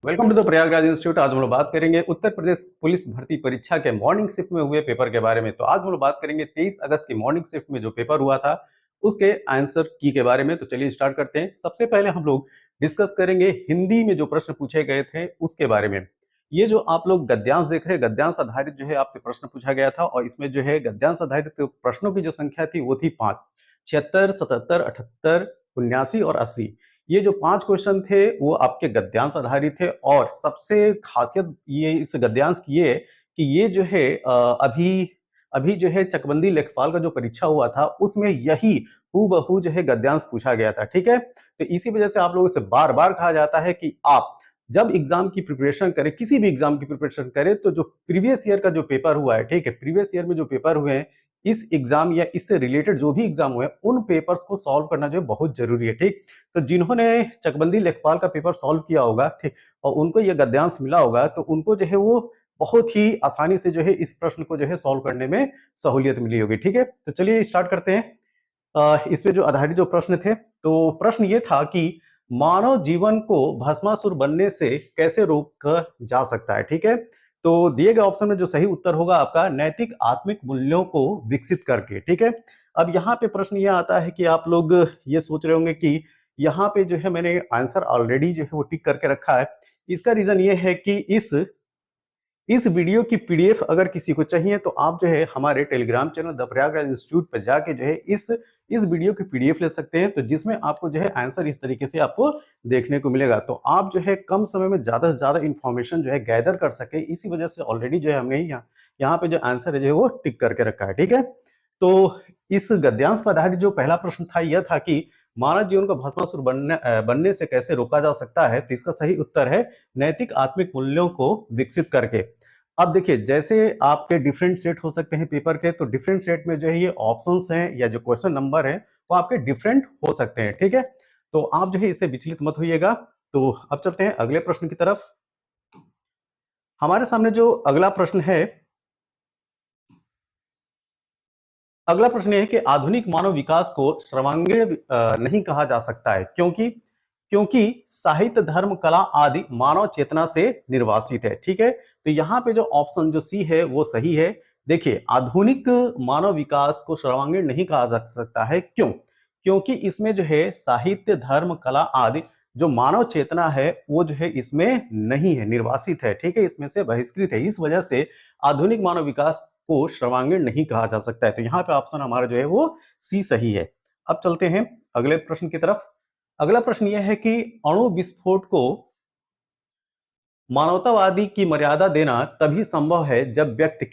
Welcome to the Prayagraj institute. आज हम लोग बात करेंगे उत्तर प्रदेश पुलिस भर्ती परीक्षा के मॉर्निंग शिफ्ट में हुए पेपर के बारे में। तो आज हम लोग बात करेंगे 23 अगस्त की मॉर्निंग शिफ्ट में जो पेपर हुआ था उसके आंसर की के बारे में। तो चलिए स्टार्ट करते हैं। सबसे पहले हम लोग डिस्कस करेंगे हिंदी में जो प्रश्न पूछे गए थे उसके बारे में। ये जो आप लोग गद्यांश देख रहे हैं, गद्यांश आधारित जो है आपसे प्रश्न पूछा गया था और इसमें जो है गद्यांश आधारित प्रश्नों की जो संख्या थी वो थी 5, 76, 77, 78, 79 और 80। ये जो 5 क्वेश्चन थे वो आपके गद्यांश आधारित थे और सबसे खासियत ये इस गद्यांश की ये कि ये जो है अभी अभी जो है चकबंदी लेखपाल का जो परीक्षा हुआ था उसमें यही हूबहू जो है गद्यांश पूछा गया था। ठीक है, तो इसी वजह से आप लोगों से बार बार कहा जाता है कि आप जब एग्जाम की प्रिपरेशन करें, किसी भी एग्जाम की प्रिपरेशन करें, तो जो प्रीवियस ईयर का जो पेपर हुआ है, ठीक है, प्रीवियस ईयर में जो पेपर हुए हैं इस एग्जाम या इससे रिलेटेड जो भी एग्जाम हुए उन पेपर्स को सॉल्व करना जो है बहुत जरूरी है। ठीक, तो जिन्होंने चकबंदी लेखपाल का पेपर सॉल्व किया होगा, ठीक, और उनको ये गद्यांश मिला होगा तो उनको जो है वो बहुत ही आसानी से जो है इस प्रश्न को जो है सॉल्व करने में सहूलियत मिली होगी। ठीक है, तो चलिए स्टार्ट करते हैं। इसमें जो आधारित जो प्रश्न थे, तो प्रश्न ये था कि मानव जीवन को भस्मासुर बनने से कैसे रोका जा सकता है। ठीक है, तो दिए गए ऑप्शन में जो सही उत्तर होगा आपका नैतिक आत्मिक मूल्यों को विकसित करके। ठीक है, अब यहाँ पे प्रश्न ये आता है कि आप लोग ये सोच रहे होंगे कि यहाँ पे जो है मैंने आंसर ऑलरेडी जो है वो टिक करके रखा है। इसका रीजन ये है कि इस वीडियो की पीडीएफ अगर किसी को चाहिए तो आप जो है हमारे Telegram channel the Prayagraj institute पर जाके जो है इस वीडियो की पीडीएफ ले सकते हैं, तो जिसमें आपको जो है आंसर इस तरीके से आपको देखने को मिलेगा, तो आप जो है कम समय में ज्यादा से ज्यादा इंफॉर्मेशन जो है गैदर कर सके। इसी वजह से ऑलरेडी जो है हमने यहाँ पे जो आंसर है जो है वो टिक करके रखा है। ठीक है, तो इस गद्यांश पर आधारित जो पहला प्रश्न था यह था कि मानव जीवन को भस्मासुर बनने से कैसे रोका जा सकता है, तो इसका सही उत्तर है नैतिक आत्मिक मूल्यों को विकसित करके। अब देखिए, जैसे आपके डिफरेंट सेट हो सकते हैं पेपर के, तो डिफरेंट सेट में जो है ये ऑप्शंस हैं या जो क्वेश्चन नंबर है वो आपके डिफरेंट हो सकते हैं। ठीक है, तो आप जो है इससे विचलित मत होइएगा। तो अब चलते हैं अगले प्रश्न की तरफ। हमारे सामने जो अगला प्रश्न है, अगला प्रश्न है कि आधुनिक मानव विकास को सर्वांगीण नहीं कहा जा सकता है, क्योंकि क्योंकि साहित्य धर्म कला आदि मानव चेतना से निर्वासित है। ठीक है, तो यहाँ पे जो ऑप्शन जो सी है वो सही है। देखिए, आधुनिक मानव विकास को सर्वांगीण नहीं कहा जा सकता है, क्यों? क्योंकि इसमें जो है साहित्य धर्म कला आदि जो मानव चेतना है वो जो है इसमें नहीं है, निर्वासित है। ठीक है, इसमें से बहिष्कृत है। इस वजह से आधुनिक मानव विकास को सर्वांगीण नहीं कहा जा सकता है। तो यहाँ पे ऑप्शन हमारा जो है वो सी सही है। अब चलते हैं अगले प्रश्न की तरफ। अगला प्रश्न यह है कि अणु विस्फोट को मानवतावादी की मर्यादा देना तभी संभव है जब व्यक्ति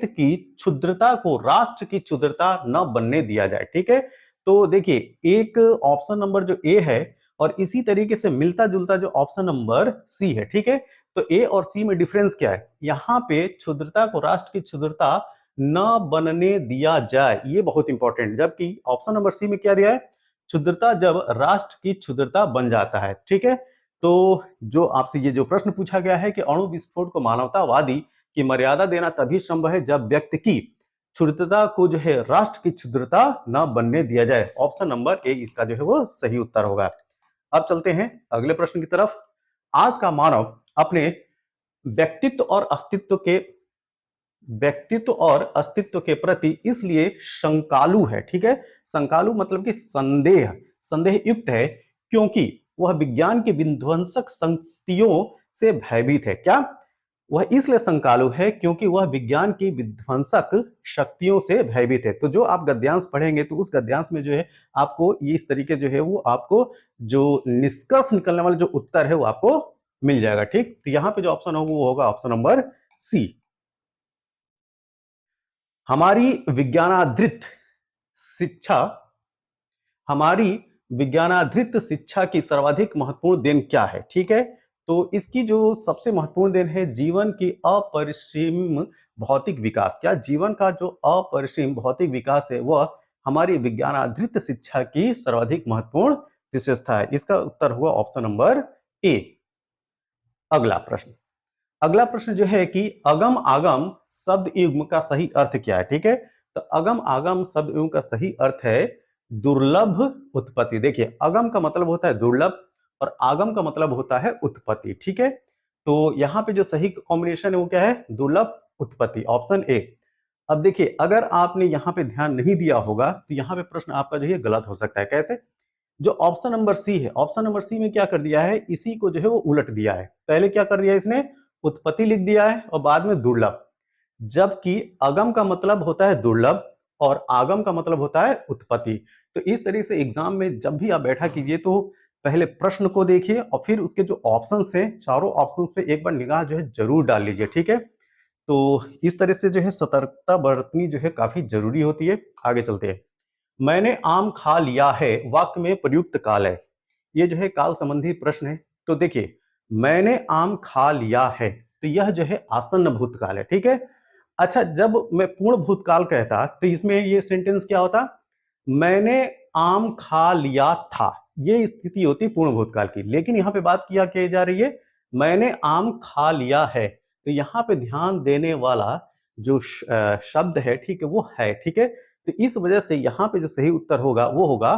की क्षुद्रता को राष्ट्र की क्षुद्रता न बनने दिया जाए। ठीक है, तो देखिए, एक ऑप्शन नंबर जो ए है और इसी तरीके से मिलता जुलता जो ऑप्शन नंबर सी है। ठीक है, तो ए और सी में डिफरेंस क्या है? यहाँ पे क्षुद्रता को राष्ट्र की क्षुद्रता न बनने दिया जाए, ये बहुत इंपॉर्टेंट। जबकि ऑप्शन नंबर सी में क्या दिया है? क्षुद्रता जब राष्ट्र की क्षुद्रता बन जाता है। ठीक है, तो जो आपसे ये जो प्रश्न पूछा गया है कि अणु विस्फोट को मानवतावादी की मर्यादा देना तभी संभव है जब व्यक्ति की क्षुद्रता को जो है राष्ट्र की क्षुद्रता न बनने दिया जाए। ऑप्शन नंबर ए इसका जो है वो सही उत्तर होगा। अब चलते हैं अगले प्रश्न की तरफ। आज का मानव अपने व्यक्तित्व और अस्तित्व के व्यक्तित्व और अस्तित्व के प्रति इसलिए शंकालु है। ठीक है, शंकालु मतलब कि संदेह युक्त है, क्योंकि वह विज्ञान की विध्वंसक शक्तियों से भयभीत है। क्या? वह इसलिए शंकालु है क्योंकि वह विज्ञान की विध्वंसक शक्तियों से भयभीत है। तो जो आप गद्यांश पढ़ेंगे तो उस गद्यांश में जो है आपको ये इस तरीके जो है वो आपको जो निष्कर्ष निकलने वाला जो उत्तर है वो आपको मिल जाएगा। ठीक, तो यहाँ पे जो ऑप्शन होगा वो होगा ऑप्शन नंबर सी। हमारी विज्ञानाधृत शिक्षा हमारी विज्ञानाधृत शिक्षा की सर्वाधिक महत्वपूर्ण देन क्या है? ठीक है, तो इसकी जो सबसे महत्वपूर्ण देन है जीवन की अपरिसीम भौतिक विकास। क्या? जीवन का जो अपरिसीम भौतिक विकास है वह हमारी विज्ञानाधृत शिक्षा की सर्वाधिक महत्वपूर्ण विशेषता है। इसका उत्तर हुआ ऑप्शन नंबर ए। अगला प्रश्न जो है कि अगम आगम शब्द युग्म का सही अर्थ क्या है? ठीक है, तो अगम आगम शब्द युग्म का सही अर्थ है दुर्लभ उत्पत्ति। देखिए, अगम का मतलब होता है दुर्लभ, और आगम का मतलब होता है उत्पत्ति। ठीक है, तो यहाँ पे जो सही कॉम्बिनेशन है वो क्या है? दुर्लभ उत्पत्ति, ऑप्शन ए। अब देखिए, अगर आपने यहाँ पे ध्यान नहीं दिया होगा तो यहाँ पे प्रश्न आपका जो है गलत हो सकता है। कैसे? जो ऑप्शन नंबर सी है, ऑप्शन नंबर सी में क्या कर दिया है, इसी को जो है वो उलट दिया है। पहले क्या कर दिया इसने, उत्पत्ति लिख दिया है और बाद में दुर्लभ, जबकि अगम का मतलब होता है दुर्लभ और आगम का मतलब होता है उत्पत्ति। तो इस तरह से एग्जाम में जब भी आप बैठा कीजिए तो पहले प्रश्न को देखिए और फिर उसके जो ऑप्शंस हैं, चारों ऑप्शंस पे एक बार निगाह जो है जरूर डाल लीजिए। ठीक है, तो इस तरह से जो है सतर्कता बरतनी जो है काफी जरूरी होती है। आगे चलते हैं। मैंने आम खा लिया है, वाक्य में प्रयुक्त काल है। ये जो है काल संबंधी प्रश्न है। तो देखिए, मैंने आम खा लिया है, तो यह जो है आसन्न भूतकाल है। ठीक है, अच्छा, जब मैं पूर्ण भूतकाल कहता तो इसमें ये सेंटेंस क्या होता, मैंने आम खा लिया था, ये स्थिति होती पूर्ण भूतकाल की। लेकिन यहाँ पे बात किया की जा रही है मैंने आम खा लिया है, तो यहाँ पे ध्यान देने वाला जो शब्द है, ठीक है, वो है। ठीक है, तो इस वजह से यहाँ पे जो सही उत्तर होगा वो होगा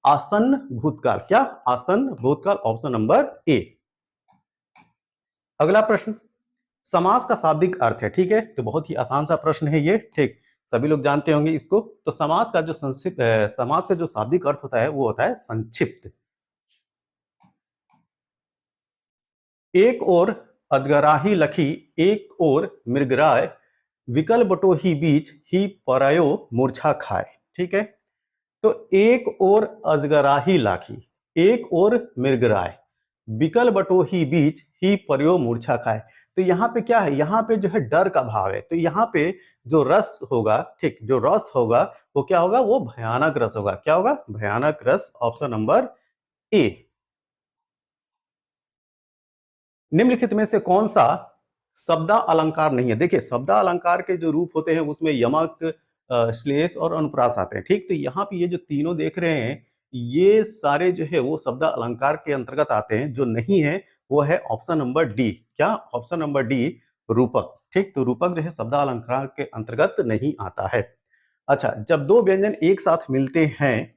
आसन्न भूतकाल। क्या? आसन्न भूतकाल, ऑप्शन नंबर ए। अगला प्रश्न, समास का शाब्दिक अर्थ है। ठीक है, तो बहुत ही आसान सा प्रश्न है ये। ठीक, सभी लोग जानते होंगे इसको। तो समास का जो समास का जो शाब्दिक अर्थ होता है वो होता है संक्षिप्त। एक ओर अजगराही लखी, एक ओर मृगराय, विकल बटो ही बीच ही परयो मूर्छा खाए। ठीक है, तो एक ओर अजगराही लाखी, एक ओर मृगराय, बिकल बटो ही बीच ही परयो मूर्छा खाए। तो यहाँ पे क्या है, यहाँ पे जो है डर का भाव है। तो यहाँ पे जो रस होगा, ठीक, जो रस होगा वो क्या होगा, वो भयानक रस होगा। क्या होगा? भयानक रस, ऑप्शन नंबर ए। निम्नलिखित में से कौन सा शब्दा अलंकार नहीं है? देखिए, शब्दा अलंकार के जो रूप होते हैं उसमें यमक, श्लेष और अनुप्रास आते हैं। ठीक, तो यहाँ पे ये जो तीनों देख रहे हैं ये सारे जो है वो शब्दा अलंकार के अंतर्गत आते हैं। जो नहीं है वो है ऑप्शन नंबर डी। क्या? ऑप्शन नंबर डी, रूपक। ठीक, तो रूपक जो है शब्दा अलंकार के अंतर्गत नहीं आता है। अच्छा, जब दो व्यंजन एक साथ मिलते हैं,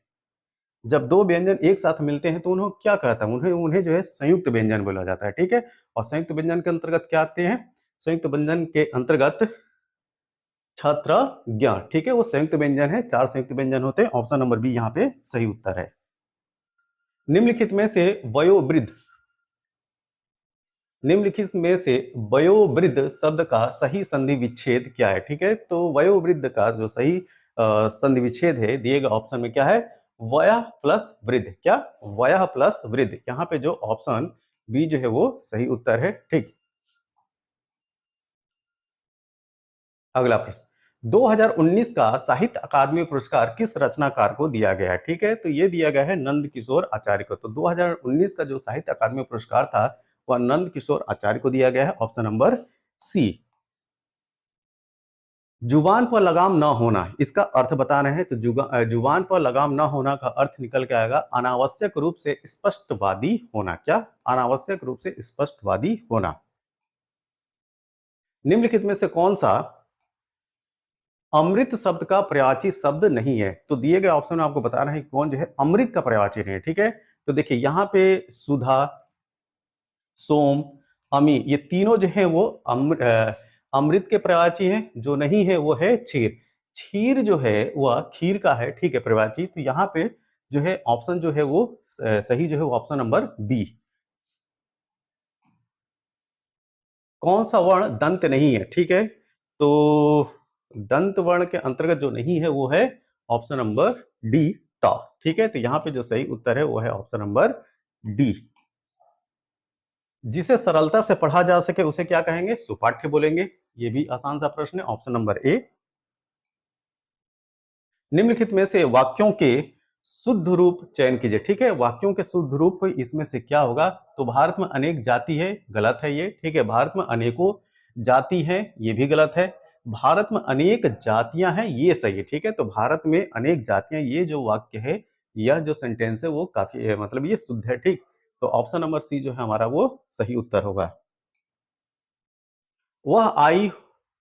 जब दो व्यंजन एक साथ मिलते हैं तो उन्हें क्या कहता है, उन्हें उन्हें जो है संयुक्त व्यंजन बोला जाता है। ठीक है, और संयुक्त व्यंजन के अंतर्गत क्या आते हैं? संयुक्त व्यंजन के अंतर्गत छत्र ज्ञ। ठीक है, वो संयुक्त व्यंजन है, चार संयुक्त व्यंजन होते हैं। ऑप्शन नंबर बी यहाँ पे सही उत्तर है। निम्नलिखित में से वयोवृद्ध, निम्नलिखित में से वयोवृद्ध शब्द का सही संधि विच्छेद क्या है? ठीक है, तो वयोवृद्ध का जो सही संधि विच्छेद है दिए गए ऑप्शन में क्या है? वय प्लस वृद्ध। क्या? वय प्लस वृद्ध। यहाँ पे जो ऑप्शन बी जो है वो सही उत्तर है। ठीक, अगला प्रश्न, 2019 का साहित्य अकादमी पुरस्कार किस रचनाकार को दिया गया है? ठीक है, तो ये दिया गया है नंद किशोर आचार्य को। तो 2019 का जो साहित्य अकादमी पुरस्कार था वह नंद किशोर आचार्य को दिया गया है, ऑप्शन नंबर सी। जुबान पर लगाम ना होना, इसका अर्थ बताना है। तो जुबान पर लगाम ना होना का अर्थ निकल के आएगा अनावश्यक रूप से स्पष्टवादी होना। क्या? अनावश्यक रूप से स्पष्टवादी होना। निम्नलिखित में से कौन सा अमृत शब्द का पर्यायवाची शब्द नहीं है? तो दिए गए ऑप्शन में आपको बताना है कौन जो है अमृत का पर्यायवाची नहीं है। ठीक है, तो देखिए यहाँ पे सुधा, सोम, अमी, ये तीनों जो है वो अमृत के पर्यायवाची हैं। जो नहीं है वो है क्षीर। क्षीर जो है वह खीर का है। ठीक है, पर्यायवाची। तो यहाँ पे जो है ऑप्शन जो है वो सही जो है वो ऑप्शन नंबर बी। कौन सा वर्ण दंत नहीं है? ठीक है, तो दंत वर्ण के अंतर्गत जो नहीं है वो है ऑप्शन नंबर डी, ट। ठीक है, तो यहाँ पे जो सही उत्तर है वो है ऑप्शन नंबर डी। जिसे सरलता से पढ़ा जा सके उसे क्या कहेंगे? सुपाठ्य बोलेंगे। ये भी आसान सा प्रश्न है, ऑप्शन नंबर ए। निम्नलिखित में से वाक्यों के शुद्ध रूप चयन कीजिए। ठीक है, वाक्यों के शुद्ध रूप इसमें से क्या होगा? तो भारत में अनेक जाति है, गलत है ये। ठीक है, भारत में अनेकों जाति हैं, ये भी गलत है। भारत में अनेक जातियां हैं, ये सही है। ठीक है, तो भारत में अनेक जातियां, ये जो वाक्य है, यह जो सेंटेंस है वो काफी मतलब ये शुद्ध है। ठीक, तो ऑप्शन नंबर सी जो है हमारा वो सही उत्तर होगा। वह आई,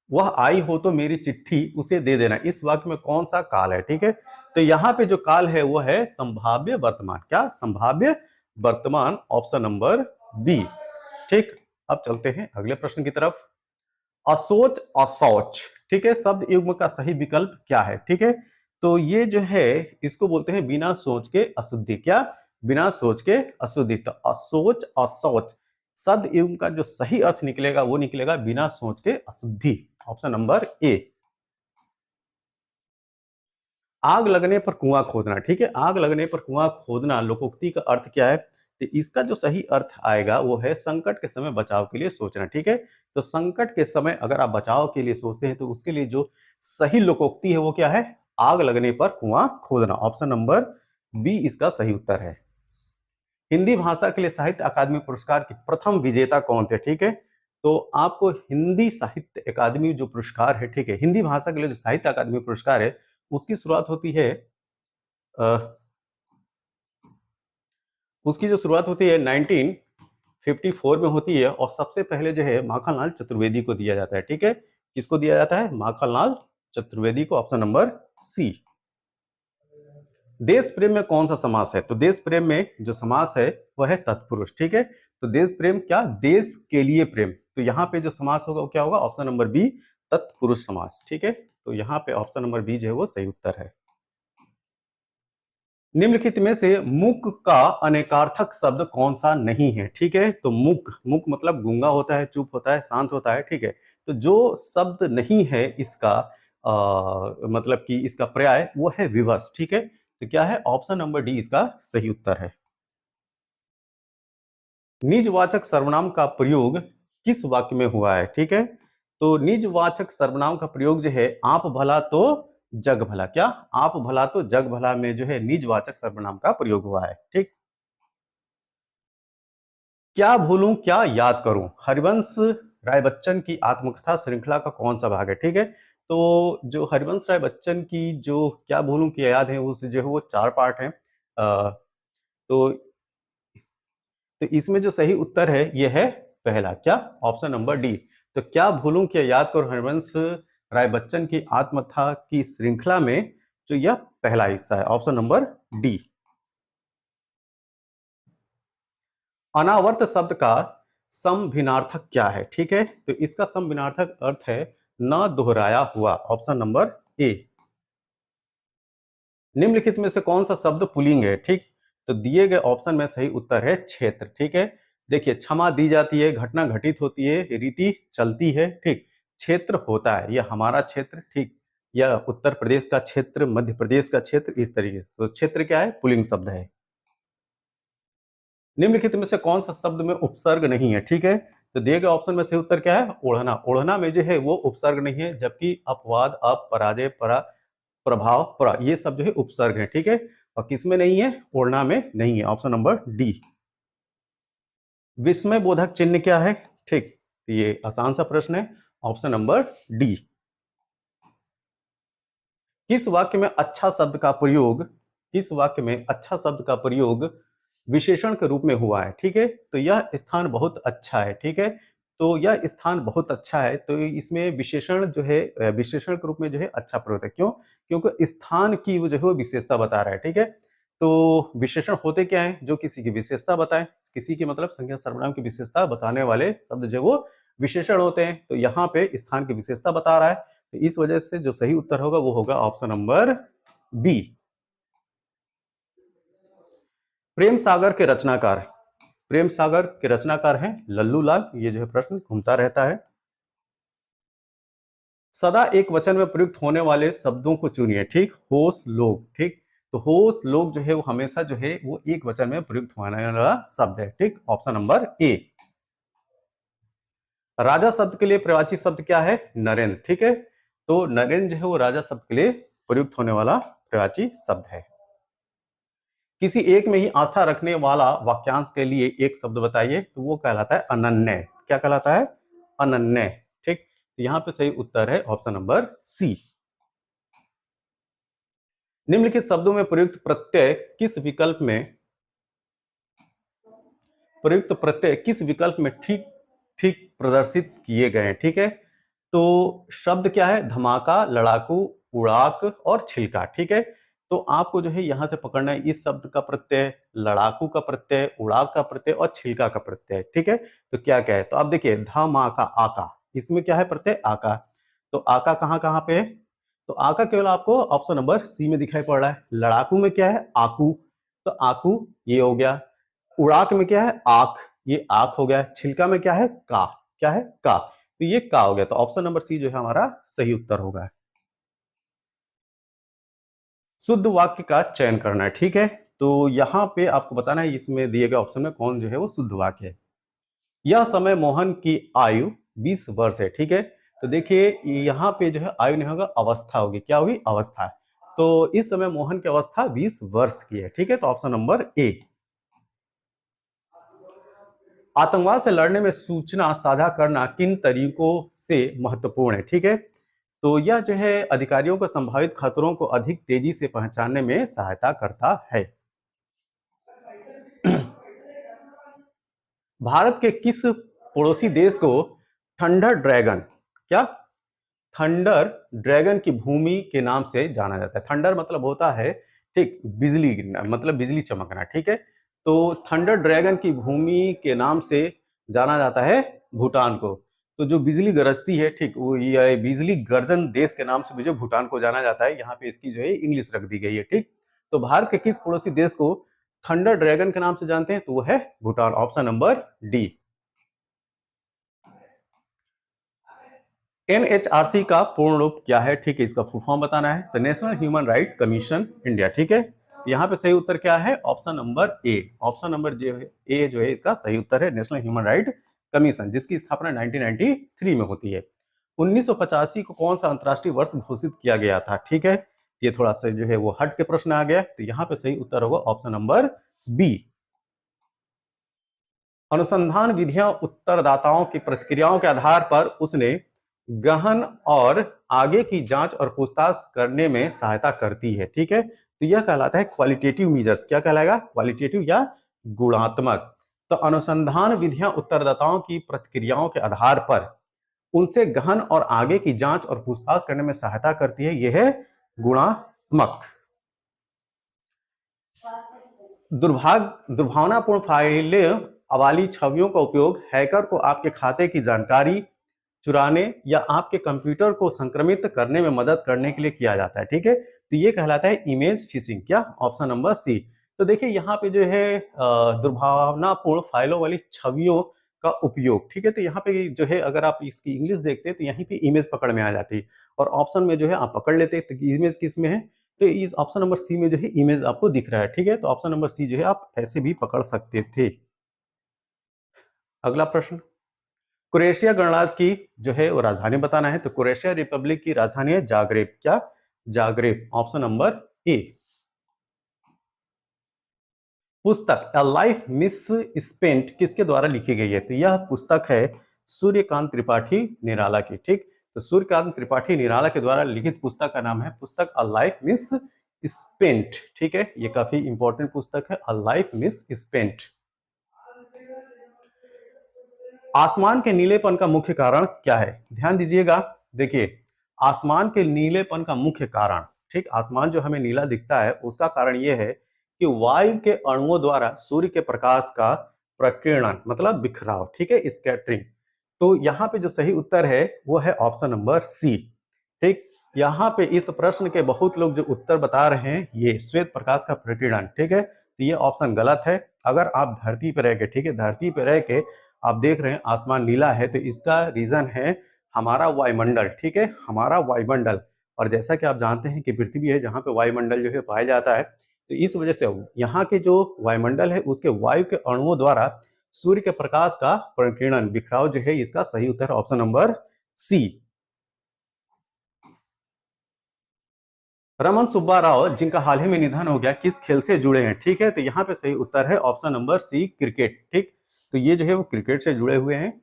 वह आई हो तो मेरी चिट्ठी उसे दे देना, इस वाक्य में कौन सा काल है? ठीक है, तो यहाँ पे जो काल है वो है संभाव्य वर्तमान। क्या? संभाव्य वर्तमान, ऑप्शन नंबर बी। ठीक, अब चलते हैं अगले प्रश्न की तरफ। असोच, अशौच, ठीक है, शब्द युग्म का सही विकल्प क्या है? ठीक है, तो ये जो है इसको बोलते हैं बिना सोच के अशुद्धि। क्या? बिना सोच के अशुद्धि। तो असोच, अशौच शब्द युग्म का जो सही अर्थ निकलेगा वो निकलेगा बिना सोच के अशुद्धि, ऑप्शन नंबर ए। आग लगने पर कुआं खोदना, ठीक है, आग लगने पर कुआं खोदना लोकोक्ति का अर्थ क्या है? तो इसका जो सही अर्थ आएगा वो है संकट के समय बचाव के लिए सोचना। ठीक है, तो संकट के समय अगर आप बचाव के लिए सोचते हैं तो उसके लिए जो सही लोकोक्ति है वो क्या है? आग लगने पर कुआं खोदना, ऑप्शन नंबर बी इसका सही उत्तर है। हिंदी भाषा के लिए साहित्य अकादमी पुरस्कार की प्रथम विजेता कौन थे? ठीक है, तो आपको हिंदी साहित्य अकादमी जो पुरस्कार है, ठीक है, हिंदी भाषा के लिए जो साहित्य अकादमी पुरस्कार है उसकी शुरुआत होती है उसकी जो शुरुआत होती है 1954 में होती है और सबसे पहले जो है माखनलाल चतुर्वेदी को दिया जाता है। ठीक है, किसको दिया जाता है? माखनलाल चतुर्वेदी को, ऑप्शन नंबर सी। देश प्रेम में कौन सा समास है? तो देश प्रेम में जो समास है वह है तत्पुरुष। ठीक है, तो देश प्रेम क्या? देश के लिए प्रेम। तो यहाँ पे जो समास होगा वो क्या होगा? ऑप्शन नंबर बी, तत्पुरुष समास। ठीक है, तो यहाँ पे ऑप्शन नंबर बी जो है वो सही उत्तर है। निम्नलिखित में से मूक का अनेकार्थक शब्द कौन सा नहीं है? ठीक है, तो मूक, मूक मतलब गूंगा होता है, चुप होता है, शांत होता है। ठीक है, तो जो शब्द नहीं है इसका मतलब कि इसका पर्याय वो है विवश। ठीक है, तो क्या है? ऑप्शन नंबर डी इसका सही उत्तर है। निजवाचक सर्वनाम का प्रयोग किस वाक्य में हुआ है? ठीक है, तो निजवाचक सर्वनाम का प्रयोग जो है आप भला तो जग भला। क्या? आप भला तो जग भला में जो है निजवाचक सर्वनाम का प्रयोग हुआ है। ठीक, क्या भूलूं क्या याद करूं हरिवंश राय बच्चन की आत्मकथा श्रृंखला का कौन सा भाग है? ठीक है, तो जो हरिवंश राय बच्चन की जो क्या भूलूं क्या याद है उस जो है वो 4 पार्ट हैं। तो इसमें जो सही उत्तर है ये है पहला, क्या? Option number D. तो क्या भूलूं क्या याद करूं हरिवंश राय बच्चन की आत्मकथा की श्रृंखला में जो यह पहला हिस्सा है, ऑप्शन नंबर डी। अनावर्त शब्द का समभिनार्थक क्या है? ठीक है, तो इसका समभिनार्थक अर्थ है न दोहराया हुआ, ऑप्शन नंबर ए। निम्नलिखित में से कौन सा शब्द पुल्लिंग है? ठीक, तो दिए गए ऑप्शन में सही उत्तर है क्षेत्र। ठीक है, देखिए क्षमा दी जाती है, घटना घटित होती है, रीति चलती है। ठीक, क्षेत्र होता है, यह हमारा क्षेत्र। ठीक, यह उत्तर प्रदेश का क्षेत्र, मध्य प्रदेश का क्षेत्र, इस तरीके से। तो क्षेत्र क्या है? पुल्लिंग शब्द है। निम्नलिखित में से कौन सा शब्द में उपसर्ग नहीं है? ठीक है, तो दिए गए ऑप्शन में सही उत्तर क्या है? ओढ़ना। ओढ़ना में जो है वो उपसर्ग नहीं है, जबकि अपवाद, अप, पराजय, परा, प्रभाव, परा, ये सब जो है उपसर्ग है। ठीक है, और किसमें नहीं है? ओढ़ना में नहीं है, ऑप्शन नंबर डी। विस्मय बोधक चिन्ह क्या है? ठीक, तो ये आसान सा प्रश्न है, ऑप्शन नंबर डी। किस वाक्य में अच्छा शब्द का प्रयोग, किस वाक्य में अच्छा शब्द का प्रयोग विशेषण के रूप में हुआ है? ठीक है, तो यह स्थान बहुत अच्छा है। ठीक है, तो यह स्थान बहुत अच्छा है, तो इसमें विशेषण जो है विशेषण के रूप में जो है अच्छा प्रयोग है। क्यों? क्योंकि स्थान की वो जो है वो विशेषता बता रहा है। ठीक है, तो विशेषण होते क्या है? जो किसी की विशेषता बताएं, किसी की मतलब संज्ञा सर्वनाम की विशेषता बताने वाले शब्द जो वो विशेषण होते हैं। तो यहाँ पे स्थान की विशेषता बता रहा है, तो इस वजह से जो सही उत्तर होगा वो होगा option number B. Prem Sagar के रचनाकार, प्रेम सागर के रचनाकार हैं लल्लू लाल। ये जो है प्रश्न घूमता रहता है। सदा एक वचन में प्रयुक्त होने वाले शब्दों को चुनिए। ठीक, होश, लोग। ठीक, तो होश, लोग जो है वो हमेशा जो है वो एक वचन में प्रयुक्त होने वाला शब्द है। ठीक, ऑप्शन नंबर ए। राजा शब्द के लिए प्रवाची शब्द क्या है? नरेंद्र। ठीक है, तो नरेंद्र जो है वो राजा शब्द के लिए प्रयुक्त होने वाला प्रवाची शब्द है। किसी एक में ही आस्था रखने वाला वाक्यांश के लिए एक शब्द बताइए, तो वो कहलाता है अनन्य। क्या कहलाता है? अनन्य। ठीक, तो यहाँ पे सही उत्तर है ऑप्शन नंबर सी। निम्नलिखित शब्दों में प्रयुक्त प्रत्यय किस विकल्प में, प्रयुक्त प्रत्यय किस विकल्प में ठीक ठीक प्रदर्शित किए गए हैं? ठीक है, तो शब्द क्या है? धमाका, लड़ाकू, उड़ाक और छिलका। ठीक है, तो आपको जो है यहाँ से पकड़ना है इस शब्द का प्रत्यय, लड़ाकू का प्रत्यय, उड़ाव का प्रत्यय और छिलका का प्रत्यय। ठीक है, तो क्या क्या है, तो आप देखिए ध मा का आका, इसमें क्या है प्रत्यय आका, तो आका कहाँ कहाँ पे है, तो आका केवल आपको ऑप्शन नंबर सी में दिखाई पड़ रहा है। लड़ाकू में क्या है आकू, तो आकू ये हो गया। उड़ाक में क्या है आक, ये आक हो गया। छिलका में क्या है का, क्या है का, तो ये का हो गया। तो ऑप्शन नंबर सी जो है हमारा सही उत्तर होगा। शुद्ध वाक्य का चयन करना है। ठीक है, तो यहां पे आपको बताना है इसमें दिए गए ऑप्शन में कौन जो है वो शुद्ध वाक्य है। यह समय मोहन की आयु 20 वर्ष है। ठीक है, तो देखिए यहाँ पे जो है आयु नहीं होगा अवस्था होगी, क्या होगी अवस्था। तो इस समय मोहन की अवस्था 20 वर्ष की है। ठीक है, तो ऑप्शन नंबर ए। आतंकवाद से लड़ने में सूचना साझा करना किन तरीकों से महत्वपूर्ण है। ठीक है, तो यह जो है अधिकारियों को संभावित खतरों को अधिक तेजी से पहचानने में सहायता करता है। भारत के किस पड़ोसी देश को थंडर ड्रैगन, क्या थंडर ड्रैगन की भूमि के नाम से जाना जाता है। थंडर मतलब होता है ठीक बिजली गिरना, मतलब बिजली चमकना। ठीक है, तो थंडर ड्रैगन की भूमि के नाम से जाना जाता है भूटान को। तो जो बिजली गरजती है ठीक वो ये बिजली गर्जन देश के नाम से भी जो भूटान को जाना जाता है, यहाँ पे इसकी जो है इंग्लिश रख दी गई है। ठीक, तो भारत के किस पड़ोसी देश को थंडर ड्रैगन के नाम से जानते हैं, तो वो है Bhutan, option number D. NHRC का पूर्ण रूप क्या है, ठीक है, इसका फुल फॉर्म बताना है। तो national human right commission India. ठीक है, तो यहाँ पे सही उत्तर क्या है, option number A. Option number जो है ए जो है इसका सही उत्तर है, नेशनल ह्यूमन राइट कमीशन, जिसकी स्थापना 1993 में होती है। 1985 को कौन सा अंतर्राष्ट्रीय वर्ष घोषित किया गया था। ठीक है, ये थोड़ा सा जो है वो हट के प्रश्न आ गया, तो यहाँ पे सही उत्तर होगा ऑप्शन नंबर बी। अनुसंधान विधियां उत्तरदाताओं की प्रतिक्रियाओं के आधार पर उसने गहन और आगे की जांच और पूछताछ करने में सहायता करती है। ठीक है, तो यह कहलाता है क्वालिटेटिव मेजर्स, क्या कहलाएगा क्वालिटेटिव या गुणात्मक। तो अनुसंधान विधियां उत्तरदाताओं की प्रतिक्रियाओं के आधार पर उनसे गहन और आगे की जांच और पूछताछ करने में सहायता करती है, यह है गुणात्मक। दुर्भावनापूर्ण फाइलें वाली छवियों का उपयोग हैकर को आपके खाते की जानकारी चुराने या आपके कंप्यूटर को संक्रमित करने में मदद करने के लिए किया जाता है। ठीक है, तो ये कहलाता है इमेज फिशिंग, क्या ऑप्शन नंबर सी। तो देखिए यहाँ पे जो है दुर्भावनापूर्ण फाइलों वाली छवियों का उपयोग। ठीक है, तो यहाँ पे जो है अगर आप इसकी इंग्लिश देखते हैं तो यहीं पे इमेज पकड़ में आ जाती है, और ऑप्शन में जो है आप पकड़ लेते हैं तो इमेज किस में है, तो इस ऑप्शन नंबर सी में जो है इमेज आपको दिख रहा है। ठीक है, तो ऑप्शन नंबर सी जो है आप ऐसे भी पकड़ सकते थे। अगला प्रश्न, क्रोएशिया गणराज्य की जो है वो राजधानी बताना है। तो क्रोएशिया रिपब्लिक की राजधानी है जाग्रेब, क्या जाग्रेब, ऑप्शन नंबर ए। पुस्तक अ लाइफ मिस स्पेंट किसके द्वारा लिखी गई है, तो यह पुस्तक है सूर्यकांत त्रिपाठी निराला की। ठीक, तो सूर्यकांत त्रिपाठी निराला के द्वारा लिखित पुस्तक का नाम है पुस्तक अ लाइफ मिस स्पेंट। ठीक है, ये काफी इंपॉर्टेंट पुस्तक है, अ लाइफ मिस स्पेंट। आसमान के नीलेपन का मुख्य कारण क्या है, ध्यान दीजिएगा। देखिए आसमान के नीलेपन का मुख्य कारण, ठीक, आसमान जो हमें नीला दिखता है उसका कारण यह है कि वायु के अणुओं द्वारा सूर्य के प्रकाश का प्रकीर्णन, मतलब बिखराव। ठीक है, स्कैटरिंग। तो यहाँ पे जो सही उत्तर है वो है ऑप्शन नंबर सी। ठीक, यहाँ पे इस प्रश्न के बहुत लोग जो उत्तर बता रहे हैं ये श्वेत प्रकाश का प्रकीर्णन। ठीक है, तो ये ऑप्शन गलत है। अगर आप धरती पर रह के, ठीक है, धरती पर रह के आप देख रहे हैं आसमान नीला है, तो इसका रीजन है हमारा वायुमंडल। ठीक है, हमारा वायुमंडल, और जैसा कि आप जानते हैं कि पृथ्वी है जहाँ पे वायुमंडल जो है पाया जाता है, तो इस वजह से यहाँ के जो वायुमंडल है उसके वायु के अणुओं द्वारा सूर्य के प्रकाश का प्रकीर्णन, बिखराव जो है, इसका सही उत्तर option number C. Raman Subba Rao जिनका हाल ही में निधन हो गया किस खेल से जुड़े हैं, ठीक है, तो यहाँ पे सही उत्तर है ऑप्शन नंबर सी क्रिकेट। ठीक, तो ये जो है वो क्रिकेट से जुड़े हुए हैं।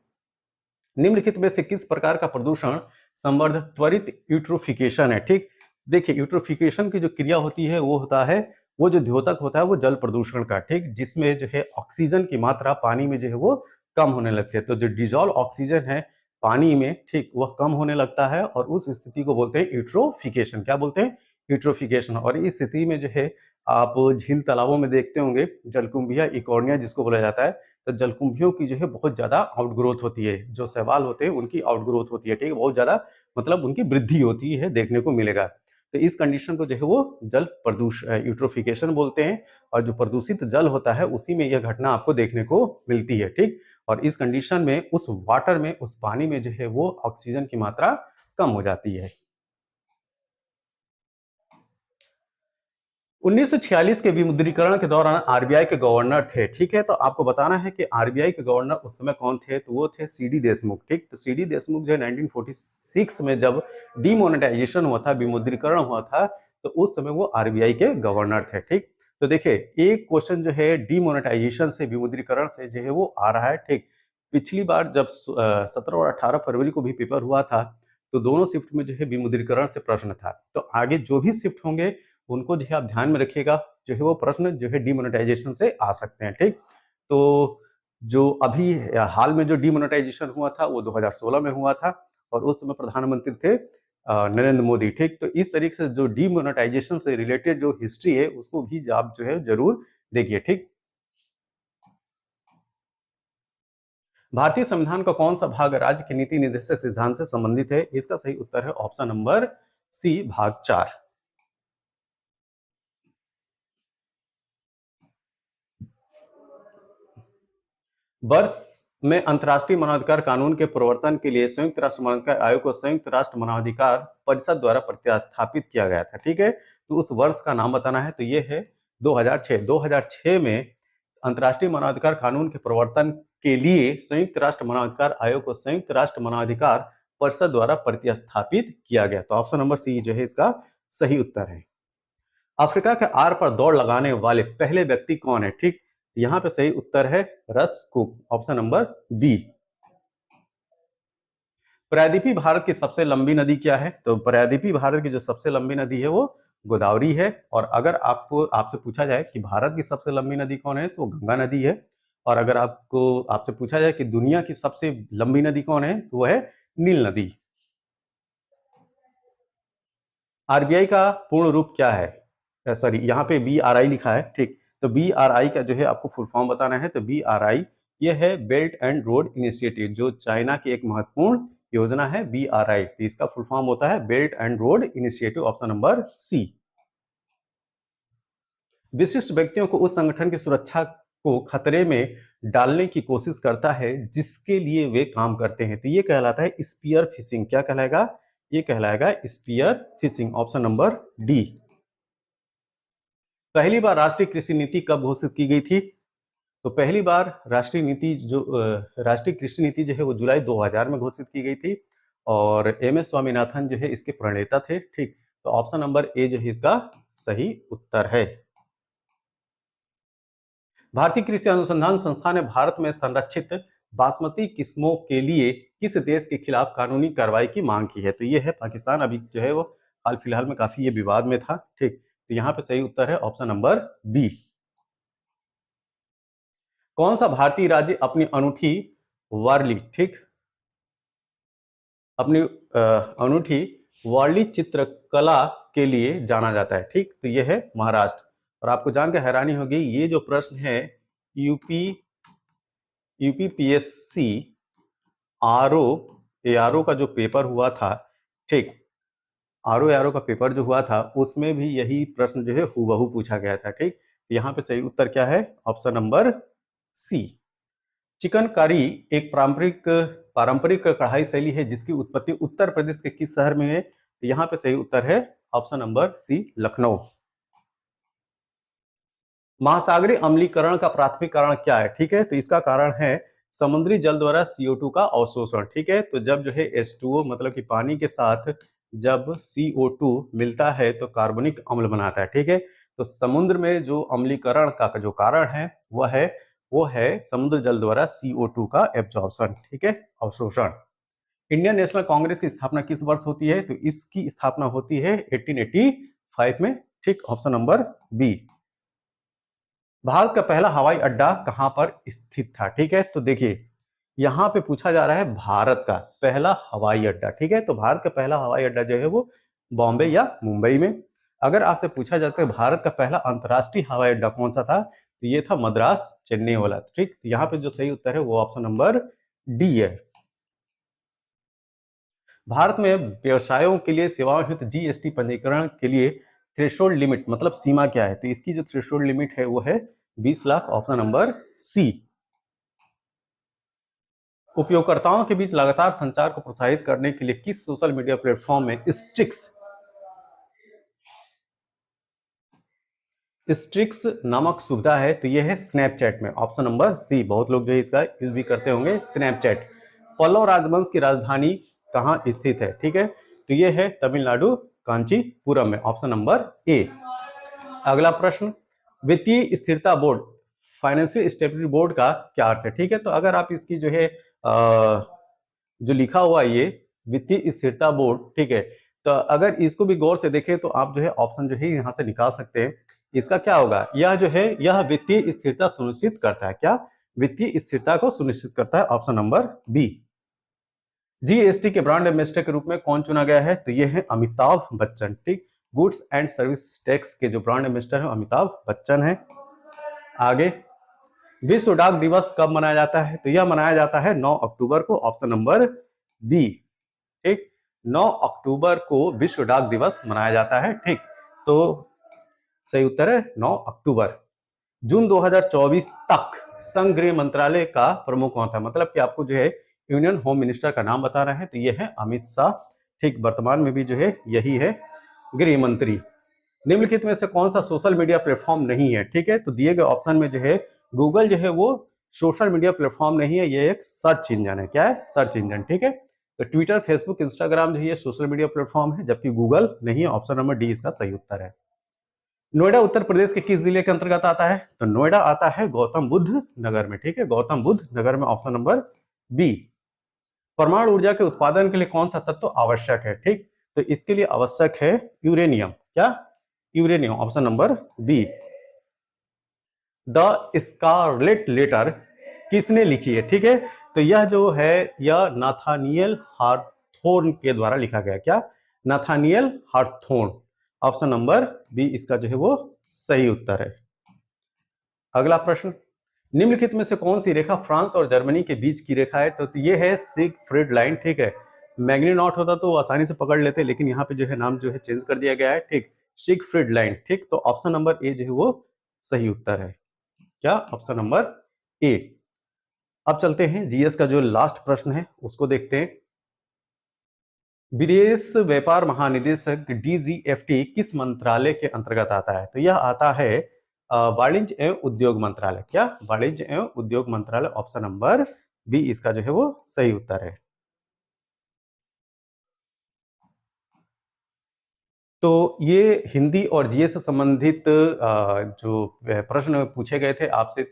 निम्नलिखित में से किस प्रकार का प्रदूषण संवर्धन त्वरित यूट्रोफिकेशन है। ठीक, देखिए यूट्रोफिकेशन की जो क्रिया होती है वो होता है, वो जो द्योतक होता है वो जल प्रदूषण का, ठीक, जिसमें जो है ऑक्सीजन की मात्रा पानी में जो है वो कम होने लगती है। तो जो डिजॉल्व ऑक्सीजन है पानी में, ठीक, वह कम होने लगता है और उस स्थिति को बोलते हैं यूट्रोफिकेशन। क्या बोलते हैं, यूट्रोफिकेशन। और इस स्थिति में जो है आप झील तालाबों में देखते होंगे जलकुंभिया इकोर्निया जिसको बोला जाता है, तो जलकुंभियों की जो है बहुत ज्यादा आउटग्रोथ होती है, जो शैवाल होते हैं उनकी आउटग्रोथ होती है, ठीक है, बहुत ज्यादा मतलब उनकी वृद्धि होती है, देखने को मिलेगा। तो इस कंडीशन को जो है वो जल प्रदूषण यूट्रोफिकेशन बोलते हैं। और जो प्रदूषित जल होता है उसी में यह घटना आपको देखने को मिलती है, ठीक। और इस कंडीशन में उस वाटर में, उस पानी में जो है वो ऑक्सीजन की मात्रा कम हो जाती है। 1946 के विमुद्रीकरण के दौरान आरबीआई के गवर्नर थे, ठीक है। तो आपको बताना है कि आरबीआई के गवर्नर उस समय कौन थे, तो वो थे सीडी देशमुख, ठीक। तो सीडी देशमुख जो है 1946 में जब डीमोनेटाइजेशन हुआ था, विमुद्रीकरण हुआ था, तो उस समय वो आरबीआई के गवर्नर थे, ठीक। तो देखिए एक क्वेश्चन जो है डीमोनेटाइजेशन से, विमुद्रीकरण से जो है वो आ रहा है, ठीक। पिछली बार जब 17 और 18 फरवरी को भी पेपर हुआ था, तो दोनों शिफ्ट में जो है विमुद्रीकरण से प्रश्न था। तो आगे जो भी शिफ्ट होंगे उनको जो है आप ध्यान में रखिएगा, जो है वो प्रश्न जो है डीमोनेटाइजेशन से आ सकते हैं, ठीक। तो जो अभी हाल में जो डीमोनेटाइजेशन हुआ था वो 2016 में हुआ था, और उस समय प्रधानमंत्री थे नरेंद्र मोदी, ठीक। तो इस तरीके से जो डीमोनेटाइजेशन से रिलेटेड जो हिस्ट्री है उसको भी आप जो है जरूर देखिए, ठीक। भारतीय संविधान का कौन सा भाग राज्य के नीति निर्देशक सिद्धांत से संबंधित है, इसका सही उत्तर है ऑप्शन नंबर सी, भाग 4। वर्ष में अंतर्राष्ट्रीय मानवाधिकार कानून के प्रवर्तन के लिए संयुक्त राष्ट्र मानवाधिकार आयोग को संयुक्त राष्ट्र मानवाधिकार परिषद द्वारा प्रतिस्थापित किया गया था, ठीक है। तो उस वर्ष का नाम बताना है, तो ये है 2006। 2006 में अंतर्राष्ट्रीय मानवाधिकार कानून के प्रवर्तन के लिए संयुक्त राष्ट्र मानवाधिकार आयोग को संयुक्त राष्ट्र मानवाधिकार परिषद द्वारा प्रतिस्थापित किया गया। तो ऑप्शन नंबर सी जो है इसका सही उत्तर है। अफ्रीका के आर पर दौड़ लगाने वाले पहले व्यक्ति कौन है, ठीक। यहां पे सही उत्तर है रस कुक, ऑप्शन नंबर बी। प्रायद्वीपीय भारत की सबसे लंबी नदी क्या है, तो प्रायद्वीपीय भारत की जो सबसे लंबी नदी है वो गोदावरी है। और अगर आपको आपसे पूछा जाए कि भारत की सबसे लंबी नदी कौन है, तो गंगा नदी है। और अगर आपसे पूछा जाए कि दुनिया की सबसे लंबी नदी कौन है, तो वह है नील नदी। आरबीआई का पूर्ण रूप क्या है, सॉरी यहाँ पे बी आर आई लिखा है, ठीक। तो बी आर आई का जो है आपको फुल फॉर्म बताना है, तो बी आर आई ये है बेल्ट एंड रोड इनिशिएटिव, जो चाइना की एक महत्वपूर्ण योजना है बी आर आई। तो इसका फुल फॉर्म होता है belt and road initiative, option number C. विशिष्ट व्यक्तियों को उस संगठन की सुरक्षा को खतरे में डालने की कोशिश करता है जिसके लिए वे काम करते हैं, तो ये कहलाता है स्पीयर फिशिंग। क्या कहलाएगा, ये कहलाएगा spear phishing, option number D. पहली बार राष्ट्रीय कृषि नीति कब घोषित की गई थी, तो पहली बार राष्ट्रीय कृषि नीति जो है वो जुलाई 2000 में घोषित की गई थी। और एम एस स्वामीनाथन जो है इसके प्रणेता थे, ठीक। तो ऑप्शन नंबर ए जो है इसका सही उत्तर है। भारतीय कृषि अनुसंधान संस्थान ने भारत में संरक्षित बासमती किस्मों के लिए किस देश के खिलाफ कानूनी कार्रवाई की मांग की है, तो ये है पाकिस्तान। अभी जो है वो हाल फिलहाल में काफी ये विवाद में था, ठीक। तो यहाँ पे सही उत्तर है ऑप्शन नंबर बी। कौन सा भारतीय राज्य अपनी अनूठी वारली, ठीक, अपनी अनूठी वारली चित्रकला के लिए जाना जाता है, ठीक। तो ये है महाराष्ट्र। और आपको जानकर हैरानी होगी, ये जो प्रश्न है यूपी यूपीपीएससी आरओ एआरओ का जो पेपर हुआ था, ठीक, आरओ एआरओ का पेपर जो हुआ था उसमें भी यही प्रश्न जो है हूबहू पूछा गया था, ठीक। यहाँ पे सही उत्तर क्या है, ऑप्शन नंबर सी। चिकन करी एक पारंपरिक पारंपरिक कढ़ाई शैली है जिसकी उत्पत्ति उत्तर प्रदेश के किस शहर में है, तो यहाँ पे सही उत्तर है ऑप्शन नंबर सी, लखनऊ। महासागरीय अम्लीकरण का प्राथमिक कारण क्या है, ठीक है। तो इसका कारण है समुद्री जल द्वारा CO2 का अवशोषण, ठीक है। तो जब जो है H2O मतलब कि पानी के साथ जब CO2 मिलता है तो कार्बनिक अम्ल बनाता है, ठीक है। तो समुद्र में जो अम्लीकरण का जो कारण है वो है समुद्र जल द्वारा CO2 का एब्जॉर्प्शन, ठीक है, अवशोषण। इंडियन नेशनल कांग्रेस की स्थापना किस वर्ष होती है, तो इसकी स्थापना होती है 1885 में, ठीक, ऑप्शन नंबर बी। भारत का पहला हवाई अड्डा कहां पर स्थित था, ठीक है। तो देखिए यहां पे पूछा जा रहा है भारत का पहला हवाई अड्डा, ठीक है। तो भारत का पहला हवाई अड्डा जो है वो बॉम्बे या मुंबई में। अगर आपसे पूछा जाता है भारत का पहला अंतर्राष्ट्रीय हवाई अड्डा कौन सा था, तो ये था मद्रास चेन्नई वाला। ठीक, यहाँ पे जो सही उत्तर है वो ऑप्शन नंबर डी है। भारत में व्यवसायों के लिए सेवाओं हेतु जीएसटी पंजीकरण के लिए थ्रेशोल्ड लिमिट मतलब सीमा क्या है, तो इसकी जो थ्रेशोल्ड लिमिट है वो है 20 लाख, ऑप्शन नंबर सी। उपयोगकर्ताओं के बीच लगातार संचार को प्रोत्साहित करने के लिए किस सोशल मीडिया प्लेटफॉर्म में स्ट्रिक्स नामक सुविधा है, तो यह है स्नैपचैट में, ऑप्शन नंबर सी। बहुत लोग जो है इसका यूज भी करते होंगे स्नैपचैट। पल्लव राजवंश की राजधानी कहां स्थित है, ठीक है, तो यह है तमिलनाडु कांचीपुरम में, ऑप्शन नंबर ए। अगला प्रश्न, वित्तीय स्थिरता बोर्ड फाइनेंशियल स्टेबिलिटी बोर्ड का क्या अर्थ है, ठीक है, तो अगर आप इसकी जो है जो लिखा हुआ ये वित्तीय स्थिरता बोर्ड, ठीक है, तो अगर इसको भी गौर से देखें तो आप जो है ऑप्शन जो है यहां से निकाल सकते हैं। इसका क्या होगा, यह जो है यह वित्तीय स्थिरता सुनिश्चित करता है, क्या, वित्तीय स्थिरता को सुनिश्चित करता है, ऑप्शन नंबर बी। जीएसटी के ब्रांड एम्बेसडर के रूप में कौन चुना गया है, तो यह है अमिताभ बच्चन। ठीक, गुड्स एंड सर्विस टैक्स के जो ब्रांड एम्बेसडर है अमिताभ बच्चन है। आगे, विश्व डाक दिवस कब मनाया जाता है, तो यह मनाया जाता है 9 अक्टूबर को, ऑप्शन नंबर बी। ठीक, 9 अक्टूबर को विश्व डाक दिवस मनाया जाता है। ठीक, तो सही उत्तर है 9 अक्टूबर। जून 2024 तक संघ गृह मंत्रालय का प्रमुख कौन था, मतलब कि आपको जो है यूनियन होम मिनिस्टर का नाम बताना है, तो यह है अमित शाह। ठीक, वर्तमान में भी जो है यही है गृह मंत्री। निम्नलिखित में से कौन सा सोशल मीडिया प्लेटफॉर्म नहीं है, ठीक है, तो दिए गए ऑप्शन में जो है गूगल जो है वो सोशल मीडिया प्लेटफॉर्म नहीं है, ये एक सर्च इंजन है। क्या है, सर्च इंजन। ठीक है, तो ट्विटर, फेसबुक, इंस्टाग्राम जो है ये सोशल मीडिया प्लेटफॉर्म है, जबकि गूगल नहीं है, ऑप्शन नंबर डी इसका सही उत्तर है। नोएडा उत्तर प्रदेश के किस जिले के अंतर्गत आता है, तो नोएडा आता है गौतम बुद्ध नगर में। ठीक है, गौतम बुद्ध नगर में, ऑप्शन नंबर बी। परमाणु ऊर्जा के उत्पादन के लिए कौन सा तत्व आवश्यक है, ठीक, तो इसके लिए आवश्यक है यूरेनियम। क्या, uranium, option number B. The scarlet letter किसने लिखी है, ठीक है, तो यह जो है यह नाथानियल हार्थोर्न के द्वारा लिखा गया। क्या, नाथानियल हार्थोर्न, ऑप्शन नंबर बी इसका जो है वो सही उत्तर है। अगला प्रश्न, निम्नलिखित में से कौन सी रेखा फ्रांस और जर्मनी के बीच की रेखा है, तो ये है सिगफ्रीड लाइन। ठीक है, मैग्नीनॉट होता तो आसानी से पकड़ लेते, लेकिन यहाँ पे जो है नाम जो है चेंज कर दिया गया है। ठीक, सिगफ्रीड लाइन। ठीक, तो ऑप्शन नंबर ए जो है वो सही उत्तर है। क्या, ऑप्शन नंबर ए। अब चलते हैं जीएस का जो लास्ट प्रश्न है उसको देखते हैं। विदेश व्यापार महानिदेशक डीजीएफटी किस मंत्रालय के अंतर्गत आता है, तो यह आता है वाणिज्य एवं उद्योग मंत्रालय। क्या, वाणिज्य एवं उद्योग मंत्रालय, ऑप्शन नंबर बी इसका जो है वो सही उत्तर है। तो ये हिंदी और जीएस से संबंधित जो प्रश्न पूछे गए थे आपसे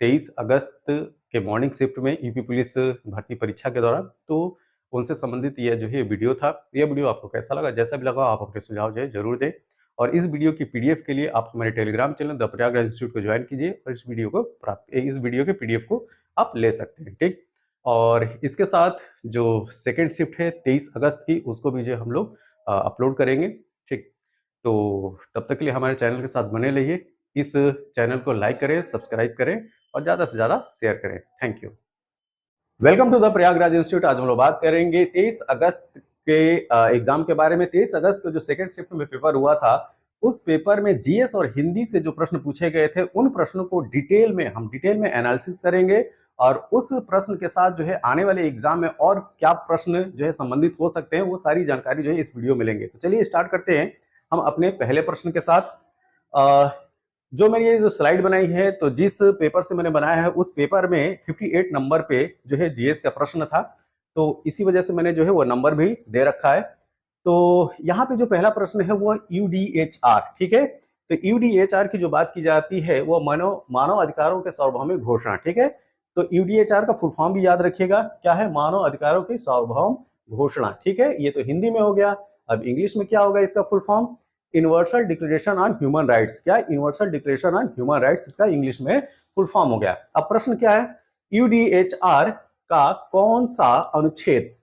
23 अगस्त के मॉर्निंग शिफ्ट में यूपी पुलिस भर्ती परीक्षा के दौरान, तो उनसे संबंधित यह जो है वीडियो था। यह वीडियो आपको कैसा लगा, जैसा भी लगा आप अपने सुझाव जो है जरूर दें, और इस वीडियो की पीडीएफ के लिए आप हमारे Telegram channel the Prayagraj institute को ज्वाइन कीजिए और इस वीडियो के पीडीएफ को आप ले सकते हैं। ठीक, और इसके साथ जो सेकेंड शिफ्ट है 23 अगस्त की, उसको भी जो हम लोग अपलोड करेंगे। ठीक, तो तब तक के लिए हमारे चैनल के साथ बने रहिए। इस चैनल को लाइक करें, सब्सक्राइब करें और ज़्यादा से ज़्यादा शेयर करें। Thank you. Welcome to the Prayagraj institute. आज हम लोग बात करेंगे 23 अगस्त के एग्जाम के बारे में। 23 अगस्त को जो सेकेंड शिफ्ट में पेपर हुआ था, उस पेपर में जीएस और हिंदी से जो प्रश्न पूछे गए थे, उन प्रश्नों को हम डिटेल में एनालिसिस करेंगे, और उस प्रश्न के साथ जो है आने वाले एग्जाम में और क्या प्रश्न जो है संबंधित हो सकते हैं, वो सारी जानकारी जो है इस वीडियो में लेंगे। तो चलिए स्टार्ट करते हैं हम अपने पहले प्रश्न के साथ। जो मैंने ये जो स्लाइड बनाई है, तो जिस पेपर से मैंने बनाया है उस पेपर में 58 नंबर पे जो है जीएस का प्रश्न था, तो इसी वजह से मैंने जो है वो नंबर भी दे रखा है। तो यहाँ पे जो पहला प्रश्न है वो यूडीएचआर। ठीक है, तो यूडीएचआर की जो बात की जाती है वो मानव अधिकारों के सार्वभौमिक घोषणा। ठीक है, तो यूडीएचआर का फुल फॉर्म भी याद रखिएगा, क्या है, मानव अधिकारों की सार्वभौम घोषणा। ठीक है, ये तो हिंदी में हो गया। अब इंग्लिश में क्या होगा इसका full form, universal declaration on human rights. क्या, universal declaration on human rights इसका इंग्लिश में फुल फॉर्म हो गया। अब प्रश्न क्या है, यूडीएचआर का कौन सा अनुच्छेद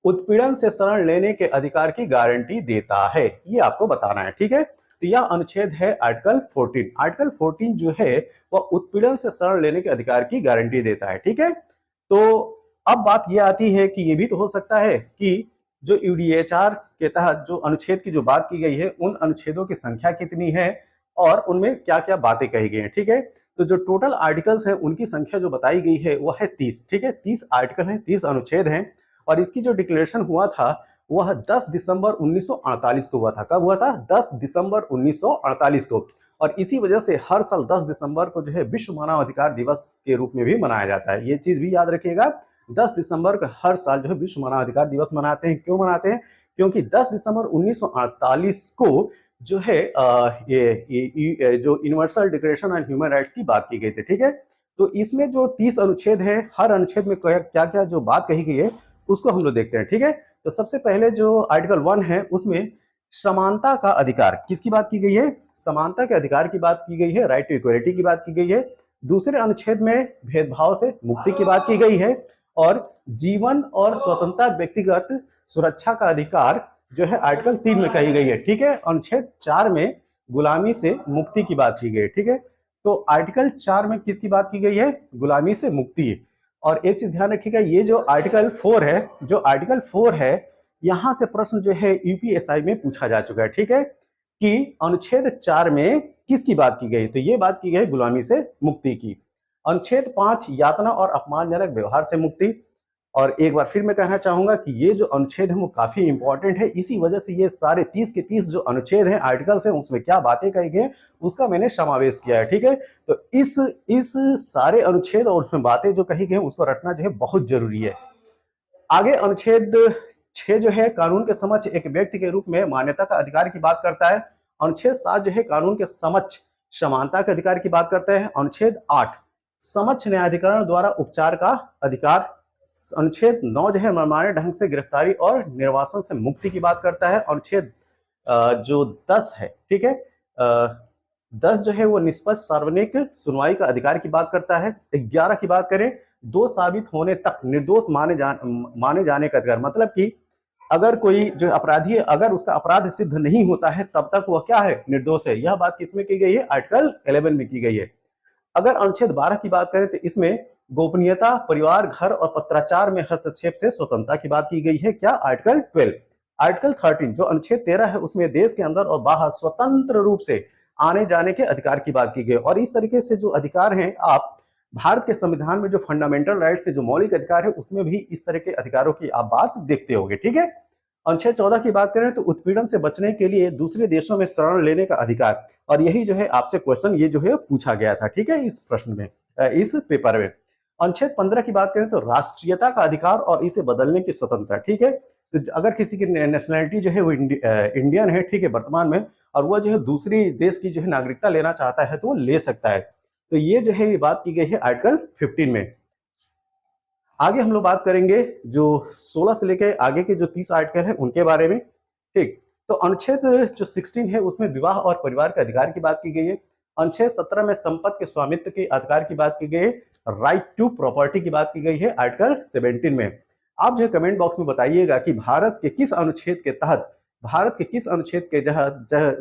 उत्पीड़न से शरण लेने के अधिकार की गारंटी देता है, ये आपको बताना है। ठीक है, तो यह अनुच्छेद है आर्टिकल 14। आर्टिकल 14 जो है वह उत्पीड़न से शरण लेने के अधिकार की गारंटी देता है। ठीक है, तो अब बात यह आती है कि ये भी तो हो सकता है कि जो यूडीएचआर के तहत जो अनुच्छेद की जो बात की गई है, उन अनुच्छेदों की संख्या कितनी है और उनमें क्या क्या बातें कही गई हैं। ठीक है, तो जो टोटल आर्टिकल्स हैं उनकी संख्या जो बताई गई है वो है 30। ठीक है, 30 आर्टिकल हैं, 30 अनुच्छेद हैं और इसकी जो डिक्लेरेशन हुआ था वह 10 दिसंबर 1948 को हुआ था। कब हुआ था? 10 दिसंबर 1948 को। और इसी वजह से हर साल 10 दिसंबर को जो है विश्व मानव अधिकार दिवस के रूप में भी मनाया जाता है। ये चीज भी याद रखिएगा, 10 दिसंबर को हर साल जो है विश्व मानव अधिकार दिवस मनाते हैं। क्यों मनाते हैं? क्योंकि 10 दिसंबर 1948 को जो है ये जो universal declaration on human rights की बात की गई थी। ठीक है, तो इसमें जो 30 अनुच्छेद हैं, हर अनुच्छेद में क्या क्या जो बात कही गई है उसको हम लोग देखते हैं। ठीक है, तो सबसे पहले जो आर्टिकल 1 है उसमें समानता का अधिकार किसकी बात की गई है? समानता के अधिकार की बात की गई है, राइट टू इक्वलिटी की बात की गई है। दूसरे अनुच्छेद में भेदभाव से मुक्ति की बात की गई है और जीवन और स्वतंत्रता व्यक्तिगत सुरक्षा का अधिकार जो है आर्टिकल 3 में कही गई है। ठीक है, अनुच्छेद 4 में गुलामी से मुक्ति की बात की गई है। ठीक है, तो आर्टिकल 4 में किसकी बात की गई है? गुलामी से मुक्ति। और एक चीज ध्यान रखिएगा, ये जो आर्टिकल 4 है, जो आर्टिकल 4 है, यहां से प्रश्न जो है यूपीएसआई में पूछा जा चुका है। ठीक है, कि अनुच्छेद 4 में किसकी बात की गई? तो ये बात की गई गुलामी से मुक्ति की। अनुच्छेद 5 यातना और अपमानजनक व्यवहार से मुक्ति। और एक बार फिर मैं कहना चाहूंगा कि ये जो अनुच्छेद है वो काफी इंपॉर्टेंट है, इसी वजह से ये सारे 30 के 30 जो अनुच्छेद हैं, आर्टिकल्स हैं, उसमें क्या बातें कही गई उसका मैंने समावेश किया है। ठीक है, तो इस सारे अनुच्छेद और उसमें बातें जो कही गई उसको रटना जो है बहुत जरूरी है। आगे अनुच्छेद 6 जो है कानून के समक्ष एक व्यक्ति के रूप में मान्यता का अधिकार की बात करता है। अनुच्छेद 7 जो है कानून के समक्ष समानता के अधिकार की बात करता है। अनुच्छेद 8 समक्ष न्यायाधिकरण द्वारा उपचार का अधिकार। अनुच्छेद 9 जो है मनमाने ढंग से गिरफ्तारी और निर्वासन से मुक्ति की बात करता है। अनुच्छेद जो 10 है, ठीक है, 10 जो है वो निष्पक्ष सार्वजनिक सुनवाई का अधिकार की बात करता है। 11 की बात करें, दो साबित होने तक निर्दोष माने जाने का अधिकार, मतलब कि अगर कोई जो अपराधी है, अगर उसका अपराध सिद्ध नहीं होता है तब तक वह क्या है? निर्दोष है। यह बात किसमें की गई है? आर्टिकल 11 में की गई है। अगर अनुच्छेद 12 की बात करें तो इसमें गोपनीयता, परिवार, घर और पत्राचार में हस्तक्षेप से स्वतंत्रता की बात की गई है। क्या? आर्टिकल 12। आर्टिकल 13 जो अनुच्छेद 13 है उसमें देश के अंदर और बाहर स्वतंत्र रूप से आने जाने के अधिकार की बात की गई। और इस तरीके से जो अधिकार हैं, आप भारत के संविधान में जो फंडामेंटल राइट्स है, जो मौलिक अधिकार है, उसमें भी इस तरह के अधिकारों की आप बात देखते होंगे। ठीक है, अनुच्छेद 14 की बात करें तो उत्पीड़न से बचने के लिए दूसरे देशों में शरण लेने का अधिकार। और यही जो है आपसे क्वेश्चन ये जो है पूछा गया था। ठीक है, इस प्रश्न में, इस पेपर में। अनुच्छेद 15 की बात करें तो राष्ट्रीयता का अधिकार और इसे बदलने की स्वतंत्रता। ठीक है, तो अगर किसी की नेशनलिटी जो है वो इंडियन है, ठीक है, वर्तमान में, और वह जो है दूसरी देश की जो है नागरिकता लेना चाहता है तो वो ले सकता है। तो ये जो है ये बात की गई है आर्टिकल 15 में। आगे हम लोग बात करेंगे जो 16 से लेकर आगे के जो 30 आर्टिकल है उनके बारे में। ठीक, तो अनुच्छेद जो 16 है उसमें विवाह और परिवार के अधिकार की बात की गई है। अनुच्छेद 17 में संपत्ति के स्वामित्व के अधिकार की बात की गई है। राइट टू प्रॉपर्टी की बात की गई है आर्टिकल 17 में। आप जो है कमेंट बॉक्स में बताइएगा कि भारत के किस अनुच्छेद के तहत, भारत के किस अनुच्छेद के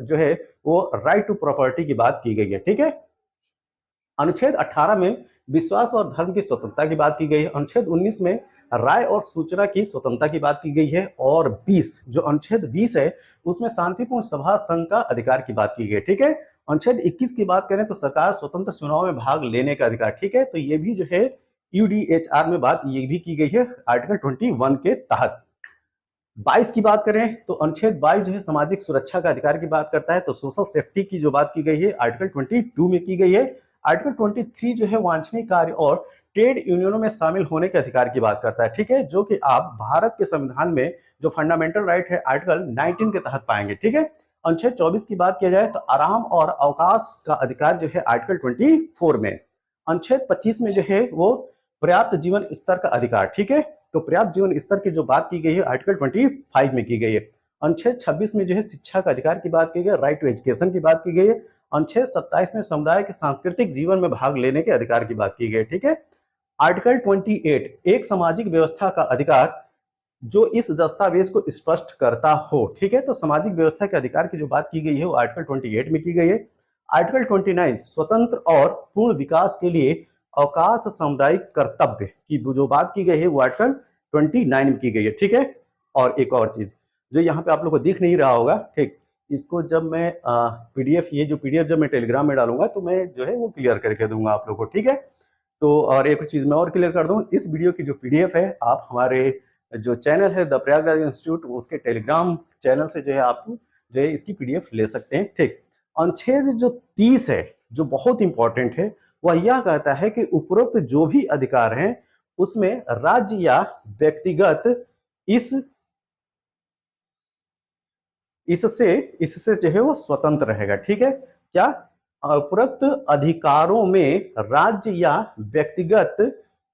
जो है वो राइट टू प्रॉपर्टी की बात की गई है। ठीक है, अनुच्छेद 18 में विश्वास और धर्म की स्वतंत्रता की बात की गई है। अनुच्छेद 19 में राय और सूचना की स्वतंत्रता की बात की गई है। और 20 जो अनुच्छेद 20 है उसमें शांतिपूर्ण सभा संघ का अधिकार की बात की गई है। ठीक है, अनुच्छेद 21 की बात करें तो सरकार स्वतंत्र चुनाव में भाग लेने का अधिकार। ठीक है, तो ये भी जो है यूडीएचआर में बात ये भी की गई है आर्टिकल 21 के तहत। 22 की बात करें तो अनुच्छेद 22 जो है सामाजिक सुरक्षा का अधिकार की बात करता है। तो सोशल सेफ्टी की जो बात की गई है आर्टिकल 22 में की गई है। आर्टिकल 23 जो है वांछनीय कार्य और ट्रेड यूनियनों में शामिल होने के अधिकार की बात करता है। ठीक है, जो कि आप भारत के संविधान में जो फंडामेंटल राइट है आर्टिकल 19 के तहत पाएंगे। ठीक है, अनुच्छेद 24 की बात किया जाए तो आराम और अवकाश का अधिकार जो है आर्टिकल 24 में। अनुच्छेद 25 में जो है वो पर्याप्त जीवन स्तर का अधिकार। ठीक है, तो पर्याप्त जीवन स्तर की जो बात की गई है आर्टिकल 25 में की गई है। अनुच्छेद 26 में जो है शिक्षा का अधिकार की बात की गई है, राइट टू एजुकेशन की बात की गई है। अनुच्छेद 27 में समुदाय के सांस्कृतिक जीवन में भाग लेने के अधिकार की बात की गई है। ठीक है, आर्टिकल 28 एक सामाजिक व्यवस्था का अधिकार। जो इस दस्तावेज को स्पष्ट करता हो। ठीक है, तो सामाजिक व्यवस्था के अधिकार की जो बात की गई है वो आर्टिकल 28 में की गई है। आर्टिकल 29 स्वतंत्र और पूर्ण विकास के लिए अवकाश सामुदायिक कर्तव्य की जो बात की गई है वो आर्टिकल 29 में की गई है। ठीक है, और एक और चीज जो यहाँ पे आप लोग को दिख नहीं रहा होगा, ठीक, इसको जब मैं पीडीएफ, ये जो पीडीएफ जब मैं टेलीग्राम में डालूंगा तो मैं जो है वो क्लियर करके दूंगा आप लोग को। ठीक है, तो और एक चीज मैं और क्लियर कर दूं, इस वीडियो की जो पीडीएफ है आप हमारे जो चैनल है द प्रयागराज इंस्टीट्यूट उसके टेलीग्राम चैनल से जो है आप जो है इसकी पीडीएफ ले सकते हैं। ठीक, अनुच्छेद जो 30 है जो बहुत इंपॉर्टेंट है, वह यह कहता है कि उपरोक्त जो भी अधिकार हैं उसमें राज्य या व्यक्तिगत इस इससे इससे जो है वो स्वतंत्र रहेगा। ठीक है, क्या उपरोक्त अधिकारों में राज्य या व्यक्तिगत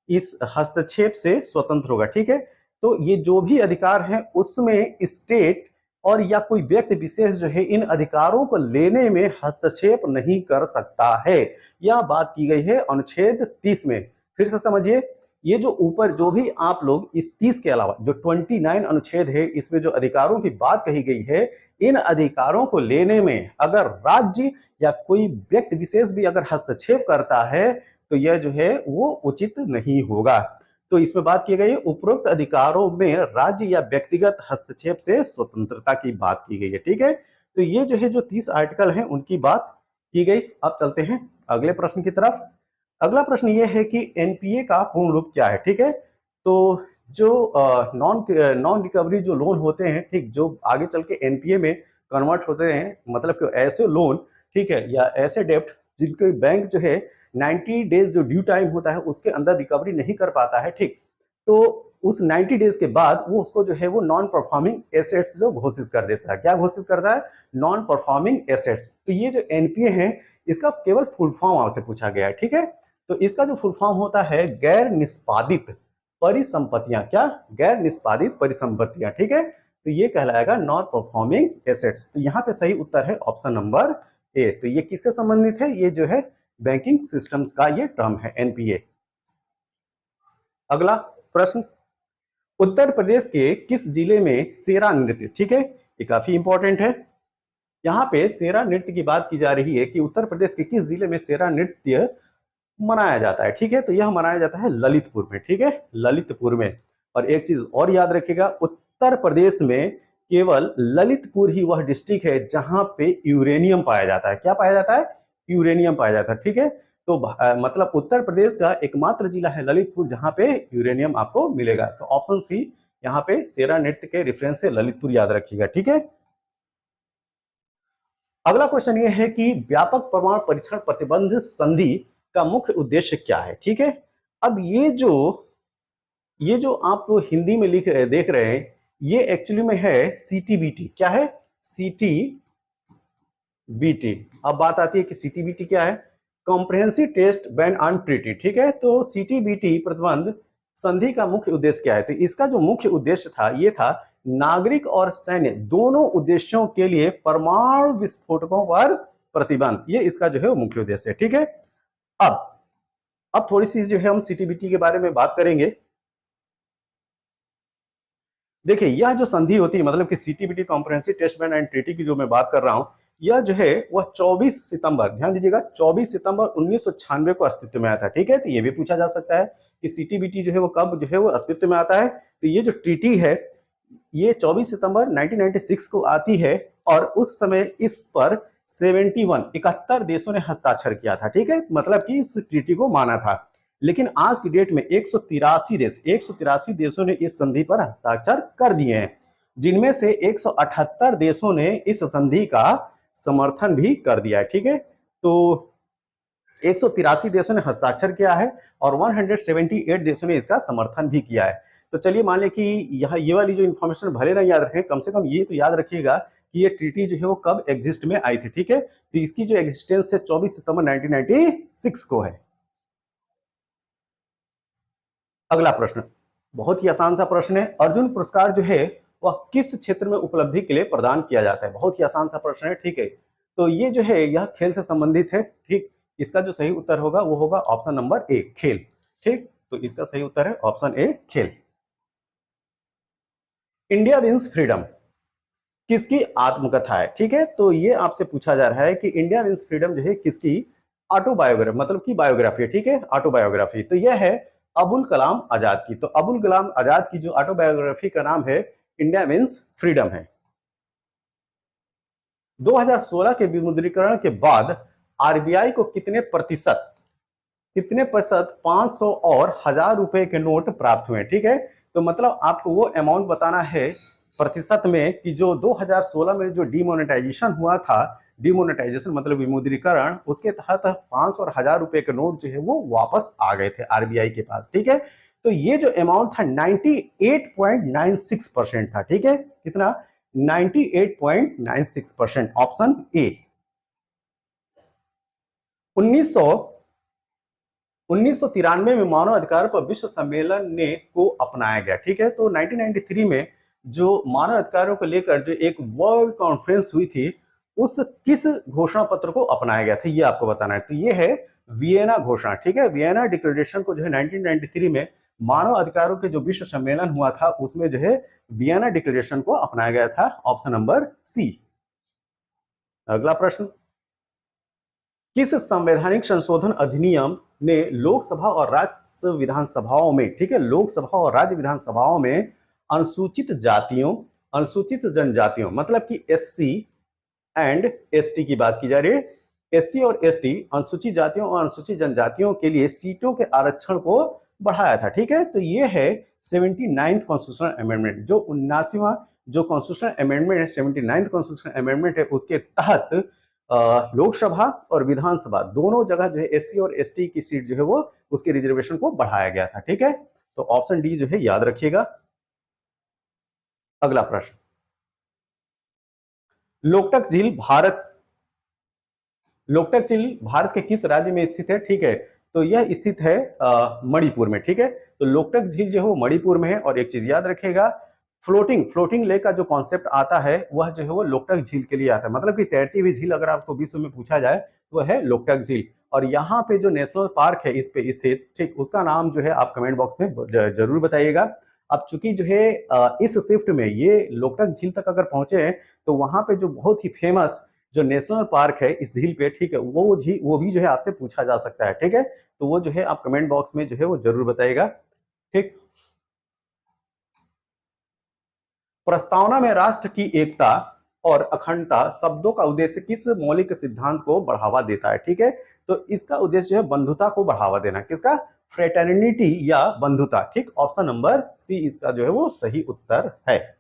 इस हस्तक्षेप से स्वतंत्र होगा। ठीक है, तो ये जो भी अधिकार हैं उसमें स्टेट और या कोई व्यक्ति विशेष जो है इन अधिकारों को लेने में हस्तक्षेप नहीं कर सकता है। यह बात की गई है अनुच्छेद 30 में। फिर से समझिए, ये जो ऊपर जो भी आप लोग इस 30 के अलावा जो 29 अनुच्छेद है इसमें जो अधिकारों की बात कही गई है, इन अधिकारों को लेने में अगर राज्य या कोई व्यक्ति विशेष भी अगर हस्तक्षेप करता है तो यह जो है वो उचित नहीं होगा। तो इसमें बात की गई है उपरोक्त अधिकारों में राज्य या व्यक्तिगत हस्तक्षेप से स्वतंत्रता की बात की गई है। ठीक है, तो ये जो है जो 30 आर्टिकल हैं उनकी बात की गई। अब चलते हैं अगले प्रश्न की तरफ। अगला प्रश्न ये है कि एनपीए का पूर्ण रूप क्या है। ठीक है, तो जो नॉन रिकवरी जो लोन होते हैं, ठीक, जो आगे चल के एनपीए में कन्वर्ट होते हैं, मतलब कि ऐसे लोन, ठीक है, या ऐसे डेप्ट जिनके बैंक जो है 90 डेज जो ड्यू टाइम होता है उसके अंदर रिकवरी नहीं कर पाता है। ठीक, तो उस 90 डेज के बाद वो उसको जो है वो नॉन परफॉर्मिंग एसेट्स जो घोषित कर देता है। क्या घोषित करता है? Non performing assets. तो ये जो एनपीए है इसका केवल फुल फॉर्म आपसे पूछा गया है। ठीक है, तो इसका जो फुल फॉर्म होता है गैर निष्पादित परिसंपत्तियां। क्या? गैर निष्पादित परिसंपत्तियां। ठीक है, तो ये कहलाएगा नॉन परफॉर्मिंग एसेट्स। तो यहाँ पे सही उत्तर है ऑप्शन नंबर ए। तो ये किससे संबंधित है? ये जो है बैंकिंग सिस्टम्स का ये टर्म है एनपीए। अगला प्रश्न, उत्तर प्रदेश के किस जिले में सेरा नृत्य, ठीक है, ये काफी इंपॉर्टेंट है। यहाँ पे सेरा नृत्य की बात की जा रही है कि उत्तर प्रदेश के किस जिले में सेरा नृत्य मनाया जाता है। ठीक है, तो यह मनाया जाता है ललितपुर में। ठीक है, ललितपुर में। और एक चीज और याद रखिएगा, उत्तर प्रदेश में केवल ललितपुर ही वह डिस्ट्रिक्ट है जहां पे यूरेनियम पाया जाता है। क्या पाया जाता है? यूरेनियम पाया जाता है। ठीक है, तो मतलब उत्तर प्रदेश का एकमात्र जिला है ललितपुर जहां पे यूरेनियम आपको मिलेगा। तो ऑप्शन सी यहाँ पे सेरा नृत्य के रेफरेंस से ललितपुर याद रखिएगा। ठीक है, अगला क्वेश्चन ये है कि व्यापक परमाणु परीक्षण प्रतिबंध संधि का मुख्य उद्देश्य क्या है। ठीक है, अब ये जो आप हिंदी में लिख रहे देख रहे हैं ये एक्चुअली में है सीटीबीटी। क्या है? सीटीबीटी। अब बात आती है कि सीटीबीटी क्या है? Comprehensive test ban on treaty. ठीक है, तो सीटीबीटी प्रतिबंध संधि का मुख्य उद्देश्य क्या है? तो इसका जो मुख्य उद्देश्य था ये था नागरिक और सैन्य दोनों उद्देश्यों के लिए परमाणु विस्फोटकों पर प्रतिबंध। ये इसका जो है वो मुख्य उद्देश्य है। ठीक है, अब थोड़ी सी जो है हम सीटीबीटी के बारे में बात करेंगे। देखिए, यह जो संधि होती है मतलब कि CTBT comprehensive test ban and treaty की जो मैं बात कर रहा हूं, यह जो है वह 24 सितंबर, ध्यान दीजिएगा, 24 सितंबर 1996 को अस्तित्व में आया था। ठीक है, तो ये भी पूछा जा सकता है कि सीटीबीटी जो है वो कब जो है वो अस्तित्व में आता है। तो ये जो ट्रीटी है ये 24 सितंबर 1996 को आती है और उस समय इस पर 71 देशों ने हस्ताक्षर किया था। ठीक है, मतलब कि इस ट्रीटी को माना था। लेकिन आज की डेट में 183 देशों ने इस संधि पर हस्ताक्षर कर दिए हैं, जिनमें से 178 देशों ने इस संधि का समर्थन भी कर दिया है। ठीक है, तो 183 देशों ने हस्ताक्षर किया है और 178 देशों ने इसका समर्थन भी किया है। तो चलिए मान लें कि यहाँ ये वाली जो इन्फॉर्मेशन भले ना याद रखें, कम से कम ये तो याद रखिएगा कि ये ट्रीटी जो है वो कब एग्जिस्ट में आई थी। ठीक है, तो इसकी जो एग्जिस्टेंस है 24 सितंबर 1996 को है। अगला प्रश्न बहुत ही आसान सा प्रश्न है, अर्जुन पुरस्कार जो है वह किस क्षेत्र में उपलब्धि के लिए प्रदान किया जाता है? बहुत ही आसान सा प्रश्न है। ठीक है, तो ये जो है यह खेल से संबंधित है। ठीक, इसका जो सही उत्तर होगा वो होगा ऑप्शन नंबर ए, खेल। ठीक, तो इसका सही उत्तर है ऑप्शन ए, खेल। इंडिया विंस फ्रीडम किसकी आत्मकथा है? ठीक है, तो ये आपसे पूछा जा रहा है कि इंडिया विंस फ्रीडम जो है किसकी ऑटोबायोग्राफी मतलब की बायोग्राफी है। ठीक है, ऑटोबायोग्राफी तो यह है अबुल कलाम आजाद की। तो अबुल कलाम आजाद की जो ऑटोबायोग्राफी का नाम है इंडिया विंस फ्रीडम है। 2016 के विमुद्रीकरण के बाद आरबीआई को कितने प्रतिशत 500 और 1000 रुपए के नोट प्राप्त हुए? ठीक है, तो मतलब आपको वो अमाउंट बताना है प्रतिशत में कि जो 2016 में जो डिमोनेटाइजेशन हुआ था, डिमोनेटाइजेशन मतलब विमुद्रीकरण, उसके तहत 500 और 1000 रुपए के नोट जो है वो वापस आ गए थे आरबीआई के पास। ठीक है, तो ये जो अमाउंट था 98.96% था। ठीक है, कितना? 98.96%, ऑप्शन ए। 1993 में मानव अधिकार पर विश्व सम्मेलन ने को अपनाया गया। ठीक है, तो 1993 में जो मानव अधिकारों को लेकर जो एक वर्ल्ड कॉन्फ्रेंस हुई थी, उस किस घोषणा पत्र को अपनाया गया था ये आपको बताना है। तो ये है वियना घोषणा। ठीक है, वियना डिक्लेरेशन को जो है 1993 में मानव अधिकारों के जो विश्व सम्मेलन हुआ था उसमें जो है वियना डिक्लेरेशन को अपनाया गया था, ऑप्शन नंबर सी। अगला प्रश्न, किस संवैधानिक संशोधन अधिनियम ने लोकसभा और राज्य विधानसभाओं में, ठीक है, लोकसभा और राज्य विधानसभाओं में अनुसूचित जातियों, अनुसूचित जनजातियों मतलब कि एससी एंड एसटी की बात की जा रही है, एससी और एसटी अनुसूचित जातियों और अनुसूचित जनजातियों के लिए सीटों के आरक्षण को बढ़ाया था। ठीक है, तो ये है 79th कॉन्स्टिट्यूशनल अमेंडमेंट। जो 79वां जो कॉन्स्टिट्यूशनल अमेंडमेंट है, 79th कॉन्स्टिट्यूशनल अमेंडमेंट है, उसके तहत लोकसभा और विधानसभा दोनों जगह जो है एससी और एसटी की सीट जो है वो उसके रिजर्वेशन को बढ़ाया गया था। ठीक है, तो ऑप्शन डी जो है याद रखिएगा। अगला प्रश्न, लोकटक झील भारत के किस राज्य में स्थित है? ठीक है, तो यह स्थित है मणिपुर में। ठीक है, तो लोकटक झील जो है वो मणिपुर में है। और एक चीज याद रखिएगा, फ्लोटिंग लेक का जो कॉन्सेप्ट आता है वह जो है वो लोकटक झील के लिए आता है। मतलब कि तैरती हुई झील अगर आपको विश्व में पूछा जाए तो वह है लोकटक झील। और यहाँ पे जो नेशनल पार्क है इस पे स्थित, ठीक, उसका नाम जो है आप कमेंट बॉक्स में जरूर बताइएगा। अब चूंकि जो है इस शिफ्ट में ये लोकटक झील तक अगर पहुंचे हैं तो वहां पे जो बहुत ही फेमस जो नेशनल पार्क है इस झील पे, ठीक है, वो भी जो है आपसे पूछा जा सकता है। ठीक है, तो वो जो है आप कमेंट बॉक्स में जो है वो जरूर बताइएगा। ठीक, प्रस्तावना में राष्ट्र की एकता और अखंडता शब्दों का उद्देश्य किस मौलिक सिद्धांत को बढ़ावा देता है? ठीक है, तो इसका उद्देश्य है बंधुता को बढ़ावा देना। किसका? फ्रेटर्निटी या बंधुता। ठीक, ऑप्शन नंबर सी इसका जो है वो सही उत्तर है।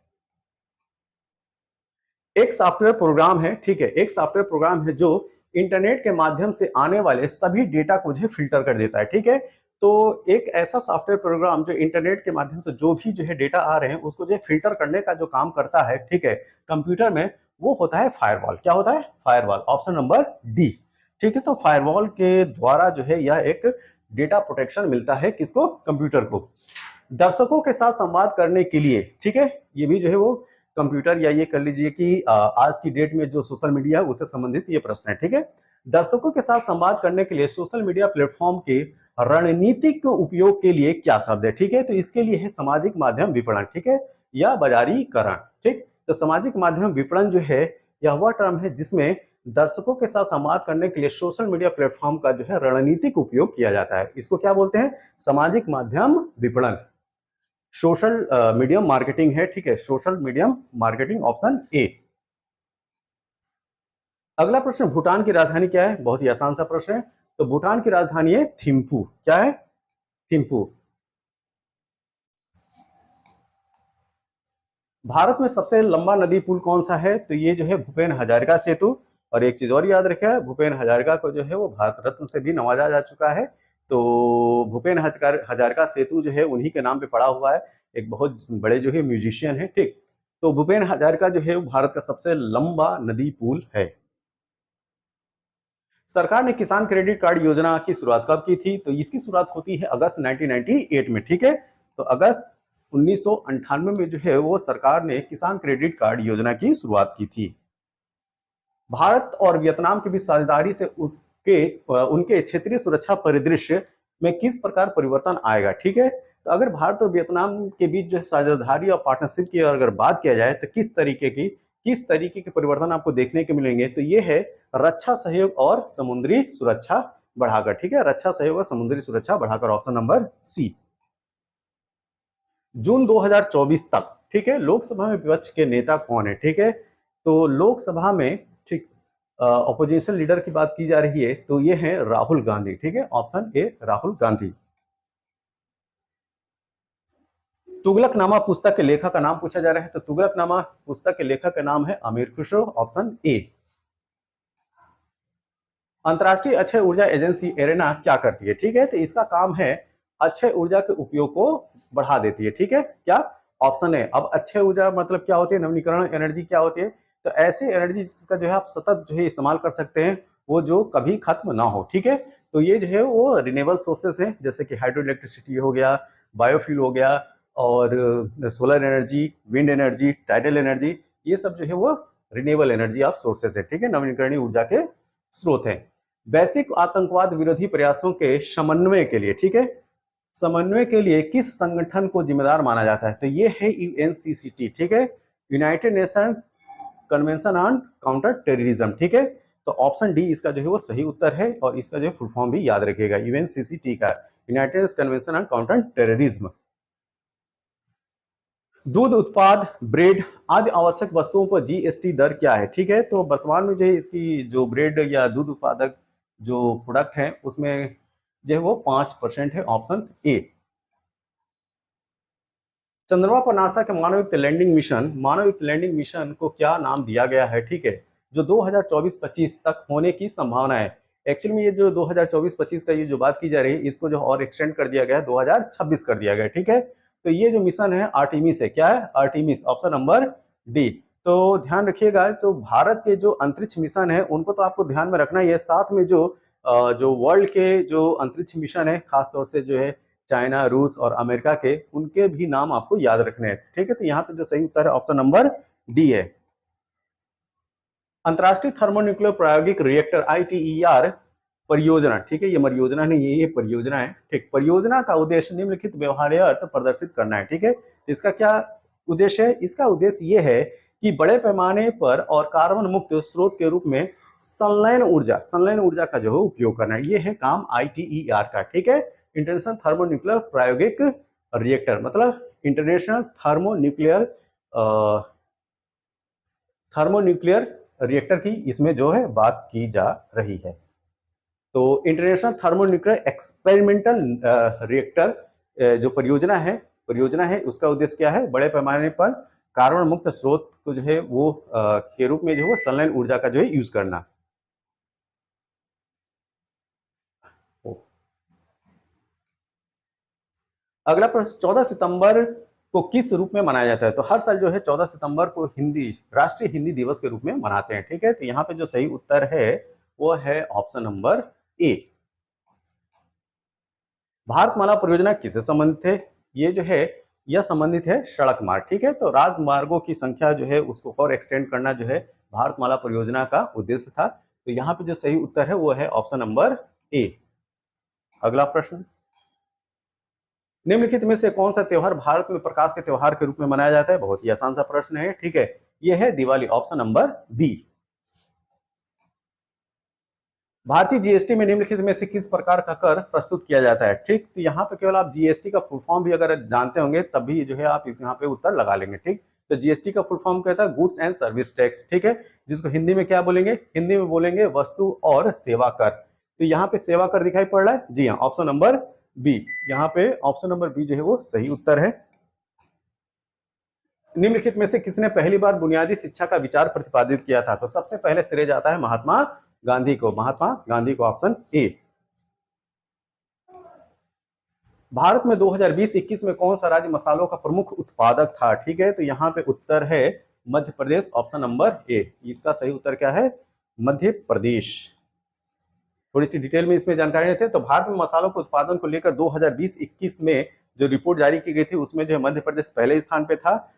एक सॉफ्टवेयर प्रोग्राम है, ठीक है, एक सॉफ्टवेयर प्रोग्राम है जो इंटरनेट के माध्यम से आने वाले सभी डेटा को जो है फिल्टर कर देता है। ठीक है, तो एक ऐसा सॉफ्टवेयर प्रोग्राम जो इंटरनेट के माध्यम से जो भी जो है डेटा आ रहे हैं उसको जो है फिल्टर करने का जो काम करता है, ठीक है, कंप्यूटर में, वो होता है फायरवॉल। क्या होता है? Firewall, option number D. ठीक है, तो फायरवॉल के द्वारा जो है यह एक डेटा प्रोटेक्शन मिलता है किसको? कंप्यूटर को। दर्शकों के साथ संवाद करने के लिए, ठीक है, ये भी जो है वो कंप्यूटर, या ये कर लीजिए कि आज की डेट में जो सोशल मीडिया है उससे संबंधित ये प्रश्न है। ठीक है, दर्शकों के साथ संवाद करने के लिए सोशल मीडिया प्लेटफॉर्म के रणनीतिक उपयोग के लिए क्या शब्द है? ठीक है, तो इसके लिए है सामाजिक माध्यम विपणन, ठीक है, या बाजारीकरण। ठीक, तो सामाजिक माध्यम विपणन जो है यह वह टर्म है जिसमें दर्शकों के साथ संवाद करने के लिए सोशल मीडिया प्लेटफॉर्म का जो है रणनीतिक उपयोग किया जाता है। इसको क्या बोलते हैं? सामाजिक माध्यम विपणन। सोशल मीडियम मार्केटिंग है। ठीक है, social medium marketing, option A. अगला प्रश्न, भूटान की राजधानी क्या है? बहुत ही आसान सा प्रश्न है। तो भूटान की राजधानी है थिम्पू। क्या है? थिम्पू। भारत में सबसे लंबा नदी पुल कौन सा है? तो ये जो है भूपेन हजारिका सेतु। और एक चीज और याद रखिए, भूपेन हजारिका को जो है वो भारत रत्न से भी नवाजा जा चुका है। तो भूपेन हजारिका सेतु जो है उन्हीं के नाम पे पड़ा हुआ है। एक बहुत बड़े जो है म्यूजिशियन है। ठीक, तो भूपेन हजारिका जो है वो भारत का सबसे लंबा नदी पुल है। सरकार ने किसान क्रेडिट कार्ड योजना की शुरुआत कब की थी? तो इसकी शुरुआत होती है अगस्त 1998 में। ठीक है, तो अगस्त 1998 में जो है वो सरकार ने किसान क्रेडिट कार्ड योजना की शुरुआत की थी। भारत और वियतनाम के बीच साझेदारी से उसके उनके क्षेत्रीय सुरक्षा परिदृश्य में किस प्रकार परिवर्तन आएगा? ठीक है, तो अगर भारत और वियतनाम के बीच जो है साझेदारी और पार्टनरशिप की अगर बात किया जाए तो किस तरीके के परिवर्तन आपको देखने को मिलेंगे, तो ये है रक्षा सहयोग और समुद्री सुरक्षा बढ़ाकर। ठीक है, रक्षा सहयोग और समुद्री सुरक्षा बढ़ाकर, ऑप्शन नंबर सी। जून 2024 तक, ठीक है, लोकसभा में विपक्ष के नेता कौन है? ठीक है, तो लोकसभा में, ठीक, ऑपोजिशन लीडर की बात की जा रही है तो ये है राहुल गांधी। ठीक है, ऑप्शन ए राहुल गांधी। तुगलकनामा पुस्तक के लेखक का नाम पूछा जा रहा है, तो तुगलकनामा पुस्तक के लेखक का नाम है अमीर खुसरो, ऑप्शन ए। अंतरराष्ट्रीय अक्षय ऊर्जा एजेंसी एरेना क्या करती है? ठीक है, तो इसका काम है अक्षय ऊर्जा के उपयोग को बढ़ा देती है। ठीक है, क्या? ऑप्शन है। अब अक्षय ऊर्जा मतलब क्या होती है? नवीनीकरण एनर्जी क्या होती है? तो ऐसी एनर्जी जिसका जो है आप सतत जो है इस्तेमाल कर सकते हैं, वो जो कभी खत्म ना हो। ठीक है, तो ये जो है वो रिन्यूएबल सोर्सेस हैं, जैसे कि हाइड्रो इलेक्ट्रिसिटी हो गया, बायोफ्यूल हो गया, और solar energy, wind energy, tidal energy, ये सब जो है वो रिन्यूएबल एनर्जी ऑफ सोर्सेस है। ठीक है, नवीनीकरणीय ऊर्जा के स्रोत हैं। वैश्विक आतंकवाद विरोधी प्रयासों के समन्वय के लिए, ठीक है, समन्वय के लिए किस संगठन को जिम्मेदार माना जाता है? तो ये है यूएनसीसीटी। ठीक है, United nation convention on counter terrorism. ठीक है, तो ऑप्शन डी इसका जो है वो सही उत्तर है, और इसका जो है फुल फॉर्म भी याद रखिएगा, यूएनसीसीटी का, United nation convention on counter terrorism. दूध उत्पाद, ब्रेड आदि आवश्यक वस्तुओं पर जीएसटी दर क्या है? ठीक है, तो वर्तमान में जो है इसकी जो ब्रेड या दूध उत्पादक जो प्रोडक्ट है उसमें जो है वो 5% है, ऑप्शन ए। चंद्रमा पर नासा के मानवयुक्त लैंडिंग मिशन को क्या नाम दिया गया है? ठीक है, जो 2024-25 तक होने की संभावना है। एक्चुअली में ये जो 2024-25 का ये जो बात की जा रही है, इसको जो और एक्सटेंड कर दिया गया है, 2026 कर दिया गया है। ठीक है, तो ये जो मिशन है आर्टिमिस है। क्या है? Artemis, option number D. तो ध्यान रखिएगा, तो भारत के जो अंतरिक्ष मिशन है उनको तो आपको ध्यान में रखना ही है, साथ में जो वर्ल्ड के जो अंतरिक्ष मिशन है, खासतौर से जो है चाइना, रूस और अमेरिका के, उनके भी नाम आपको याद रखने हैं। ठीक है, तो यहाँ पे जो सही उत्तर है ऑप्शन नंबर डी है। अंतरराष्ट्रीय थर्मोन्यूक्लियर प्रायोगिक रिएक्टर आईटीईआर परियोजना, ठीक है, ये परियोजना नहीं है, ये परियोजना है। ठीक, परियोजना का उद्देश्य निम्नलिखित व्यवहार्य अर्थ प्रदर्शित करना है। ठीक है, इसका क्या उद्देश्य है? इसका उद्देश्य ये है कि बड़े पैमाने पर और कार्बन मुक्त स्रोत के रूप में संलयन ऊर्जा का जो है उपयोग करना है। ये है काम आईटीईआर का। ठीक है, इंटरनेशनल थर्मोन्यूक्लियर प्रायोगिक रिएक्टर, मतलब इंटरनेशनल थर्मोन्यूक्लियर रिएक्टर की इसमें जो है बात की जा रही है। तो इंटरनेशनल थर्मोन्यूक्लियर एक्सपेरिमेंटल रिएक्टर जो परियोजना है उसका उद्देश्य क्या है? बड़े पैमाने पर कार्बन मुक्त स्रोत को जो है वो के रूप में जो है संलयन ऊर्जा का जो है यूज करना। अगला प्रश्न, 14 सितंबर को किस रूप में मनाया जाता है? तो हर साल जो है 14 सितंबर को राष्ट्रीय हिंदी दिवस के रूप में मनाते हैं। ठीक है, तो यहाँ पे जो सही उत्तर है वो है ऑप्शन नंबर ए। भारतमाला परियोजना किससे संबंधित है? ये जो है यह संबंधित है सड़क मार्ग। ठीक है, तो राजमार्गों की संख्या जो है उसको और एक्सटेंड करना जो है भारतमाला परियोजना का उद्देश्य था। तो यहाँ पे जो सही उत्तर है वो है ऑप्शन नंबर ए। अगला प्रश्न, निम्नलिखित में से कौन सा त्योहार भारत में प्रकाश के त्योहार के रूप में मनाया जाता है? बहुत ही आसान सा प्रश्न है। ठीक है, यह है दिवाली, ऑप्शन नंबर बी। भारतीय जीएसटी में निम्नलिखित में से किस प्रकार का कर प्रस्तुत किया जाता है? ठीक, तो यहाँ पे केवल आप जीएसटी का फुल फॉर्म भी अगर जानते होंगे तभी जो है आप इस यहाँ पे उत्तर लगा लेंगे। ठीक, तो जीएसटी का फुल फॉर्म कहता है गुड्स एंड सर्विस टैक्स। ठीक है, जिसको हिंदी में क्या बोलेंगे? हिंदी में बोलेंगे वस्तु और सेवा कर। तो यहाँ पे सेवा कर दिखाई पड़ रहा है, जी हाँ, ऑप्शन नंबर बी। यहाँ पे ऑप्शन नंबर बी जो है वो सही उत्तर है। निम्नलिखित में से किसने पहली बार बुनियादी शिक्षा का विचार प्रतिपादित किया था? तो सबसे पहले श्रेय जाता है महात्मा गांधी को, ऑप्शन ए। भारत में 2020-21 में कौन सा राज्य मसालों का प्रमुख उत्पादक था? ठीक है, तो यहाँ पे उत्तर है Madhya Pradesh, option number A. इसका सही उत्तर क्या है? मध्य प्रदेश। थोड़ी सी डिटेल में इसमें जानकारी लेते हैं। तो भारत में मसालों के उत्पादन को लेकर 2020-21 में जो रिपोर्ट जारी की गई थी उसमें जो है मध्य प्रदेश पहले स्थान पे था,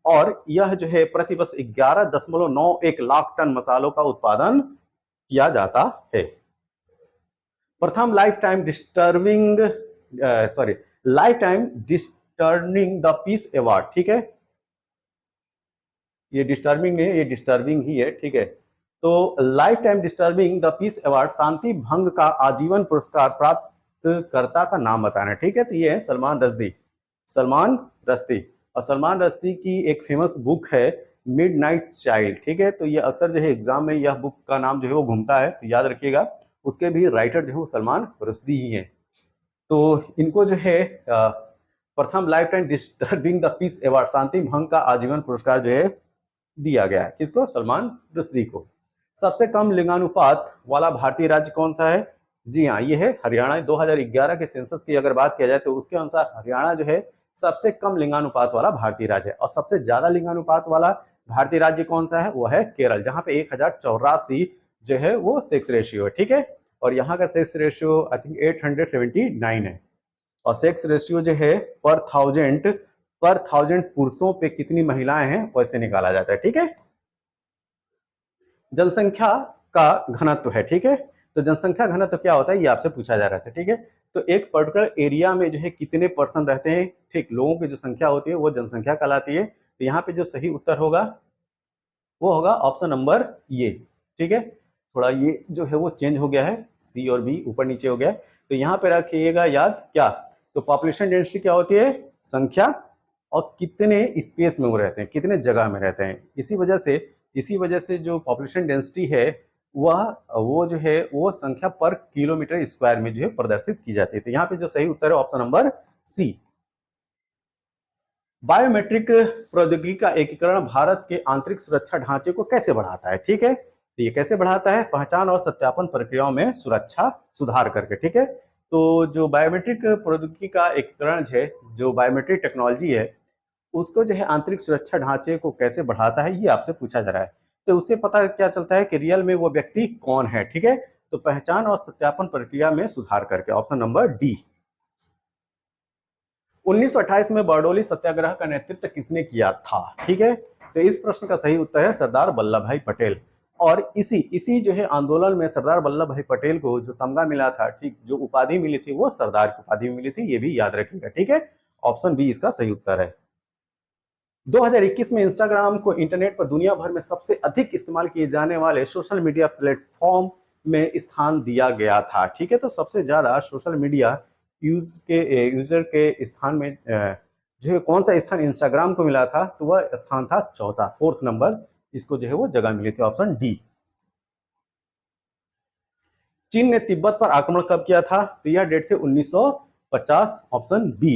और यह जो है प्रतिवर्ष 11.91 लाख टन मसालों का उत्पादन किया जाता है। प्रथम life time life time disturbing the peace award, ठीक है, ये डिस्टर्बिंग नहीं है, ये डिस्टर्बिंग ही है, ठीक है। तो lifetime disturbing the peace award, शांति भंग का आजीवन पुरस्कार प्राप्त कर्ता का नाम बताना, ठीक है। तो ये है सलमान रश्दी, सलमान रश्दी। और सलमान रश्दी की एक फेमस बुक है मिडनाइट चाइल्ड, ठीक है। तो ये अक्सर जो है एग्जाम में यह बुक का नाम जो है वो घूमता है, तो याद रखिएगा। उसके भी राइटर जो है वो सलमान रश्दी ही है। तो इनको जो है प्रथम lifetime disturbing the peace award, शांति भंग का आजीवन पुरस्कार जो है दिया गया है, किसको? सलमान रश्दी को। सबसे कम लिंगानुपात वाला भारतीय राज्य कौन सा है? जी हाँ, ये है हरियाणा। 2011 के सेंसस की अगर बात किया जाए तो उसके अनुसार हरियाणा जो है सबसे कम लिंगानुपात वाला भारतीय राज्य है। और सबसे ज्यादा लिंगानुपात वाला भारतीय राज्य कौन सा है? वो है केरल, जहां पे 1084 जो है वो सेक्स रेशियो है, ठीक है। और यहाँ का सेक्स रेशियो आई थिंक 879 है। और सेक्स रेशियो जो है पर थाउजेंड पुरुषों पे कितनी महिलाएं हैं वैसे निकाला जाता है, ठीक है। जनसंख्या का घनत्व है, ठीक है। तो जनसंख्या घनत्व क्या होता है ये आपसे पूछा जा रहा था, ठीक है। तो एक पर्टिकुलर एरिया में जो है कितने पर्सन रहते हैं, ठीक, लोगों की जो संख्या होती है वो जनसंख्या कहलाती है। तो यहाँ पे जो सही उत्तर होगा वो होगा ऑप्शन नंबर ये, ठीक है। थोड़ा ये जो है वो चेंज हो गया है, सी और बी ऊपर नीचे हो गया। तो यहाँ पे रखिएगा याद क्या, तो पॉपुलेशन डेंसिटी क्या होती है? संख्या, और कितने स्पेस में वो रहते हैं, कितने जगह में रहते हैं। इसी वजह से जो पॉपुलेशन डेंसिटी है वह वो जो है वो संख्या पर किलोमीटर स्क्वायर में जो है प्रदर्शित की जाती है। तो यहाँ पे जो सही उत्तर है ऑप्शन नंबर सी। बायोमेट्रिक प्रौद्योगिकी का एकीकरण भारत के आंतरिक सुरक्षा ढांचे को कैसे बढ़ाता है, ठीक है। तो ये कैसे बढ़ाता है? पहचान और सत्यापन प्रक्रियाओं में सुरक्षा सुधार करके, ठीक है। तो जो बायोमेट्रिक प्रौद्योगिकी का एकीकरण है, जो बायोमेट्रिक टेक्नोलॉजी है, उसको जो है आंतरिक सुरक्षा ढांचे को कैसे बढ़ाता है ये आपसे पूछा जा रहा है। तो उससे पता क्या चलता है कि रियल में वो व्यक्ति कौन है, ठीक है। तो पहचान और सत्यापन प्रक्रिया में सुधार करके, ऑप्शन नंबर डी। 1928 में बारडोली सत्याग्रह का नेतृत्व किसने किया था, ठीक है। तो इस प्रश्न का सही उत्तर है सरदार वल्लभ भाई पटेल। और इसी जो है आंदोलन में सरदार वल्लभ भाई पटेल को जो तमगा मिला था, ठीक, जो उपाधि मिली थी वो सरदार की उपाधि मिली थी, ये भी याद रखिएगा, ठीक है। ऑप्शन बी इसका सही उत्तर है। 2021 में इंस्टाग्राम को इंटरनेट पर दुनिया भर में सबसे अधिक इस्तेमाल किए जाने वाले सोशल मीडिया प्लेटफॉर्म में स्थान दिया गया था, ठीक है। तो सबसे ज्यादा सोशल मीडिया यूजर के स्थान में जो है कौन सा स्थान इंस्टाग्राम को मिला था? तो वह स्थान था चौथा, 4th नंबर इसको जो है वो जगह मिली थी, ऑप्शन डी। चीन ने तिब्बत पर आक्रमण कब किया था? तो यह डेट थे 1950, ऑप्शन बी।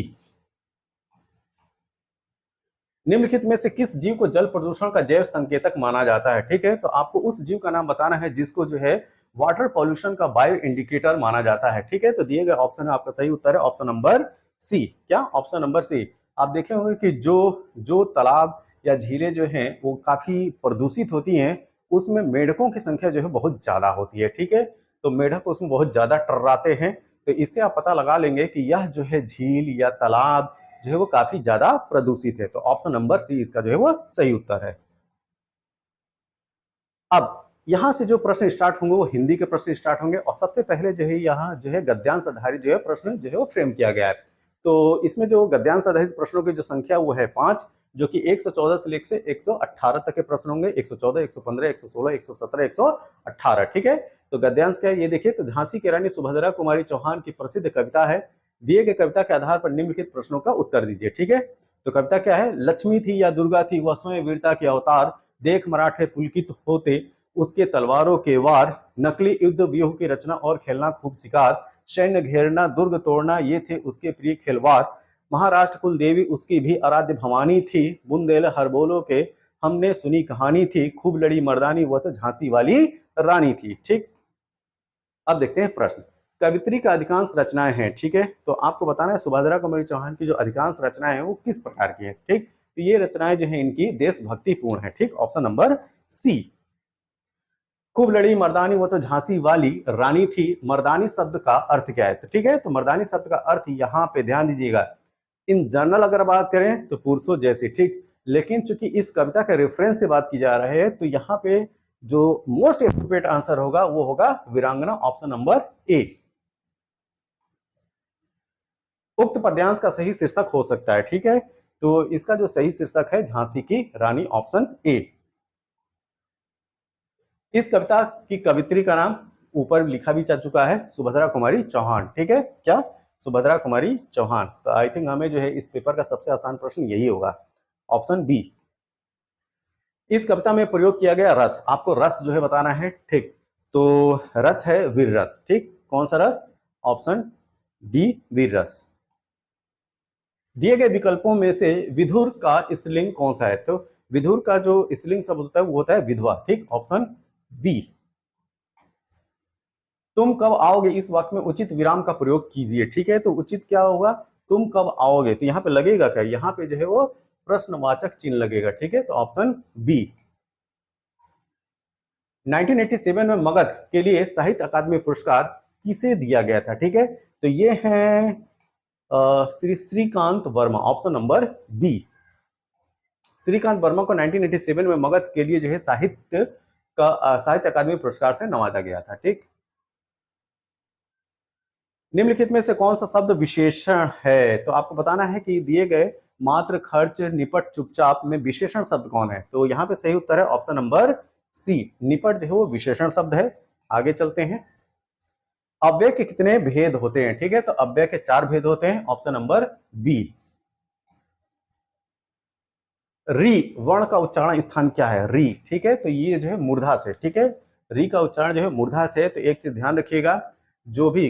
निम्नलिखित में से किस जीव को जल प्रदूषण का जैव संकेतक माना जाता है, ठीक है। तो आपको उस जीव का नाम बताना है जिसको जो है वाटर पॉल्यूशन का बायो इंडिकेटर माना जाता है, ठीक है। तो दिए गए ऑप्शन में आपका सही उत्तर है ऑप्शन नंबर सी। क्या? Option number C. आप देखे होंगे कि जो तालाब या झीलें जो हैं वो काफी प्रदूषित होती हैं, उसमें मेढकों की संख्या जो है बहुत ज्यादा होती है, ठीक है। तो मेढक उसमें बहुत ज्यादा टर्राते हैं। तो इससे आप पता लगा लेंगे कि यह जो है झील या तालाब जो है वो काफी ज्यादा प्रदूषित है। तो ऑप्शन नंबर सी इसका जो है वो सही उत्तर है। अब यहां से जो प्रश्न स्टार्ट होंगे वो हिंदी के प्रश्न स्टार्ट होंगे, और सबसे पहले जो है यहाँ जो है गद्यांश आधारित जो है प्रश्न जो है वो फ्रेम किया गया है। तो इसमें जो गद्यांश आधारित प्रश्नों की जो संख्या वो है 5, जो कि 114 से लेकर 118 तक के प्रश्न होंगे। 114, 115, 116, 117, 118, ठीक है। तो गद्यांश क्या है ये देखिए, तो झांसी की रानी सुभद्रा कुमारी चौहान की प्रसिद्ध कविता है, दिए गए कविता के आधार पर निम्नलिखित प्रश्नों का उत्तर दीजिए, ठीक है। तो कविता क्या है? लक्ष्मी थी या दुर्गा थी वह स्वयं वीरता के अवतार, देख मराठे पुलकित होते उसके तलवारों के वार, नकली युद्ध व्यूह की रचना और खेलना खूब शिकार, सैन्य घेरना दुर्ग तोड़ना ये थे उसके प्रिय खिलवाड़, महाराष्ट्र कुल देवी उसकी भी आराध्य भवानी थी, बुंदेल हरबोलो के हमने सुनी कहानी थी, खूब लड़ी मर्दानी वह तो झांसी वाली रानी थी, ठीक। अब देखते हैं प्रश्न। कवित्री का अधिकांश रचनाएं हैं, ठीक है। तो आपको बताना है सुभद्रा कुमारी चौहान की जो अधिकांश रचनाएं हैं वो किस प्रकार की है, ठीक। तो ये रचनाएं जो है इनकी देशभक्तिपूर्ण है, ठीक। Option number C. खूब लड़ी मर्दानी वो तो झांसी वाली रानी थी, मर्दानी शब्द का अर्थ क्या है? तो ठीक है, तो मर्दानी शब्द का अर्थ यहाँ पे ध्यान दीजिएगा, इन जनरल अगर बात करें तो पुरुषों जैसी, ठीक। लेकिन चूंकि इस कविता के रेफरेंस से बात की जा रही है तो यहाँ पे जो मोस्ट एप्रोप्रिएट आंसर होगा वो होगा वीरांगना, ऑप्शन नंबर ए। उक्त पद्यांश का सही शीर्षक हो सकता है, ठीक है। तो इसका जो सही शीर्षक है झांसी की रानी, ऑप्शन ए। इस कविता की कवित्री का नाम ऊपर लिखा भी जा चुका है, सुभद्रा कुमारी चौहान, ठीक है। क्या? सुभद्रा कुमारी चौहान। तो आई थिंक हमें जो है इस पेपर का सबसे आसान प्रश्न यही होगा, ऑप्शन बी। इस कविता में प्रयोग किया गया रस, आपको रस जो है बताना है, ठीक। तो रस है वीर रस, ठीक। कौन सा रस? ऑप्शन डी, वीर रस। दिए गए विकल्पों में से विधुर का स्त्रीलिंग कौन सा है? तो विधुर का जो स्त्रीलिंग शब्द होता है वो होता है विधवा, ठीक। Option B. तुम कब आओगे इस वाक्य में उचित विराम का प्रयोग कीजिए, ठीक है। तो उचित क्या होगा? तुम कब आओगे, तो यहाँ पे लगेगा क्या? यहाँ पे जो है वो प्रश्नवाचक चिन्ह लगेगा, ठीक है। तो ऑप्शन बी। 1987 में मगध के लिए साहित्य अकादमी पुरस्कार किसे दिया गया था, ठीक है। तो ये है Shri Shrikant Verma, option number B. Shrikant Verma को 1987 में मगध के लिए जो है साहित्य अकादमी पुरस्कार से नवाजा गया था, ठीक। निम्नलिखित में से कौन सा शब्द विशेषण है? तो आपको बताना है कि दिए गए मात्र, खर्च, निपट, चुपचाप में विशेषण शब्द कौन है? तो यहाँ पे सही उत्तर है ऑप्शन नंबर सी, निपट जो है वो विशेषण शब्द है। आगे चलते हैं। अव्यय के कितने भेद होते हैं, ठीक है। तो अव्यय के 4 भेद होते हैं, ऑप्शन नंबर बी। री वर्ण का उच्चारण स्थान क्या है? री, ठीक है। तो ये जो है मूर्धा से, ठीक है। री का उच्चारण जो है मूर्धा से। तो एक चीज ध्यान रखिएगा, जो भी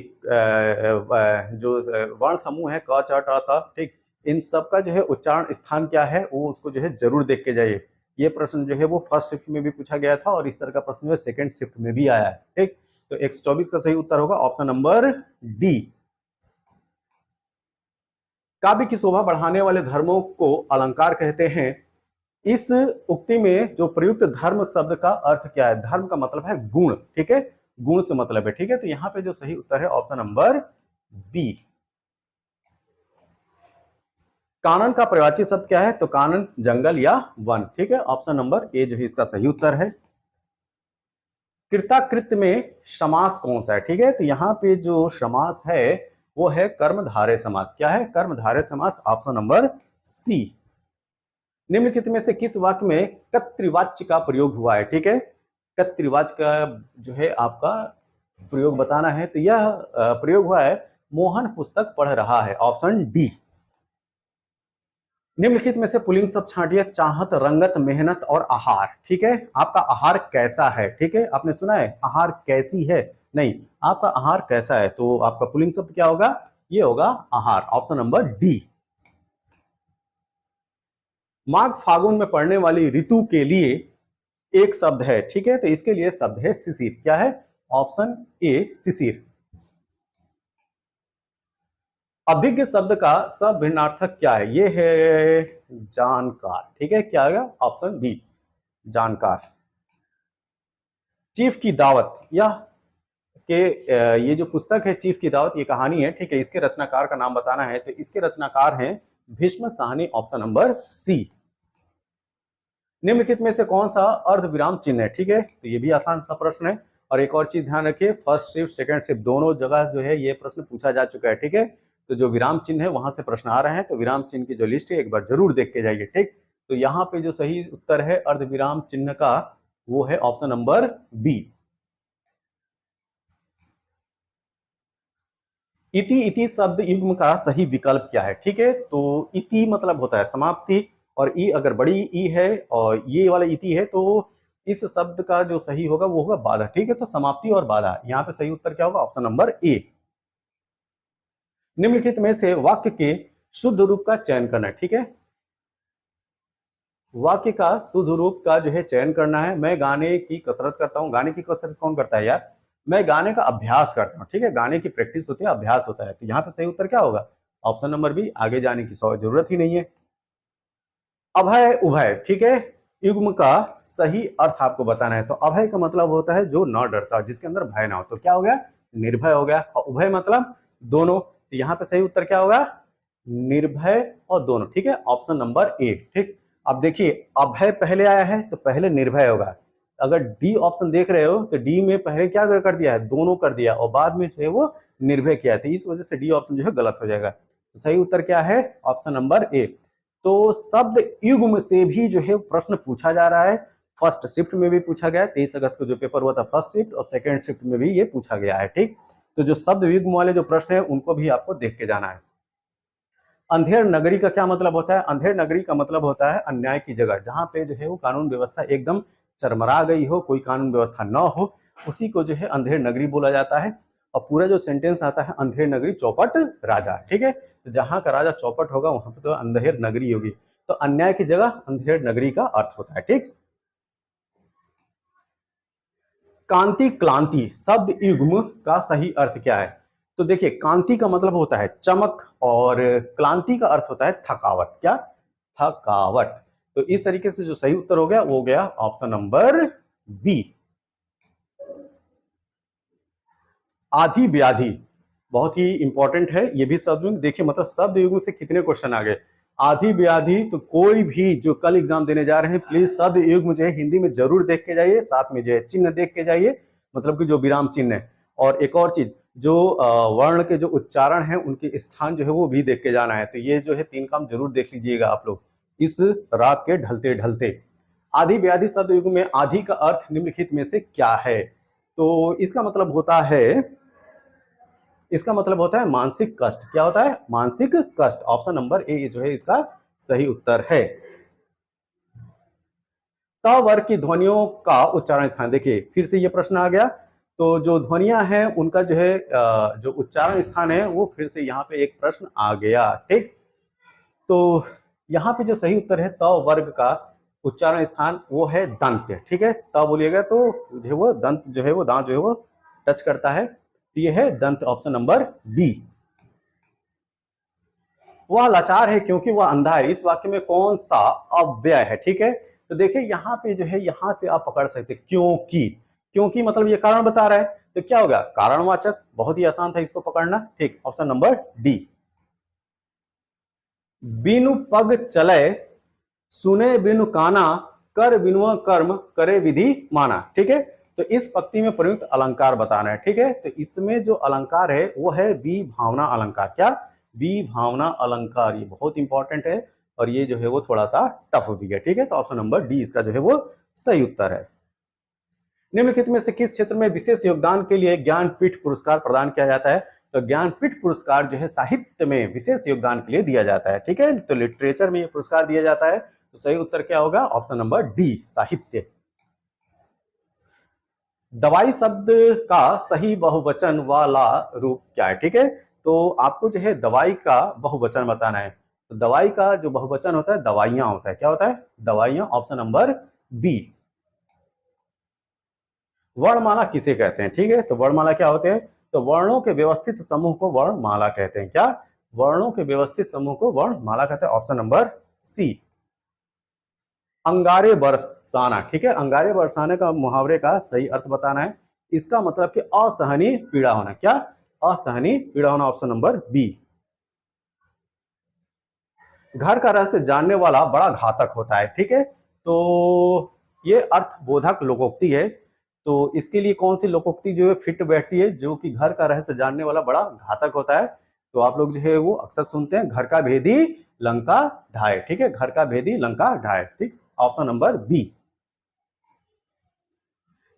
जो वर्ण समूह है क च ट त, ठीक, इन सब का जो है उच्चारण स्थान क्या है वो उसको जो है जरूर देख के जाइए। ये प्रश्न जो है वो फर्स्ट शिफ्ट में भी पूछा गया था और इस तरह का प्रश्न जो है सेकंड शिफ्ट में भी आया है, ठीक। तो 124 का सही उत्तर होगा ऑप्शन नंबर डी। काव्य की शोभा बढ़ाने वाले धर्मों को अलंकार कहते हैं। इस उक्ति में जो प्रयुक्त धर्म शब्द का अर्थ क्या है? धर्म का मतलब है गुण, ठीक है। गुण से मतलब है, ठीक है। तो यहाँ पे जो सही उत्तर है ऑप्शन नंबर बी। कानन का प्रवाची शब्द क्या है? तो कानन जंगल या वन, ठीक है। ऑप्शन नंबर ए जो है इसका सही उत्तर है। कृताकृत्य में समास कौन सा है, ठीक है। तो यहाँ पे जो समास है वो है कर्मधारय समास। क्या है? कर्मधारय समास, ऑप्शन नंबर सी। निम्नलिखित में से किस वाक्य में कर्तृवाच्य का प्रयोग हुआ है, ठीक है। कर्तृवाच्य का जो है आपका प्रयोग बताना है। तो यह प्रयोग हुआ है मोहन पुस्तक पढ़ रहा है, ऑप्शन डी। निम्नलिखित में से पुल्लिंग शब्द छांटिए, चाहत, रंगत, मेहनत और आहार, ठीक है। आपका आहार कैसा है, ठीक है। आपने सुना है आहार कैसी है? नहीं, आपका आहार कैसा है। तो आपका पुल्लिंग शब्द क्या होगा? ये होगा आहार, ऑप्शन नंबर डी। माघ फागुन में पड़ने वाली ऋतु के लिए एक शब्द है, ठीक है। तो इसके लिए शब्द है शिशिर। क्या है? ऑप्शन ए, शिशिर। अभिज्ञ शब्द का सभिन्नार्थक क्या है? ये है जानकार, ठीक है। क्या है? ऑप्शन बी, जानकार। चीफ की दावत, यह के ये जो पुस्तक है चीफ की दावत, ये कहानी है, ठीक है। इसके रचनाकार का नाम बताना है। तो इसके रचनाकार हैं Bhisham Sahni, option number C. निम्नलिखित में से कौन सा अर्धविराम चिन्ह है, ठीक है। तो ये भी आसान सा प्रश्न है। और एक और चीज ध्यान रखिए, फर्स्ट शिफ्ट सेकंड शिफ्ट दोनों जगह जो है ये प्रश्न पूछा जा चुका है, ठीक है। तो जो विराम चिन्ह है वहां से प्रश्न आ रहे हैं, तो विराम चिन्ह की जो लिस्ट है एक बार जरूर देख के जाइए, ठीक। तो यहाँ पे जो सही उत्तर है अर्धविराम चिन्ह का वो है ऑप्शन नंबर बी। इति इति शब्द युग्म का सही विकल्प क्या है, ठीक है। तो इति मतलब होता है समाप्ति, और ई अगर बड़ी ई है और ये वाला इति है तो इस शब्द का जो सही होगा वो होगा बाधा, ठीक है। तो समाप्ति और बाधा, यहाँ पे सही उत्तर क्या होगा? Option number A. निम्नलिखित में से वाक्य के शुद्ध रूप का चयन करना है, ठीक है। वाक्य का शुद्ध रूप का जो है चयन करना है। मैं गाने की कसरत करता हूँ। गाने की कसरत कौन करता है यार? मैं गाने का अभ्यास करता हूँ, ठीक है। गाने की प्रैक्टिस होती है, अभ्यास होता है। तो यहाँ पे सही उत्तर क्या होगा? ऑप्शन नंबर बी, आगे जाने की जरूरत ही नहीं है। अभय उभय, ठीक है। युग्म का सही अर्थ आपको बताना है। तो अभय का मतलब होता है जो न डरता, जिसके अंदर भय ना हो। तो क्या हो गया? निर्भय हो गया। और उभय मतलब दोनों। तो यहाँ पे सही उत्तर क्या होगा? निर्भय और दोनों, ठीक है। ऑप्शन नंबर ए, ठीक। अब देखिए अभय पहले आया है तो पहले निर्भय होगा। अगर डी ऑप्शन देख रहे हो तो डी में पहले क्या कर दिया है? दोनों कर दिया, और बाद में जो है वो निर्भय किया था। इस वजह से डी ऑप्शन जो है गलत हो जाएगा। तो सही उत्तर क्या है? Option number A. तो शब्द युग्म से भी जो है प्रश्न पूछा जा रहा है। फर्स्ट शिफ्ट में भी पूछा गया है, 23 अगस्त को जो पेपर हुआ था फर्स्ट शिफ्ट, और सेकेंड शिफ्ट में भी ये पूछा गया है। ठीक, तो जो शब्द युग्म वाले जो प्रश्न है उनको भी आपको देख के जाना है। अंधेर नगरी का क्या मतलब होता है? अंधेर नगरी का मतलब होता है अन्याय की जगह, जहां पे जो है वो कानून व्यवस्था एकदम चरमरा गई हो, कोई कानून व्यवस्था न हो, उसी को जो है अंधेर नगरी बोला जाता है। और पूरा जो सेंटेंस आता है, अंधेर नगरी चौपट राजा। ठीक है, तो जहां का राजा चौपट होगा वहां पे तो अंधेर नगरी होगी। तो अन्याय की जगह अंधेर नगरी का अर्थ होता है। ठीक, कांति क्लांति शब्द युग्म का सही अर्थ क्या है? तो देखिए, कांति का मतलब होता है चमक और क्लांति का अर्थ होता है थकावट। क्या? थकावट। तो इस तरीके से जो सही उत्तर हो गया वो हो गया ऑप्शन नंबर बी। आधी व्याधि बहुत ही इंपॉर्टेंट है ये भी शब्द युग्म। देखिए, मतलब शब्द युग्म से कितने क्वेश्चन आ गए। आधी व्याधि, तो कोई भी जो कल एग्जाम देने जा रहे हैं प्लीज शब्द युग्म जो है हिंदी में जरूर देख के जाइए, साथ में जो है चिन्ह देख के जाइए, मतलब कि जो विराम चिन्ह है। और एक और चीज, जो वर्ण के जो उच्चारण है उनके स्थान जो है वो भी देख के जाना है। तो ये जो है 3 काम जरूर देख लीजिएगा आप लोग इस रात के ढलते ढलते। आधी व्याधि शब्द युग्म में आधी का अर्थ निम्नलिखित में से क्या है? तो इसका मतलब होता है, इसका मतलब होता है मानसिक कष्ट। क्या होता है? मानसिक कष्ट। ऑप्शन नंबर ए जो है इसका सही उत्तर है। त वर्ग की ध्वनियों का उच्चारण स्थान, देखिए फिर से ये प्रश्न आ गया। तो जो ध्वनियां हैं उनका जो है जो उच्चारण स्थान है वो फिर से यहाँ पे एक प्रश्न आ गया। ठीक, तो यहाँ पे जो सही उत्तर है त वर्ग का उच्चारण स्थान वो है दंत। ठीक है, त बोलिएगा तो जो है वो दंत जो है वो दांत जो है वो टच करता है, तो ये है दंत। Option number B. वह लाचार है क्योंकि वह अंधा है, इस वाक्य में कौन सा अव्यय है? ठीक है, तो देखिए यहाँ पे जो है यहां से आप पकड़ सकते हैं क्योंकि। क्योंकि मतलब ये कारण बता रहा है, तो क्या होगा? कारणवाचक। बहुत ही आसान था इसको पकड़ना। ठीक, ऑप्शन नंबर डी। बिनु पग चले, सुने बिनु काना, कर बिनु कर्म, करे विधि माना। ठीक है, तो इस पंक्ति में प्रयुक्त अलंकार बताना है। ठीक है, तो इसमें जो अलंकार है वो है विभावना अलंकार। क्या? विभावना अलंकार। ये बहुत इंपॉर्टेंट है और ये जो है वो थोड़ा सा टफ भी है। ठीक है, तो ऑप्शन नंबर डी इसका जो है वो सही उत्तर है। निम्नलिखित में से किस क्षेत्र में विशेष योगदान के लिए ज्ञानपीठ पुरस्कार प्रदान किया जाता है? तो ज्ञानपीठ पुरस्कार जो है साहित्य में विशेष योगदान के लिए दिया जाता है। ठीक है, तो लिटरेचर में ये पुरस्कार दिया जाता है। तो सही उत्तर क्या होगा? ऑप्शन नंबर डी, साहित्य। दवाई शब्द का सही बहुवचन वाला रूप क्या है? ठीक है, तो आपको जो है दवाई का बहुवचन बताना है। तो दवाई का जो बहुवचन होता है दवाइयां होता है। क्या होता है? दवाइयां। Option number B. वर्णमाला किसे कहते हैं? ठीक है, तो वर्णमाला क्या होते हैं? तो वर्णों के व्यवस्थित समूह को वर्णमाला कहते हैं। क्या? वर्णों के व्यवस्थित समूह को वर्णमाला कहते हैं। Option number C. अंगारे बरसाना। ठीक है, अंगारे बरसाने का मुहावरे का सही अर्थ बताना है। इसका मतलब कि असहनीय पीड़ा होना। क्या? असहनीय पीड़ा होना। Option number B. घर का रहस्य जानने वाला बड़ा घातक होता है। ठीक है, तो ये अर्थबोधक लोकोक्ति है। तो इसके लिए कौन सी लोकोक्ति जो है फिट बैठती है? जो कि घर का रहस्य जानने वाला बड़ा घातक होता है। तो आप लोग जो है वो अक्सर सुनते हैं, घर का भेदी लंका ढाए। ठीक है, घर का भेदी लंका ढाए। ठीक, ऑप्शन नंबर बी।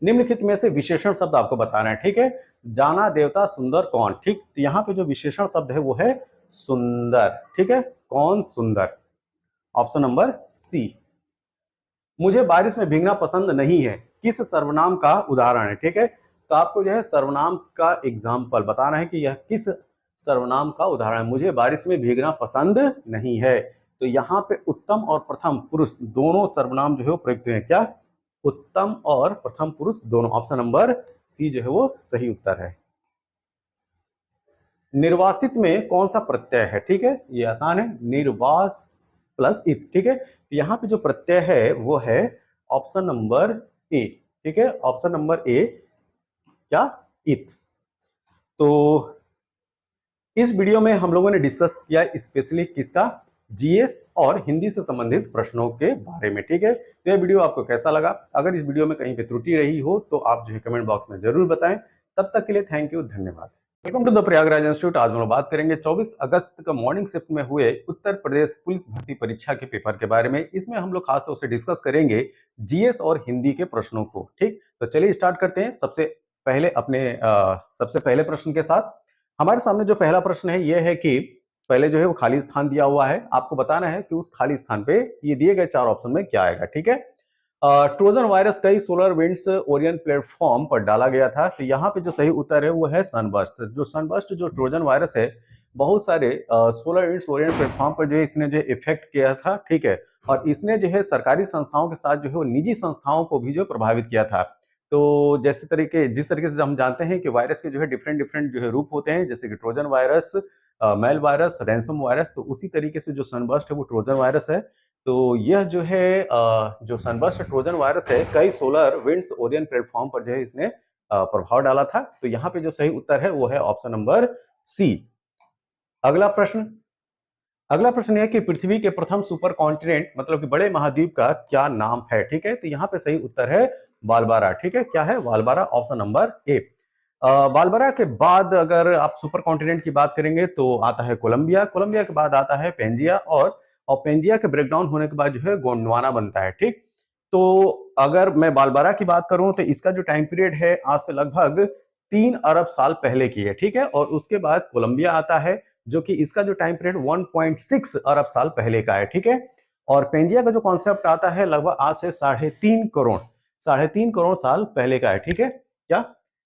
निम्नलिखित में से विशेषण शब्द आपको बताना है। ठीक है, जाना देवता सुंदर कौन? ठीक, तो यहाँ पे जो विशेषण शब्द है वो है सुंदर। ठीक है, कौन सुंदर? Option number C. मुझे बारिश में भीगना पसंद नहीं है, किस सर्वनाम का उदाहरण है? ठीक है, तो आपको जो है सर्वनाम का एग्जाम्पल बताना है कि यह किस सर्वनाम का उदाहरण है। मुझे बारिश में भीगना पसंद नहीं है, तो यहाँ पे उत्तम और प्रथम पुरुष दोनों सर्वनाम जो है वो प्रयुक्त हैं। क्या? उत्तम और प्रथम पुरुष दोनों। ऑप्शन नंबर सी जो है वो सही उत्तर है। निर्वासित में कौन सा प्रत्यय है? ठीक है, ये आसान है, निर्वास प्लस इत। ठीक है, यहाँ पे जो प्रत्यय है वो है ऑप्शन नंबर ए। ठीक है, ऑप्शन नंबर ए, क्या? इत। तो इस वीडियो में हम लोगों ने डिस्कस किया स्पेशली किसका? जीएस और हिंदी से संबंधित प्रश्नों के बारे में। ठीक है, तो यह वीडियो आपको कैसा लगा? अगर इस वीडियो में कहीं पे त्रुटि रही हो तो आप जो है कमेंट बॉक्स में जरूर बताएं। तब तक के लिए थैंक यू, धन्यवाद। Welcome to the Prayagraj institute. आज हम लोग बात करेंगे 24 अगस्त का मॉर्निंग शिफ्ट में हुए उत्तर प्रदेश पुलिस भर्ती परीक्षा के पेपर के बारे में। इसमें हम लोग खासतौर से डिस्कस करेंगे जीएस और हिंदी के प्रश्नों को। ठीक, तो चलिए स्टार्ट करते हैं। सबसे पहले प्रश्न के साथ हमारे सामने जो पहला प्रश्न है यह है कि पहले जो है वो खाली स्थान दिया हुआ है, आपको बताना है कि उस खाली स्थान पे ये दिए गए 4 ऑप्शन में क्या आएगा। ठीक है, ट्रोजन वायरस कई सोलर विंड्स ओरियन प्लेटफॉर्म पर डाला गया था, तो यहाँ पे जो सही उत्तर है वो है सनबर्स्ट। जो ट्रोजन वायरस है, बहुत सारे सोलर विंड्स ओरियन प्लेटफॉर्म पर जो है इसने जो इफेक्ट किया था। ठीक है, और इसने जो है सरकारी संस्थाओं के साथ जो है वो निजी संस्थाओं को भी जो प्रभावित किया था। तो जिस तरीके से हम जानते हैं कि वायरस के जो है डिफरेंट डिफरेंट जो है रूप होते हैं, जैसे कि Trojan virus, mail virus, ransom virus, तो उसी तरीके से जो सनबर्स्ट है वो ट्रोजन वायरस है। तो यह जो है जो सनबर्स्ट ट्रोजन वायरस है, कई सोलर विंड्स ओरियन प्लेटफॉर्म पर जो है इसने प्रभाव डाला था। तो यहाँ पे जो सही उत्तर है वो है ऑप्शन नंबर सी। अगला प्रश्न अगला प्रश्न है कि पृथ्वी के प्रथम सुपर कॉन्टिनेंट मतलब कि बड़े महाद्वीप का क्या नाम है। ठीक है, तो यहाँ पे सही उत्तर है वालबारा। ठीक है, क्या है? वालबारा, ऑप्शन नंबर ए। वालबारा के बाद अगर आप सुपर कॉन्टिनेंट की बात करेंगे तो आता है कोलंबिया, कोलंबिया के बाद आता है पेंजिया, और पेंजिया के ब्रेकडाउन होने के बाद जो है गोंडवाना बनता है। ठीक, तो अगर मैं वालबारा की बात करूं तो इसका जो टाइम पीरियड है आज से लगभग 3 अरब साल पहले की है। ठीक है, और उसके बाद कोलंबिया आता है जो कि इसका जो टाइम पीरियड 1.6 अरब साल पहले का है। ठीक है, और पेंजिया का जो कॉन्सेप्ट आता है लगभग आज से 3.5 करोड़ साल पहले का है। ठीक है, क्या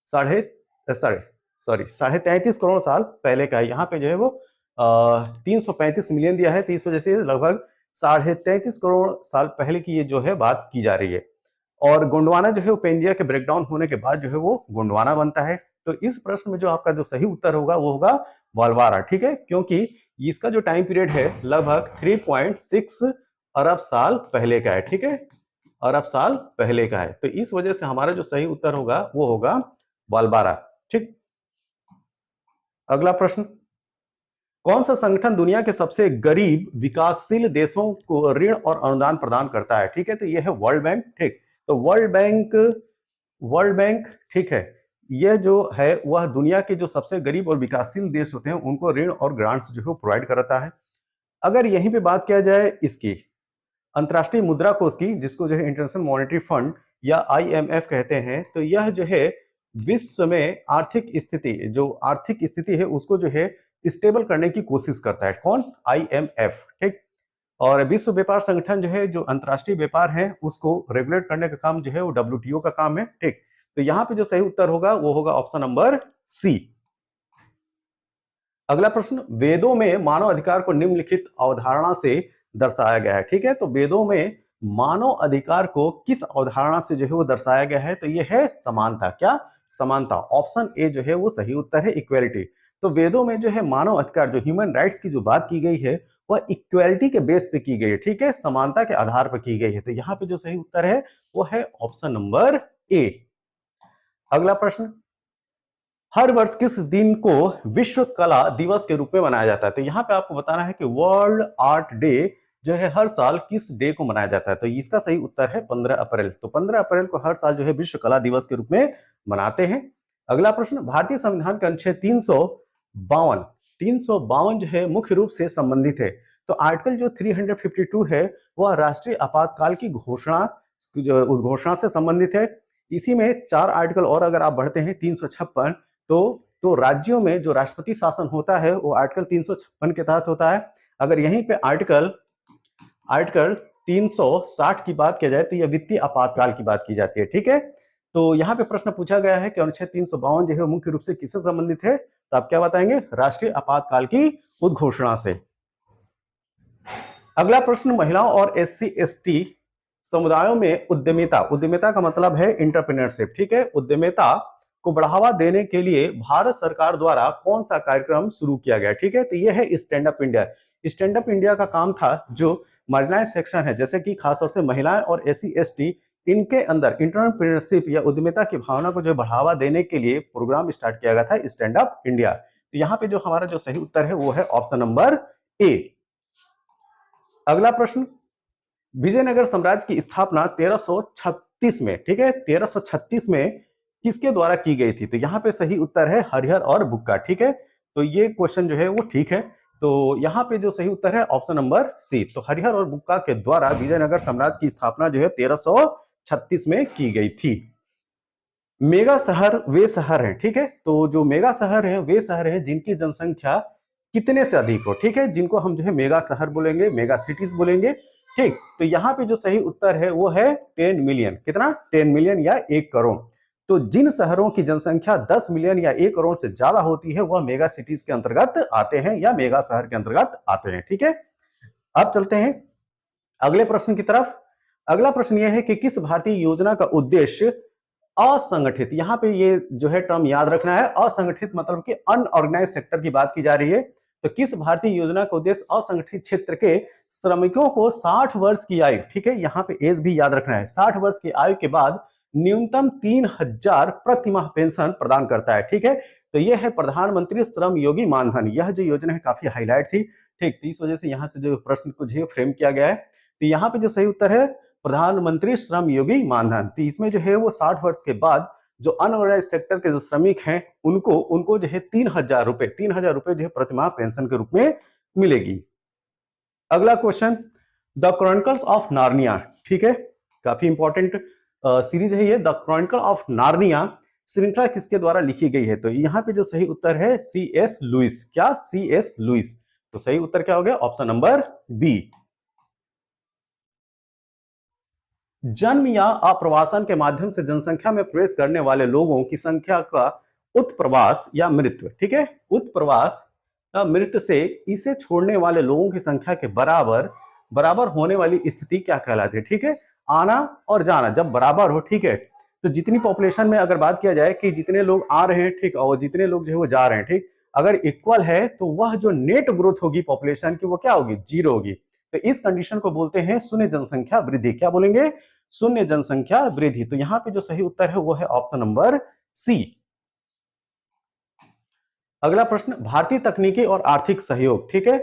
साढ़े साढ़े सॉरी 33.5 करोड़ साल पहले का है। यहाँ पे जो है वो 335 मिलियन दिया है, तो इस वजह से लगभग 33.5 करोड़ साल पहले की ये जो है बात की जा रही है। और गोंडवाना जो है वो पेंजिया के ब्रेकडाउन होने के बाद जो है वो गोंडवाना बनता है। तो इस प्रश्न में जो आपका जो सही उत्तर होगा वो होगा वालवारा। ठीक है, क्योंकि इसका जो टाइम पीरियड है लगभग 3.6 अरब साल पहले का है। ठीक है, अरब साल पहले का है, तो इस वजह से हमारा जो सही उत्तर होगा वो होगा वालबारा। ठीक, अगला प्रश्न, कौन सा संगठन दुनिया के सबसे गरीब विकासशील देशों को ऋण और अनुदान प्रदान करता है? ठीक है, तो यह है वर्ल्ड बैंक। ठीक, तो वर्ल्ड बैंक ठीक है, यह जो है वह दुनिया के जो सबसे गरीब और विकासशील देश होते हैं उनको ऋण और ग्रांट्स जो है प्रोवाइड कराता है। अगर यहीं पे बात किया जाए इसकी अंतर्राष्ट्रीय मुद्रा कोष की, जिसको जो है इंटरनेशनल मॉनेटरी फंड या आईएमएफ कहते हैं, तो यह जो है विश्व में आर्थिक स्थिति है उसको जो है स्टेबल करने की कोशिश करता है। कौन? आईएमएफ। ठीक, और विश्व व्यापार संगठन जो है जो अंतर्राष्ट्रीय व्यापार है उसको रेगुलेट करने का काम जो है वो डब्ल्यूटीओ का काम है। ठीक, तो यहाँ पे जो सही उत्तर होगा वो होगा ऑप्शन नंबर सी। अगला प्रश्न, वेदों में मानव अधिकार को निम्नलिखित अवधारणा से दर्शाया गया है। ठीक है, तो वेदों में मानव अधिकार को किस अवधारणा से जो है वो दर्शाया गया है? तो ये है समानता। क्या? समानता, ऑप्शन ए जो है वो सही उत्तर है, इक्वेलिटी। तो वेदों में जो है मानव अधिकार, जो ह्यूमन राइट्स की जो बात की गई है वह इक्वेलिटी के बेस पे की गई है। ठीक है, समानता के आधार पर की गई है, तो यहाँ पे जो सही उत्तर है वो है ऑप्शन नंबर ए। अगला प्रश्न, हर वर्ष किस दिन को विश्व कला दिवस के रूप में मनाया जाता है? तो यहाँ पे आपको बताना है कि वर्ल्ड आर्ट डे जो है हर साल किस डे को मनाया जाता है? तो इसका सही उत्तर है 15 अप्रैल। तो 15 अप्रैल को हर साल जो है विश्व कला दिवस के रूप में मनाते हैं। अगला प्रश्न, भारतीय संविधान का अनुच्छेद 352 जो है मुख्य रूप से संबंधित है। तो आर्टिकल जो 352 है वह राष्ट्रीय आपातकाल की उस घोषणा से संबंधित है। इसी में 4 आर्टिकल और अगर आप बढ़ते हैं 356, तो राज्यों में जो राष्ट्रपति शासन होता है वो आर्टिकल 356 के तहत होता है। अगर यहीं पे आर्टिकल 360 की बात किया जाए तो यह वित्तीय आपातकाल की बात की जाती है। ठीक है, तो यहाँ पे प्रश्न पूछा गया है कि अनुच्छेद 352 जो है मुख्य रूप से किससे संबंधित है? तो आप क्या बताएंगे? राष्ट्रीय आपातकाल की उद्घोषणा से। अगला प्रश्न, महिलाओं और SC/ST समुदायों में उद्यमिता का मतलब है इंटरप्रेन्योरशिप। ठीक है, उद्यमिता को बढ़ावा देने के लिए भारत सरकार द्वारा कौन सा कार्यक्रम शुरू किया गया? ठीक है, तो यह है stand up India. Stand up India का काम था जो मार्जिनाइज सेक्शन है, जैसे कि खासतौर से महिलाएं और SC/ST, इनके अंदर इंटरप्रेन्योरशिप या उद्यमिता की भावना को जो बढ़ावा देने के लिए प्रोग्राम स्टार्ट किया गया था, स्टैंड अप इंडिया। तो यहाँ पे जो हमारा जो सही उत्तर है वो है ऑप्शन नंबर ए। अगला प्रश्न, विजयनगर साम्राज्य की स्थापना 1336 में, ठीक है, 1336 में किसके द्वारा की गई थी? तो यहाँ पे सही उत्तर है हरिहर और बुक्का। ठीक है, तो ये क्वेश्चन जो है वो ठीक है। तो यहाँ पे जो सही उत्तर है ऑप्शन नंबर सी, तो हरिहर और बुक्का के द्वारा विजयनगर साम्राज्य की स्थापना जो है 1336 में की गई थी। मेगा शहर वे शहर हैं, ठीक है, तो जो मेगा शहर हैं वे शहर हैं जिनकी जनसंख्या कितने से अधिक हो, ठीक है, जिनको हम जो है मेगा शहर बोलेंगे, मेगा सिटीज बोलेंगे। ठीक, तो यहाँ पे जो सही उत्तर है वो है 10 मिलियन। कितना? 10 मिलियन या 1 करोड़। तो जिन शहरों की जनसंख्या 10 मिलियन या 1 करोड़ से ज्यादा होती है वह मेगा सिटीज के अंतर्गत आते हैं या मेगा शहर के अंतर्गत आते हैं। ठीक है, अब चलते हैं अगले प्रश्न की तरफ। अगला प्रश्न यह है कि किस भारतीय योजना का उद्देश्य असंगठित, यहां पे ये जो है टर्म याद रखना है, असंगठित मतलब कि अनऑर्गेनाइज सेक्टर की बात की जा रही है। तो किस भारतीय योजना का उद्देश्य असंगठित क्षेत्र के श्रमिकों को 60 वर्ष की आयु, ठीक है, यहाँ पे एज भी याद रखना है, 60 वर्ष की आयु के बाद न्यूनतम 3000 प्रति माह पेंशन प्रदान करता है। ठीक है, तो यह है प्रधानमंत्री श्रम योगी मानधन। यह जो योजना है काफी हाईलाइट थी। ठीक, तो इस वजह से यहाँ से जो प्रश्न को जो फ्रेम किया गया है, तो यहाँ पे जो सही उत्तर है प्रधानमंत्री श्रम योगी मानधन। तो इसमें जो है वो 60 वर्ष के बाद जो अनऑर्गेनाइज सेक्टर के जो श्रमिक हैं उनको जो है 3000 रुपए जो है प्रतिमाह पेंशन के रूप में मिलेगी। अगला question, the chronicles of Narnia, ठीक है, काफी इंपॉर्टेंट सीरीज है ये। द क्रॉनिकल ऑफ नार्निया श्रृंखला किसके द्वारा लिखी गई है? तो यहाँ पे जो सही उत्तर है C.S. लुइस। क्या? C.S. लुइस। तो सही उत्तर क्या हो गया? Option number B. जन्म या अप्रवासन के माध्यम से जनसंख्या में प्रवेश करने वाले लोगों की संख्या का उत्प्रवास या मृत्यु, ठीक है, उत्प्रवास या मृत्यु से इसे छोड़ने वाले लोगों की संख्या के बराबर बराबर होने वाली स्थिति क्या कहलाती है? ठीक है, आना और जाना जब बराबर हो, ठीक है, तो जितनी पॉपुलेशन में अगर बात किया जाए कि जितने लोग आ रहे हैं, ठीक, और जितने लोग जो है वो जा रहे हैं, ठीक, अगर इक्वल है तो वह जो नेट ग्रोथ होगी पॉपुलेशन की वो क्या होगी? जीरो होगी। तो इस कंडीशन को बोलते हैं शून्य जनसंख्या वृद्धि। क्या बोलेंगे? शून्य जनसंख्या वृद्धि। तो यहां पे जो सही उत्तर है वो है ऑप्शन नंबर सी। अगला प्रश्न, भारतीय तकनीकी और आर्थिक सहयोग, ठीक है,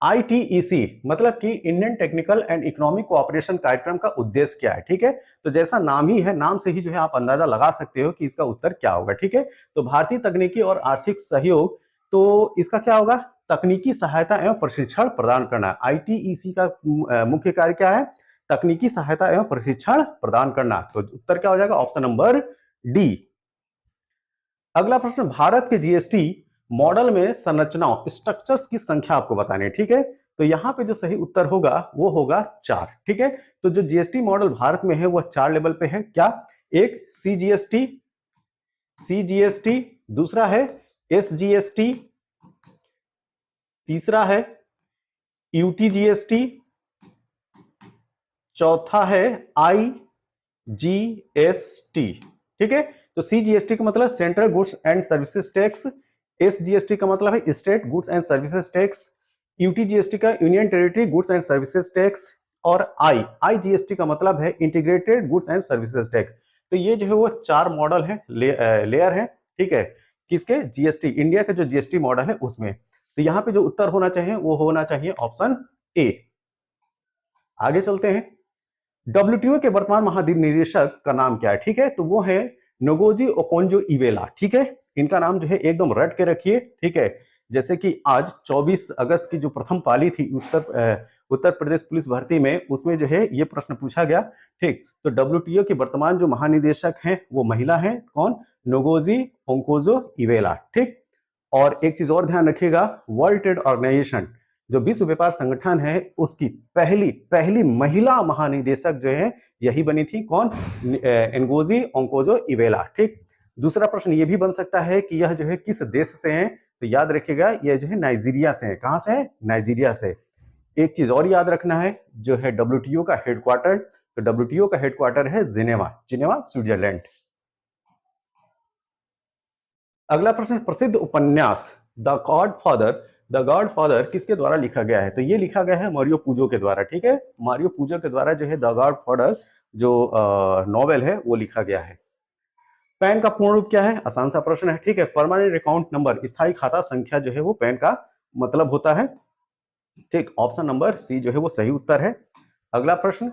ITEC मतलब कि Indian technical and economic cooperation कार्यक्रम का उद्देश्य क्या है? ठीक है, तो जैसा नाम ही है, नाम से ही जो है आप अंदाजा लगा सकते हो कि इसका उत्तर क्या होगा। ठीक है, तो भारतीय तकनीकी और आर्थिक सहयोग, तो इसका क्या होगा? तकनीकी सहायता एवं प्रशिक्षण प्रदान करना। ITEC का मुख्य कार्य क्या है? तकनीकी सहायता एवं प्रशिक्षण प्रदान करना। तो उत्तर क्या हो जाएगा? Option number D. अगला प्रश्न, भारत के जीएसटी मॉडल में संरचनाओं स्ट्रक्चर्स की संख्या आपको बतानी है। ठीक है, तो यहां पे जो सही उत्तर होगा वो होगा 4। ठीक है, तो जो जीएसटी मॉडल भारत में है वो 4 लेवल पे है। क्या? एक सीजीएसटी, दूसरा है एसजीएसटी, तीसरा है यूटीजीएसटी, चौथा है आईजीएसटी। ठीक है, तो सीजीएसटी का मतलब central goods and services tax, SGST का मतलब है state goods and services tax, UTGST का union territory goods and services tax, और आईजीएसटी का मतलब है integrated goods and services tax. तो ये जो है वो 4 मॉडल है, लेयर है। ठीक है, किसके? जीएसटी, इंडिया का जो जीएसटी मॉडल है उसमें। तो यहाँ पे जो उत्तर होना चाहिए वो होना चाहिए ऑप्शन ए। आगे चलते हैं, डब्ल्यूटीओ के वर्तमान महानिदेशक का नाम क्या है? ठीक है, तो वो है नोगोजी ओकोंजो इवेला। ठीक है, इनका नाम जो है एकदम रट के रखिए। ठीक है, जैसे कि आज 24 अगस्त की जो प्रथम पाली थी उत्तर प्रदेश पुलिस भर्ती में, उसमें जो है ये प्रश्न पूछा गया। ठीक, तो डब्ल्यूटीओ के वर्तमान जो महानिदेशक हैं वो महिला हैं। कौन? नोगोजी ओकोंजो इवेला। ठीक, और एक चीज और ध्यान रखिएगा, वर्ल्ड ट्रेड ऑर्गेनाइजेशन जो विश्व व्यापार संगठन है उसकी पहली महिला महानिदेशक जो है यही बनी थी। कौन? एनगोजी ओकोंजो इवेला। ठीक, दूसरा प्रश्न ये भी बन सकता है कि यह जो है किस देश से है? तो याद रखिएगा यह जो है नाइजीरिया से है। कहां से है? नाइजीरिया से। एक चीज और याद रखना है, जो है डब्ल्यूटीओ का हेडक्वार्टर, तो डब्ल्यूटीओ का हेडक्वार्टर है जिनेवा, स्विट्जरलैंड। अगला प्रश्न, प्रसिद्ध उपन्यास द गॉडफादर किसके द्वारा लिखा गया है? तो ये लिखा गया है मारियो पूजो के द्वारा। ठीक है, मारियो पूजो के द्वारा जो है द गॉडफादर जो नॉवेल है वो लिखा गया है। पैन का पूर्ण रूप क्या है? आसान सा प्रश्न है। ठीक है, परमानेंट अकाउंट नंबर, स्थायी खाता संख्या जो है वो पैन का मतलब होता है। ठीक, ऑप्शन नंबर सी जो है वो सही उत्तर है। अगला प्रश्न,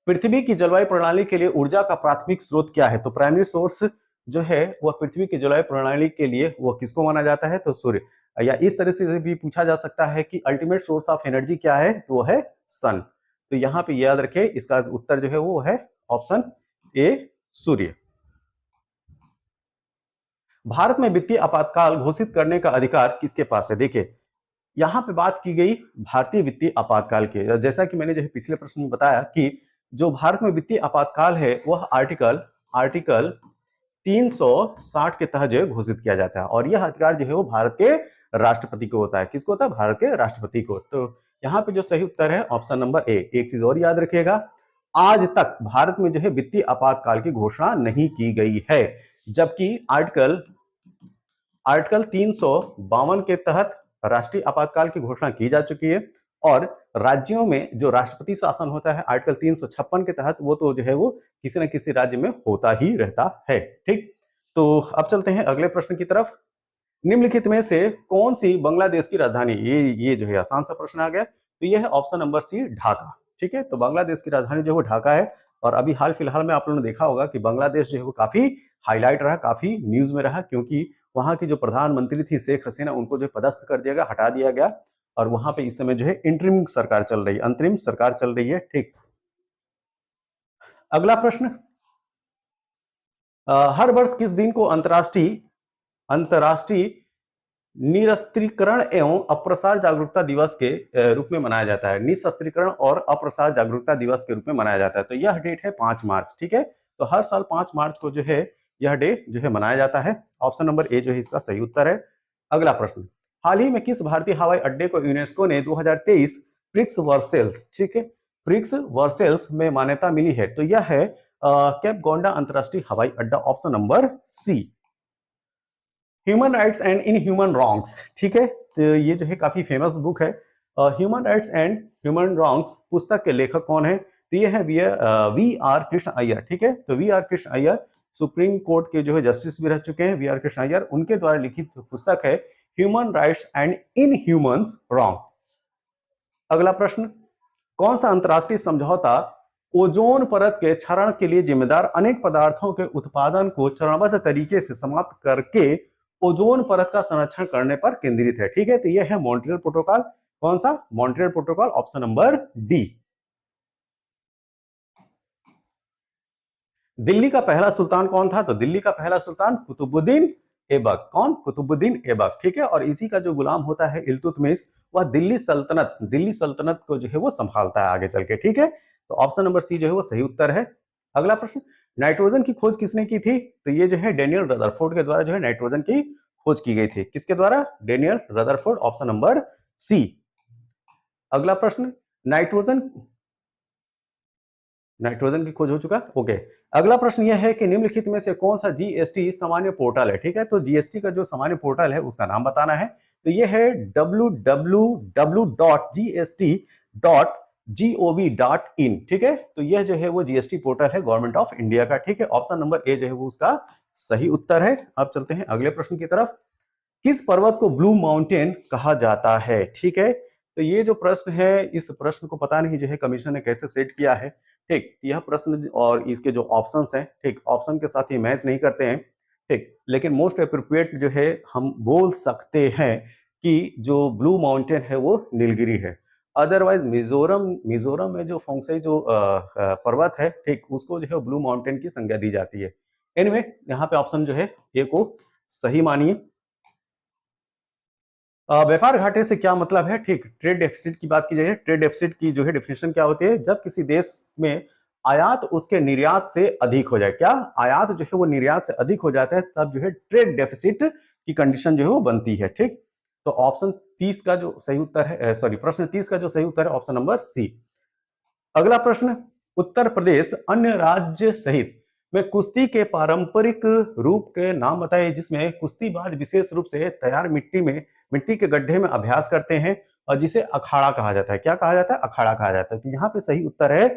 पृथ्वी की जलवायु प्रणाली के लिए ऊर्जा का प्राथमिक स्रोत क्या है? तो प्राइमरी सोर्स जो है वह पृथ्वी की जलवायु प्रणाली के लिए वो किसको माना जाता है? तो सूर्य। या इस तरह से भी पूछा जा सकता है कि अल्टीमेट सोर्स ऑफ एनर्जी क्या है? तो वो है सन। तो यहाँ पे याद रखें, इसका उत्तर जो है वो है ऑप्शन ए, सूर्य। भारत में वित्तीय आपातकाल घोषित करने का अधिकार किसके पास है? देखिए, यहाँ पे बात की गई भारतीय वित्तीय आपातकाल के। जैसा कि मैंने जो है पिछले प्रश्न में बताया कि जो भारत में वित्तीय आपातकाल है वह आर्टिकल आर्टिकल 360 के तहत जो है घोषित किया जाता है, और यह अधिकार जो है वो भारत के राष्ट्रपति को होता है। किसको होता है? भारत के राष्ट्रपति को। तो यहाँ पे जो सही उत्तर है ऑप्शन नंबर ए। एक चीज और याद रखिएगा, आज तक भारत में जो है वित्तीय आपातकाल की घोषणा नहीं की गई है, जबकि आर्टिकल आर्टिकल 352 के तहत राष्ट्रीय आपातकाल की घोषणा की जा चुकी है, और राज्यों में जो राष्ट्रपति शासन होता है आर्टिकल 356 के तहत वो तो जो है वो किसी न किसी राज्य में होता ही रहता है। ठीक, तो अब चलते हैं अगले प्रश्न की तरफ। निम्नलिखित में से कौन सी बांग्लादेश की राजधानी? ये जो है आसान सा प्रश्न आ गया। तो ये है ऑप्शन नंबर सी, ढाका। ठीक है, तो बांग्लादेश की राजधानी जो है वो ढाका है। और अभी हाल फिलहाल में आप लोगों ने देखा होगा कि बांग्लादेश जो है वो काफी हाईलाइट रहा, काफी न्यूज में रहा, क्योंकि वहां की जो प्रधानमंत्री थी शेख हसीना, उनको जो पदस्थ कर दिया गया, हटा दिया गया, और वहां पे इस समय जो है इंटरिम सरकार चल रही है, अंतरिम सरकार चल रही है। ठीक, अगला प्रश्न, हर वर्ष किस दिन को अंतर्राष्ट्रीय अंतर्राष्ट्रीय निरस्त्रीकरण एवं अप्रसार जागरूकता दिवस के रूप में मनाया जाता है? निशस्त्रीकरण और अप्रसार जागरूकता दिवस के रूप में मनाया जाता है। तो यह डेट है 5 मार्च। ठीक है, तो हर साल 5 मार्च को जो है यह डे जो है मनाया जाता है। ऑप्शन नंबर ए जो है इसका सही उत्तर है। अगला प्रश्न, हाल ही में किस भारतीय हवाई अड्डे को यूनेस्को ने 2023 प्रिक्स वर्सेल्स, ठीक है, प्रिक्स वर्सेल्स में मान्यता मिली है? तो यह है कैप गोंडा अंतरराष्ट्रीय हवाई अड्डा। Option number C. Human rights and in human wrongs, ठीक है, तो ये जो है काफी फेमस बुक है। Human rights and human wrongs पुस्तक के लेखक कौन है? तो ये है वी आर कृष्ण अय्यर। ठीक है, तो V R Krishna Iyer supreme court के जो है जस्टिस भी रह चुके हैं। वी आर कृष्ण अय्यर, उनके द्वारा लिखित पुस्तक है human rights and in humans wrong. अगला प्रश्न, कौन सा अंतरराष्ट्रीय समझौता ओजोन परत के क्षरण के लिए जिम्मेदार अनेक पदार्थों के उत्पादन को चरणबद्ध तरीके से समाप्त करके ओजोन परत का संरक्षण करने पर केंद्रित है? ठीक है, तो यह है मॉन्ट्रियल प्रोटोकॉल। कौन सा? Montreal protocol, option number D. Delhi का पहला सुल्तान कौन था? तो दिल्ली का पहला सुल्तान कुतुबुद्दीन ऐबक। कौन? कुतुबुद्दीन ऐबक। ठीक है, और इसी का जो गुलाम होता है इल्तुतमिश, वह दिल्ली सल्तनत को जो है वो संभालता है आगे चल के। ठीक है, तो ऑप्शन नंबर सी जो है वो सही उत्तर है। अगला प्रश्न, नाइट्रोजन की खोज किसने की थी? तो ये जो है डेनियल रदरफोर्ड के द्वारा जो है नाइट्रोजन की खोज की गई थी। किसके द्वारा? Daniel Rutherford, option number C. अगला प्रश्न, नाइट्रोजन नाइट्रोजन की खोज हो चुका। ओके, अगला प्रश्न यह है कि निम्नलिखित में से कौन सा जीएसटी सामान्य पोर्टल है? ठीक है, तो जीएसटी का जो सामान्य पोर्टल है उसका नाम बताना है। तो यह है www.gst.gov.in। ठीक है, तो यह जो है वो जीएसटी पोर्टल है गवर्नमेंट ऑफ इंडिया का। ठीक है, ऑप्शन नंबर ए जो है वो उसका सही उत्तर है। अब चलते हैं अगले प्रश्न की तरफ। किस पर्वत को ब्लू माउंटेन कहा जाता है? ठीक है, तो ये जो प्रश्न है, इस प्रश्न को पता नहीं जो है कमीशन ने कैसे सेट किया है। ठीक, यह प्रश्न और इसके जो ऑप्शंस हैं, ठीक, ऑप्शन के साथ ये मैच नहीं करते हैं। ठीक, लेकिन मोस्ट अप्रोप्रिएट जो है हम बोल सकते हैं कि जो ब्लू माउंटेन है वो नीलगिरी है। अदरवाइज मिजोरम मिजोरम में जो फोंगसई जो पर्वत है, ठीक, उसको जो है ब्लू माउंटेन की संज्ञा दी जाती है। एनीवे, यहाँ पे ऑप्शन जो है ए को सही मानिए। व्यापार घाटे से क्या मतलब है? ठीक, ट्रेड डेफिसिट की बात की जाए। ट्रेड डेफिसिट की जो है डेफिनेशन क्या होती है? जब किसी देश में आयात उसके निर्यात से अधिक हो जाए। क्या? आयात जो है वो निर्यात से अधिक हो जाता है, तब जो है ट्रेड डेफिसिट की कंडीशन जो है वो बनती है। ठीक, तो ऑप्शन 30 का जो सही उत्तर है, सॉरी, प्रश्न 30 का जो सही उत्तर है ऑप्शन नंबर सी। अगला प्रश्न, उत्तर प्रदेश अन्य राज्य सहित में कुश्ती के पारंपरिक रूप के नाम बताइए जिसमें कुश्तीबाज विशेष रूप से तैयार मिट्टी के गड्ढे में अभ्यास करते हैं, और जिसे अखाड़ा कहा जाता है। क्या कहा जाता है? अखाड़ा कहा जाता है। तो यहाँ पे सही उत्तर है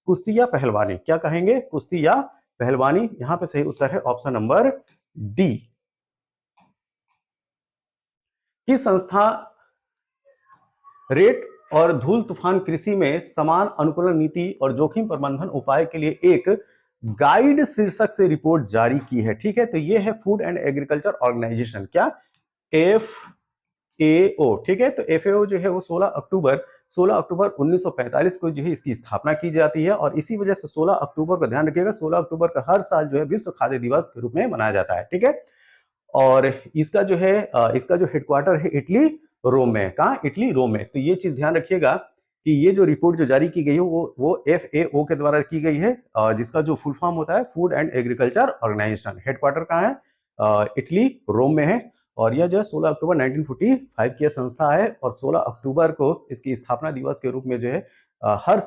कुश्ती या पहलवानी। क्या कहेंगे? कुश्ती या पहलवानी। यहाँ पे सही उत्तर है ऑप्शन नंबर डी। किस संस्था रेट और धूल तूफान कृषि में समान अनुकूलन नीति और जोखिम प्रबंधन उपाय के लिए एक गाइड शीर्षक से रिपोर्ट जारी की है। ठीक है, तो ये है फूड एंड एग्रीकल्चर ऑर्गेनाइजेशन, क्या, एफ ए ओ। ठीक है, तो एफएओ जो है वो 16 अक्टूबर 1945 को जो है इसकी स्थापना की जाती है और इसी वजह से 16 अक्टूबर का ध्यान रखिएगा, 16 अक्टूबर का हर साल जो है विश्व खाद्य दिवस के रूप में मनाया जाता है। ठीक है, और इसका जो है इसका जो हेडक्वार्टर है इटली रोम में। कहाँ, इटली रोम में। तो ये चीज ध्यान रखिएगा कि ये जो रिपोर्ट जो जारी की गई है वो एफएओ के द्वारा की गई है, जिसका जो फुल फॉर्म होता है food and agriculture organisation. Headquarter कहाँ है, इटली रोम में है। और यह जो है 16 अक्टूबर 1945 की संस्था है और 16 अक्टूबर को इसकी स्थापना दिवस के रूप में जो है हर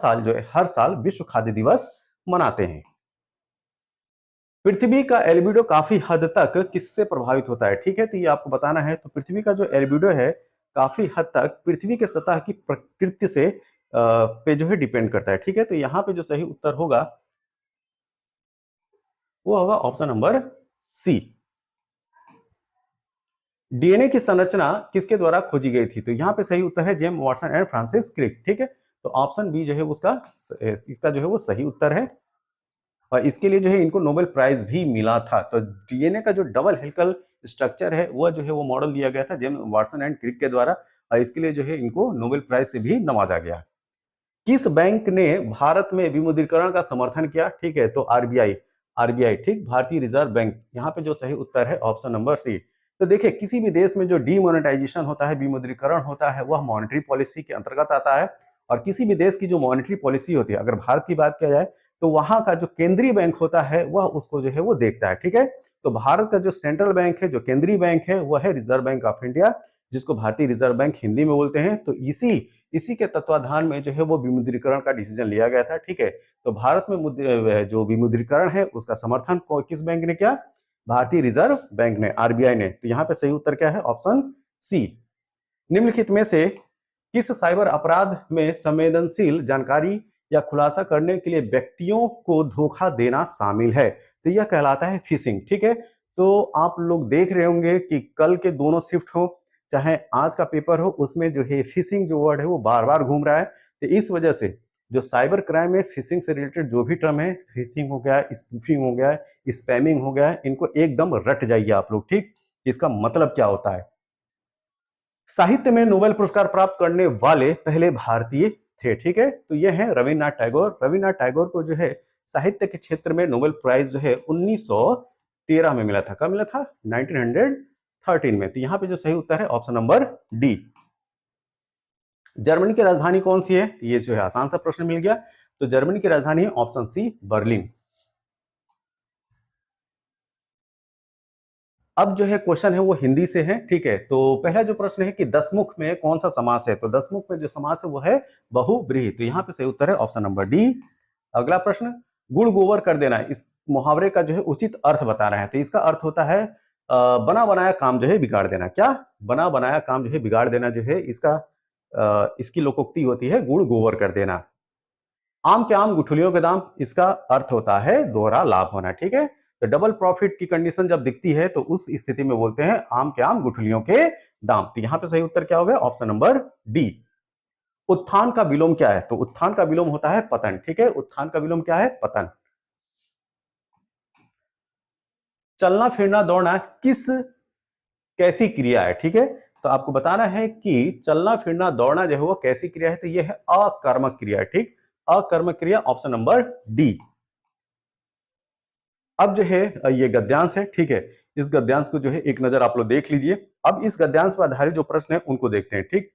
साल विश्व खाद्य दिवस मनाते हैं। पृथ्वी का एल्बिडो काफी हद तक किससे प्रभावित होता है? ठीक है, तो ये आपको बताना है। तो पृथ्वी का जो एल्बिडो है काफी हद तक पृथ्वी के सतह की प्रकृति से पे जो है डिपेंड करता है। ठीक है, तो यहाँ पे जो सही उत्तर होगा वो होगा ऑप्शन नंबर सी। डीएनए की संरचना किसके द्वारा खोजी गई थी? तो यहाँ पे सही उत्तर है James Watson and Francis Crick. ठीक है, तो ऑप्शन बी जो है उसका इसका जो है वो सही उत्तर है और इसके लिए जो है इनको नोबेल प्राइज भी मिला था। तो डीएनए का जो डबल हेलिकल स्ट्रक्चर है वह जो है वो मॉडल दिया गया था जेम्स वाटसन एंड क्रिक के द्वारा और इसके लिए जो है इनको नोबेल प्राइज से भी नवाजा गया। किस बैंक ने भारत में विमुद्रीकरण का समर्थन किया? ठीक है, तो आरबीआई। आरबीआई, ठीक, भारतीय रिजर्व बैंक। यहाँ पे जो सही उत्तर है ऑप्शन नंबर सी। तो देखिए, किसी भी देश में जो डीमोनेटाइजेशन होता है, विमुद्रीकरण होता है, वह मॉनेटरी पॉलिसी के अंतर्गत आता है और किसी भी देश की जो मॉनेटरी पॉलिसी होती है, अगर भारत की बात किया जाए तो वहां का जो केंद्रीय बैंक होता है वह उसको जो है वो देखता है। ठीक है, तो भारत का जो सेंट्रल बैंक है, जो केंद्रीय बैंक है, वह है रिजर्व बैंक ऑफ इंडिया, जिसको भारतीय रिजर्व बैंक हिंदी में बोलते हैं। तो इसी के तत्वाधान में जो है वो विमुद्रीकरण का डिसीजन लिया गया था। ठीक है, तो भारत में जो विमुद्रीकरण है उसका समर्थन किस बैंक ने किया? भारतीय रिजर्व बैंक ने, आरबीआई ने। तो यहाँ पे सही उत्तर क्या है? Option C. निम्नलिखित में से किस साइबर अपराध में संवेदनशील जानकारी या खुलासा करने के लिए व्यक्तियों को धोखा देना शामिल है? तो यह कहलाता है फिशिंग। ठीक है, तो आप लोग देख रहे होंगे कि कल के दोनों शिफ्ट हो चाहे आज का पेपर हो, उसमें जो है फिशिंग जो वर्ड है वो बार बार घूम रहा है। तो इस वजह से जो साइबर क्राइम में फिशिंग से रिलेटेड जो भी टर्म है, फिशिंग हो गया, स्पूफिंग हो गया, स्पैमिंग हो गया, इनको एकदम रट जाइए आप लोग। ठीक, इसका मतलब क्या होता है? साहित्य में नोबेल पुरस्कार प्राप्त करने वाले पहले भारतीय थे। ठीक है, तो ये हैं रविन्द्रनाथ टैगोर। रविन्द्रनाथ टैगोर को जो है साहित्य के क्षेत्र में नोबेल प्राइज जो है 1913 में मिला था। कब मिला था? 1913 में। तो यहाँ पे जो सही उत्तर है ऑप्शन नंबर डी। जर्मनी की राजधानी कौन सी है? ये जो है आसान सा प्रश्न मिल गया। तो जर्मनी की राजधानी है ऑप्शन सी, बर्लिन। अब जो है क्वेश्चन है वो हिंदी से है। ठीक है, तो पहला जो प्रश्न है कि दसमुख में कौन सा समास है? तो दसमुख में जो समास है वो है बहुब्रीहि। तो यहाँ पे सही उत्तर है ऑप्शन नंबर डी। अगला प्रश्न, गुड़ गोबर कर देना, इस मुहावरे का जो है उचित अर्थ बता रहे हैं। तो इसका अर्थ होता है बना बनाया काम जो है बिगाड़ देना। क्या? बना बनाया काम जो है बिगाड़ देना जो है इसकी लोकोक्ति होती है गुड़ गोबर कर देना। आम के आम गुठलियों के दाम, इसका अर्थ होता है दोहरा लाभ होना। ठीक है, तो डबल प्रॉफिट की कंडीशन जब दिखती है तो उस स्थिति में बोलते हैं आम के आम गुठलियों के दाम। तो यहां पे सही उत्तर क्या होगा? Option number D. उत्थान का विलोम क्या है? तो उत्थान का विलोम होता है पतन। ठीक है, उत्थान का विलोम क्या है? पतन। चलना फिरना दौड़ना कैसी क्रिया है? ठीक है, तो आपको बताना है कि चलना फिरना दौड़ना जो है वो कैसी क्रिया है? तो ये है अकर्मक क्रिया। ठीक, अकर्मक क्रिया, ऑप्शन नंबर डी। अब जो है ये गद्यांश है। ठीक है, इस गद्यांश को जो है एक नजर आप लोग देख लीजिए। अब इस गद्यांश पर आधारित जो प्रश्न है उनको देखते हैं। ठीक,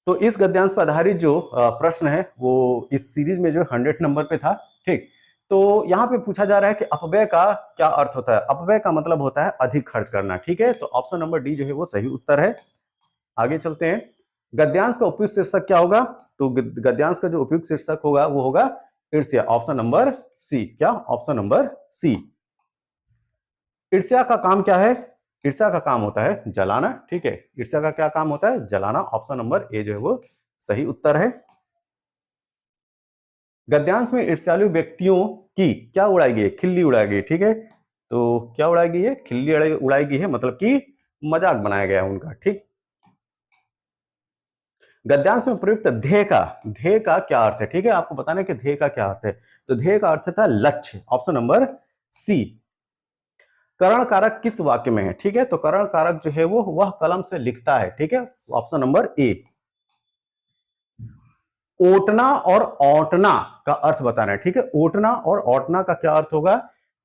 तो इस गद्यांश पर आधारित जो प्रश्न है वो इस सीरीज में जो 100 नंबर पे था। ठीक, तो यहाँ पे पूछा जा रहा है कि अपव्यय का क्या अर्थ होता है? अपव्यय का मतलब होता है अधिक खर्च करना। ठीक है, तो ऑप्शन नंबर डी जो है वो सही उत्तर है। आगे चलते हैं। गद्यांश का उपयुक्त शीर्षक क्या होगा? तो गद्यांश का जो उपयुक्त शीर्षक होगा वो होगा ईर्ष्या, ऑप्शन नंबर सी। क्या? Option number C. ईर्ष्या का काम क्या है? ईर्ष्या का काम होता है जलाना। ठीक है, ईर्ष्या का क्या काम होता है? जलाना। ऑप्शन नंबर ए जो है वो सही उत्तर है। गद्यांश में ईर्ष्यालु व्यक्तियों की क्या उड़ाई गई है? खिल्ली उड़ाई गई। ठीक है, तो क्या उड़ाई गई है? खिल्ली उड़ाई गई है, मतलब कि मजाक बनाया गया है उनका, ठीक। गद्यांश में प्रयुक्त ध्येय का क्या अर्थ है, ठीक है, आपको बताना है कि ध्येय का क्या अर्थ है। तो ध्येय का अर्थ था लक्ष्य, ऑप्शन नंबर सी। करण कारक किस वाक्य में है, ठीक है, तो करण कारक जो है वो वह कलम से लिखता है, ठीक है, ऑप्शन नंबर ए। ओटना और औटना का अर्थ बताना है, ठीक है, ओटना और औटना का क्या अर्थ होगा,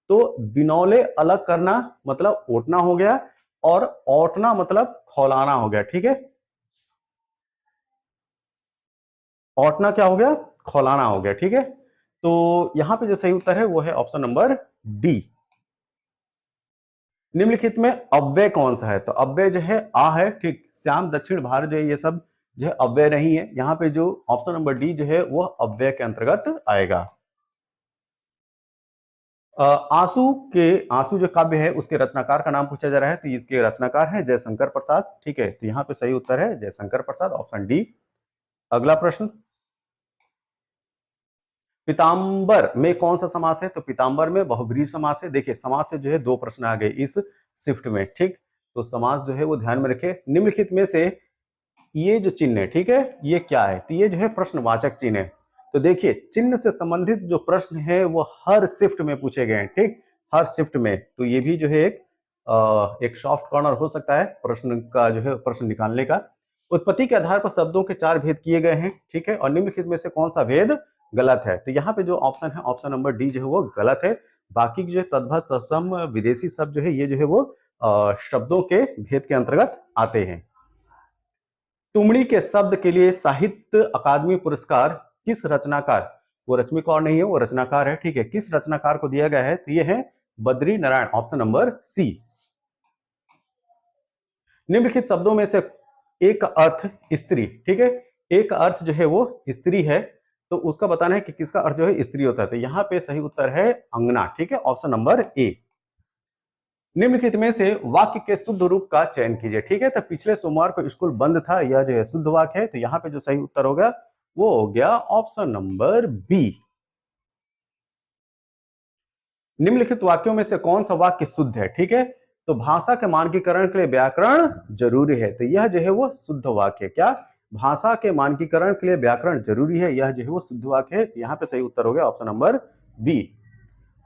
तो बिनौले अलग करना मतलब ओटना हो गया, और औटना मतलब खौलाना हो गया, ठीक है। औटना क्या हो गया, खौलाना हो गया, ठीक है। तो यहां पे जो सही उत्तर है वो है ऑप्शन नंबर डी। निम्नलिखित में अव्यय कौन सा है, तो अव्यय जो है आ है, ठीक, श्याम दक्षिण भारत जो है ये सब जो है अव्यय नहीं है, यहाँ पे जो ऑप्शन नंबर डी जो है वो अव्यय के अंतर्गत आएगा। आंसू जो काव्य है उसके रचनाकार का नाम पूछा जा रहा है, तो इसके रचनाकार है जयशंकर प्रसाद, ठीक है, तो यहाँ पे सही उत्तर है जयशंकर प्रसाद, ऑप्शन डी। अगला प्रश्न, पीताम्बर में कौन सा समास है, तो पीताम्बर में बहुब्रीहि समास है। देखिए समास से जो है दो प्रश्न आ गए इस शिफ्ट में, ठीक, तो समास जो है वो ध्यान में रखे। निम्नलिखित में से ये जो चिन्ह है, ठीक है, ये क्या है, तो ये जो है प्रश्नवाचक चिन्ह है। तो देखिए चिन्ह से संबंधित जो प्रश्न है वो हर शिफ्ट में पूछे गए हैं, ठीक, हर शिफ्ट में, तो ये भी जो है एक सॉफ्ट कॉर्नर हो सकता है प्रश्न का जो है प्रश्न निकालने का। उत्पत्ति के आधार पर शब्दों के 4 भेद किए गए हैं, ठीक है, और निम्नलिखित में से कौन सा भेद गलत है, तो यहाँ पे जो ऑप्शन है ऑप्शन नंबर डी जो है वो गलत है। बाकी जो है तद्भव तत्सम विदेशी शब्द जो है ये जो है वो शब्दों के भेद के अंतर्गत आते हैं। तुमड़ी के शब्द के लिए साहित्य अकादमी पुरस्कार किस रचनाकार, वो रचनाकार और नहीं है, वो रचनाकार है, ठीक है, किस रचनाकार को दिया गया है, तो ये है Badri Narayan, option number C. निम्नलिखित शब्दों में से एक अर्थ स्त्री, ठीक है, एक अर्थ जो है वो स्त्री है, तो उसका बताना है कि किसका अर्थ जो है स्त्री होता है, तो यहाँ पे सही उत्तर है अंगना, ठीक है, ऑप्शन नंबर ए। निम्नलिखित में से वाक्य के शुद्ध रूप का चयन कीजिए, ठीक है, तो पिछले सोमवार को स्कूल बंद था, यह जो है शुद्ध वाक्य है, तो यहाँ पे जो सही उत्तर होगा वो हो गया ऑप्शन नंबर बी। निम्नलिखित वाक्यों में से कौन सा वाक्य शुद्ध है, ठीक है, तो भाषा के मानकीकरण के लिए व्याकरण जरूरी है, तो यह जो है वो शुद्ध वाक्य है, क्या, भाषा के मानकीकरण के लिए व्याकरण जरूरी है, यह जो है वो शुद्ध वाक्य है, यहाँ पे सही उत्तर हो गया ऑप्शन नंबर बी।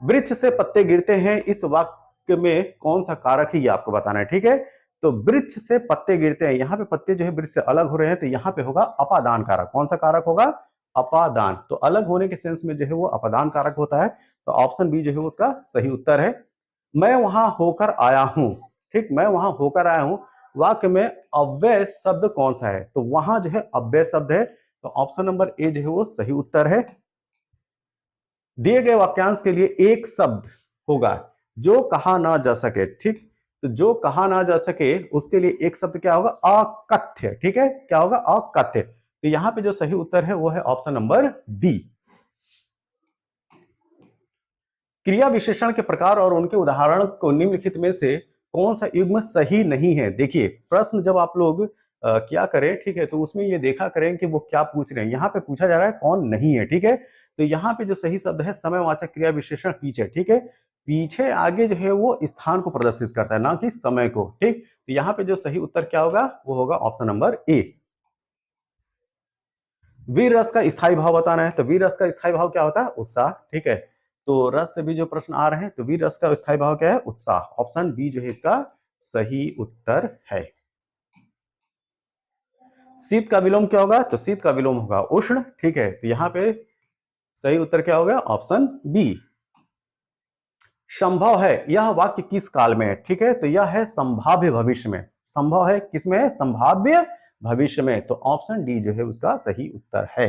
वृक्ष से पत्ते गिरते हैं, इस वाक्य में कौन सा कारक है ये आपको बताना है, ठीक है, तो वृक्ष से पत्ते गिरते हैं, यहाँ पे पत्ते जो है वृक्ष से अलग हो रहे हैं, तो यहाँ पे होगा अपादान कारक, कौन सा कारक होगा, अपादान, तो अलग होने के सेंस में जो है वो अपादान कारक होता है, तो ऑप्शन बी जो है उसका सही उत्तर है। मैं वहां होकर आया हूं, ठीक, मैं वहां होकर आया हूं, वाक्य में अव्यय शब्द कौन सा है, तो वहां जो है अव्यय शब्द है, तो ऑप्शन नंबर ए जो है वो सही उत्तर है। दिए गए वाक्यांश के लिए एक शब्द होगा जो कहा ना जा सके, ठीक, तो जो कहा ना जा सके उसके लिए एक शब्द क्या होगा, अकथ्य, ठीक है, क्या होगा, अकथ्य, तो यहां पे जो सही उत्तर है वो है ऑप्शन नंबर डी। क्रिया विशेषण के प्रकार और उनके उदाहरण को निम्नलिखित में से कौन सा युग्म सही नहीं है, देखिए प्रश्न जब आप लोग क्या करें, ठीक है, तो उसमें ये देखा करें कि वो क्या पूछ रहे हैं, यहाँ पे पूछा जा रहा है कौन नहीं है, ठीक है, तो यहाँ पे जो सही शब्द है समयवाचक क्रिया विशेषण पीछे, ठीक है, पीछे आगे जो है वो स्थान को प्रदर्शित करता है ना कि समय को, ठीक, तो यहाँ पे जो सही उत्तर क्या होगा वो होगा ऑप्शन नंबर ए। वीर रस का स्थायी भाव बताना है, तो वीर रस का स्थायी भाव क्या होता है, उत्साह, ठीक है, तो रस से भी जो प्रश्न आ रहे हैं, तो वीर रस का स्थायी भाव क्या है, उत्साह, ऑप्शन बी जो है इसका सही उत्तर है। शीत का विलोम क्या होगा, तो शीत का विलोम होगा उष्ण, ठीक है, तो यहाँ पे सही उत्तर क्या होगा, ऑप्शन बी। संभव है यह वाक्य किस काल में है, ठीक है, तो यह है संभाव्य भविष्य में, संभव है किसमें है, संभाव्य भविष्य में, तो ऑप्शन डी जो है उसका सही उत्तर है।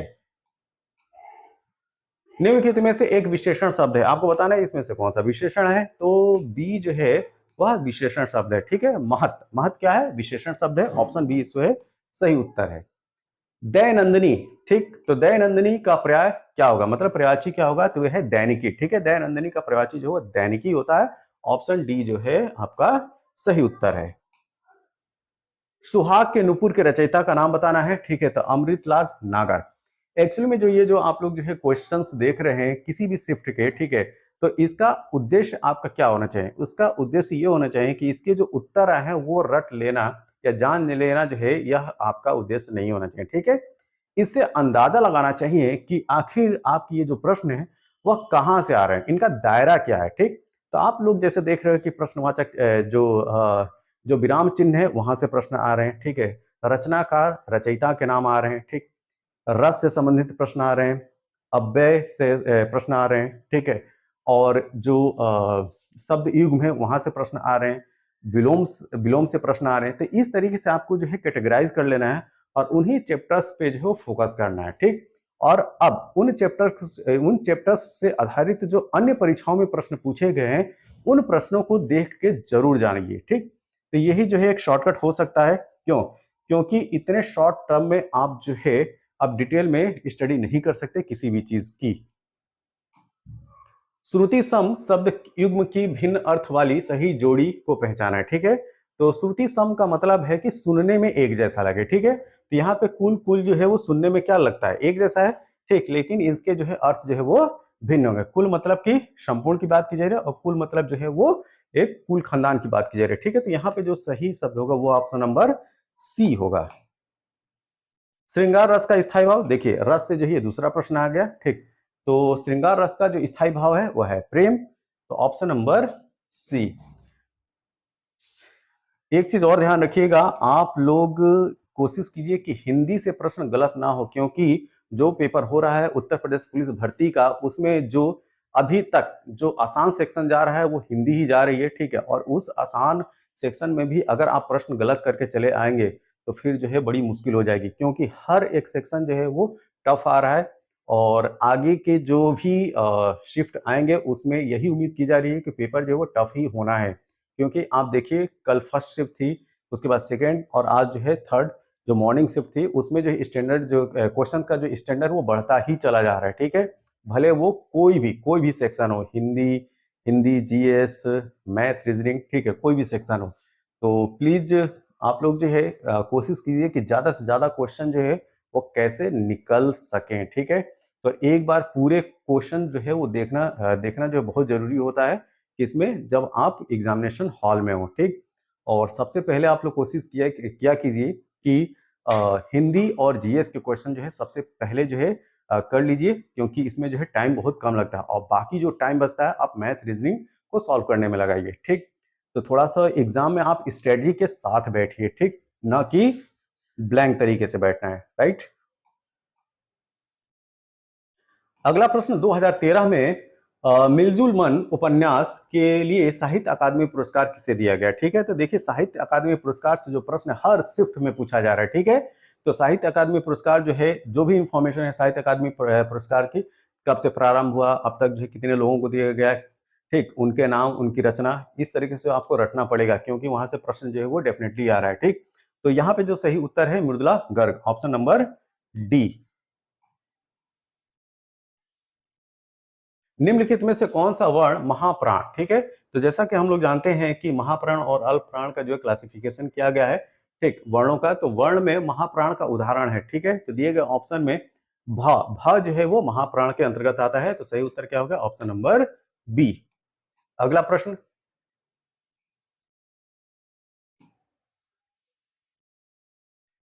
निम्नलिखित में से एक विशेषण शब्द है, आपको बताना है इसमें से कौन सा विशेषण है, तो बी जो है वह विशेषण शब्द है, ठीक है, महत, महत क्या है, विशेषण शब्द है, ऑप्शन बी इसमें सही उत्तर है। दयानंदिनी, ठीक, तो दयानंदिनी का पर्याय क्या होगा, मतलब पर्यायवाची क्या होगा, तो यह है दैनिकी, ठीक है, दयानंदिनी का पर्यायवाची जो है दैनिकी होता है, ऑप्शन डी जो है आपका सही उत्तर है। सुहाग के नुपुर के रचयिता का नाम बताना है, ठीक है, तो अमृतलाल नागर। एक्चुअली में जो ये जो आप लोग जो है क्वेश्चंस देख रहे हैं किसी भी शिफ्ट के, ठीक है, तो इसका उद्देश्य आपका क्या होना चाहिए? उसका उद्देश्य ये होना चाहिए कि इसके जो उत्तर आए हैं वो रट लेना या जान लेना जो है यह आपका उद्देश्य नहीं होना चाहिए, ठीक है? इससे अंदाजा लगाना चाहिए कि आखिर आपके ये जो प्रश्न है वह कहाँ से आ रहे हैं, इनका दायरा क्या है, ठीक? तो आप लोग जैसे देख रहे हो कि प्रश्नवाचक जो विराम चिन्ह है वहां से प्रश्न आ रहे हैं, ठीक है? रचनाकार, रचयिता के नाम आ रहे हैं, ठीक? रस से संबंधित प्रश्न आ रहे हैं, अव्यय से प्रश्न आ रहे हैं, ठीक है? और जो शब्द युग्म है वहां से प्रश्न आ रहे हैं, विलोम विलोम से प्रश्न आ रहे हैं। तो इस तरीके से आपको जो है कैटेगराइज कर लेना है और उन्हीं चैप्टर्स पे जो है फोकस करना है, ठीक? और अब उन चैप्टर्स से आधारित जो अन्य परीक्षाओं में प्रश्न पूछे गए हैं उन प्रश्नों को देख के जरूर जानिए, ठीक? तो यही जो है एक शॉर्टकट हो सकता है। क्यों? क्योंकि इतने शॉर्ट टर्म में आप जो है आप डिटेल में स्टडी नहीं कर सकते किसी भी चीज की। श्रुति सम शब्द युग्म की भिन्न अर्थ वाली सही जोड़ी को पहचाना है, ठीक है? तो श्रुति सम का मतलब है कि सुनने में एक जैसा लगे, ठीक है? तो यहाँ पे कुल कुल जो है वो सुनने में क्या लगता है, एक जैसा है, ठीक? लेकिन इसके जो है अर्थ जो है वो भिन्न होंगे। कुल मतलब कि संपूर्ण की बात की जा रही है और कुल मतलब जो है वो एक कुल खानदान की बात की जा रही है, ठीक है? तो यहाँ पे जो सही शब्द होगा वो ऑप्शन नंबर सी होगा। श्रृंगार रस का स्थायी भाव, देखिए रस से जो है दूसरा प्रश्न आ गया, ठीक? तो श्रृंगार रस का जो स्थायी भाव है वह है प्रेम, तो ऑप्शन नंबर सी। एक चीज और ध्यान रखिएगा, आप लोग कोशिश कीजिए कि हिंदी से प्रश्न गलत ना हो, क्योंकि जो पेपर हो रहा है उत्तर प्रदेश पुलिस भर्ती का उसमें जो अभी तक जो आसान सेक्शन जा रहा है वो हिंदी ही जा रही है, ठीक है? और उस आसान सेक्शन में भी अगर आप प्रश्न गलत करके चले आएंगे तो फिर जो है बड़ी मुश्किल हो जाएगी, क्योंकि हर एक सेक्शन जो है वो टफ आ रहा है और आगे के जो भी शिफ्ट आएंगे उसमें यही उम्मीद की जा रही है कि पेपर जो है वो टफ ही होना है। क्योंकि आप देखिए कल फर्स्ट शिफ्ट थी, उसके बाद सेकंड और आज जो है थर्ड जो मॉर्निंग शिफ्ट थी उसमें जो स्टैंडर्ड जो क्वेश्चन का जो स्टैंडर्ड वो बढ़ता ही चला जा रहा है, ठीक है? भले वो कोई भी सेक्शन हो, Hindi Hindi GS math reasoning, ठीक है? कोई भी सेक्शन हो, तो प्लीज आप लोग जो है कोशिश कीजिए कि ज्यादा से ज्यादा क्वेश्चन जो है वो कैसे निकल सकें, ठीक है? तो एक बार पूरे क्वेश्चन जो है वो देखना जो है बहुत जरूरी होता है इसमें जब आप एग्जामिनेशन हॉल में हो, ठीक? और सबसे पहले आप लोग कोशिश किया कीजिए कि हिंदी और जीएस के क्वेश्चन जो है सबसे पहले जो है कर लीजिए, क्योंकि इसमें जो है टाइम बहुत कम लगता है और बाकी जो टाइम बचता है आप मैथ रीजनिंग को सॉल्व करने में लगाइए, ठीक? तो थोड़ा सा एग्जाम में आप स्ट्रेटजी के साथ बैठिए, ठीक? ना कि ब्लैंक तरीके से बैठना है, राइट? अगला प्रश्न 2013 में मिलजुल मन उपन्यास के लिए साहित्य अकादमी पुरस्कार किसे दिया गया, ठीक है? तो देखिए साहित्य अकादमी पुरस्कार से जो प्रश्न हर शिफ्ट में पूछा जा रहा है, ठीक है? तो साहित्य अकादमी पुरस्कार जो है जो भी इंफॉर्मेशन है साहित्य अकादमी पुरस्कार की कब से प्रारंभ हुआ, अब तक जो है कितने लोगों को दिया गया, ठीक? उनके नाम, उनकी रचना, इस तरीके से आपको रटना पड़ेगा क्योंकि वहां से प्रश्न जो है वो डेफिनेटली आ रहा है, ठीक? तो यहाँ पे जो सही उत्तर है Mridula Garg, option number D. निम्नलिखित में से कौन सा वर्ण महाप्राण, ठीक है? तो जैसा कि हम लोग जानते हैं कि महाप्राण और अल्प प्राण का जो है क्लासिफिकेशन किया गया है, ठीक? वर्णों का, तो वर्ण में महाप्राण का उदाहरण है, ठीक है? तो दिए गए ऑप्शन में भ भ जो है वो महाप्राण के अंतर्गत आता है, तो सही उत्तर क्या होगा? Option number B. अगला प्रश्न,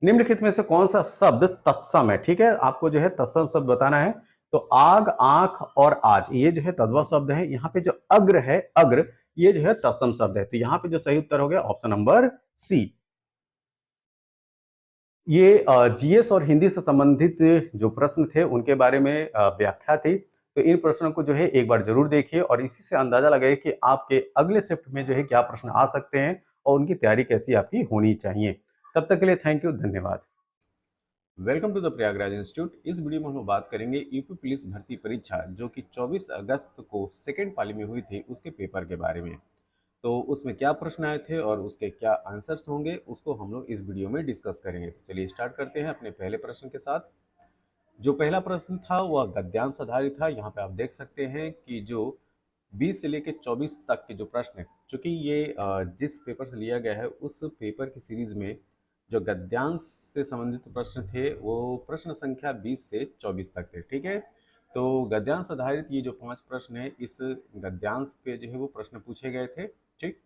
निम्नलिखित में से कौन सा शब्द तत्सम है, ठीक है? आपको जो है तत्सम शब्द बताना है। तो आग, आंख और आज ये जो है तद्भव शब्द है। यहाँ पे जो अग्र है, अग्र, ये जो है तत्सम शब्द है। तो यहाँ पे जो सही उत्तर हो गया ऑप्शन नंबर सी। ये जीएस और हिंदी से संबंधित जो प्रश्न थे उनके बारे में व्याख्या थी। तो इन प्रश्नों को जो है एक बार जरूर देखिए और इसी से अंदाजा लगाइए कि आपके अगले शिफ्ट में जो है क्या प्रश्न आ सकते हैं और उनकी तैयारी कैसी आपकी होनी चाहिए। तब तक के लिए थैंक यू, धन्यवाद। Welcome to the Prayagraj institute. इस वीडियो में हम लोग बात करेंगे यूपी पुलिस भर्ती परीक्षा जो कि 24 अगस्त को सेकेंड पाली में हुई थी उसके पेपर के बारे में। तो उसमें क्या प्रश्न आए थे और उसके क्या आंसर्स होंगे उसको हम लोग इस वीडियो में डिस्कस करेंगे। तो चलिए स्टार्ट करते हैं अपने पहले प्रश्न के साथ। जो पहला प्रश्न था वह गद्यांश आधारित था। यहाँ पे आप देख सकते हैं कि जो 20 से लेकर 24 तक के जो प्रश्न है, चूंकि ये जिस पेपर से लिया गया है उस पेपर की सीरीज में जो गद्यांश से संबंधित प्रश्न थे वो प्रश्न संख्या 20 से 24 तक थे, ठीक है? तो गद्यांश आधारित ये जो 5 प्रश्न है, इस गद्यांश पे जो है वो प्रश्न पूछे गए थे। ठीक,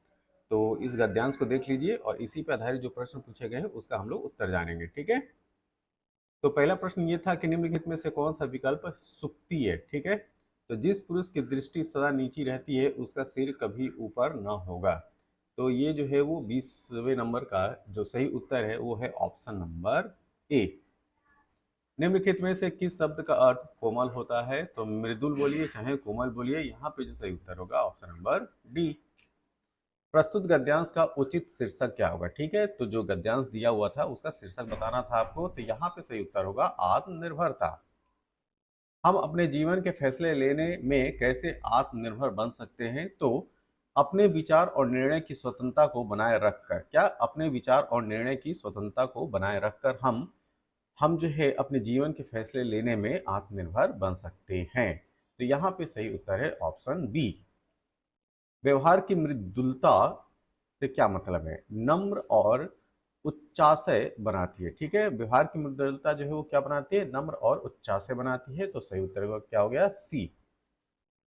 तो इस गद्यांश को देख लीजिए और इसी पे आधारित जो प्रश्न पूछे गए हैं उसका हम लोग उत्तर जानेंगे। ठीक है, तो पहला प्रश्न ये था कि निम्नलिखित में से कौन सा विकल्प सुक्ति है। ठीक है, तो जिस पुरुष की दृष्टि सदा नीची रहती है उसका सिर कभी ऊपर न होगा। तो ये जो है वो 20वें नंबर का जो सही उत्तर है वो है ऑप्शन नंबर ए। निम्नलिखित में से किस शब्द का अर्थ कोमल होता है। तो मृदुल बोलिए चाहे कोमल बोलिए, यहाँ पे जो सही उत्तर होगा ऑप्शन नंबर डी। प्रस्तुत गद्यांश का उचित शीर्षक क्या होगा। ठीक है, तो जो गद्यांश दिया हुआ था उसका शीर्षक बताना था आपको, तो यहाँ पे सही उत्तर होगा आत्मनिर्भरता। हम अपने जीवन के फैसले लेने में कैसे आत्मनिर्भर बन सकते हैं। तो अपने विचार और निर्णय की स्वतंत्रता को बनाए रखकर, क्या अपने विचार और निर्णय की स्वतंत्रता को बनाए रखकर हम जो है अपने जीवन के फैसले लेने में आत्मनिर्भर बन सकते हैं। तो यहाँ पे सही उत्तर है ऑप्शन बी। व्यवहार की मृदुलता से क्या मतलब है। नम्र और उच्चाशय बनाती है। ठीक है, व्यवहार की मृदुलता जो है वो क्या बनाती है, नम्र और उच्चाशय बनाती है। तो सही उत्तर क्या हो गया, सी।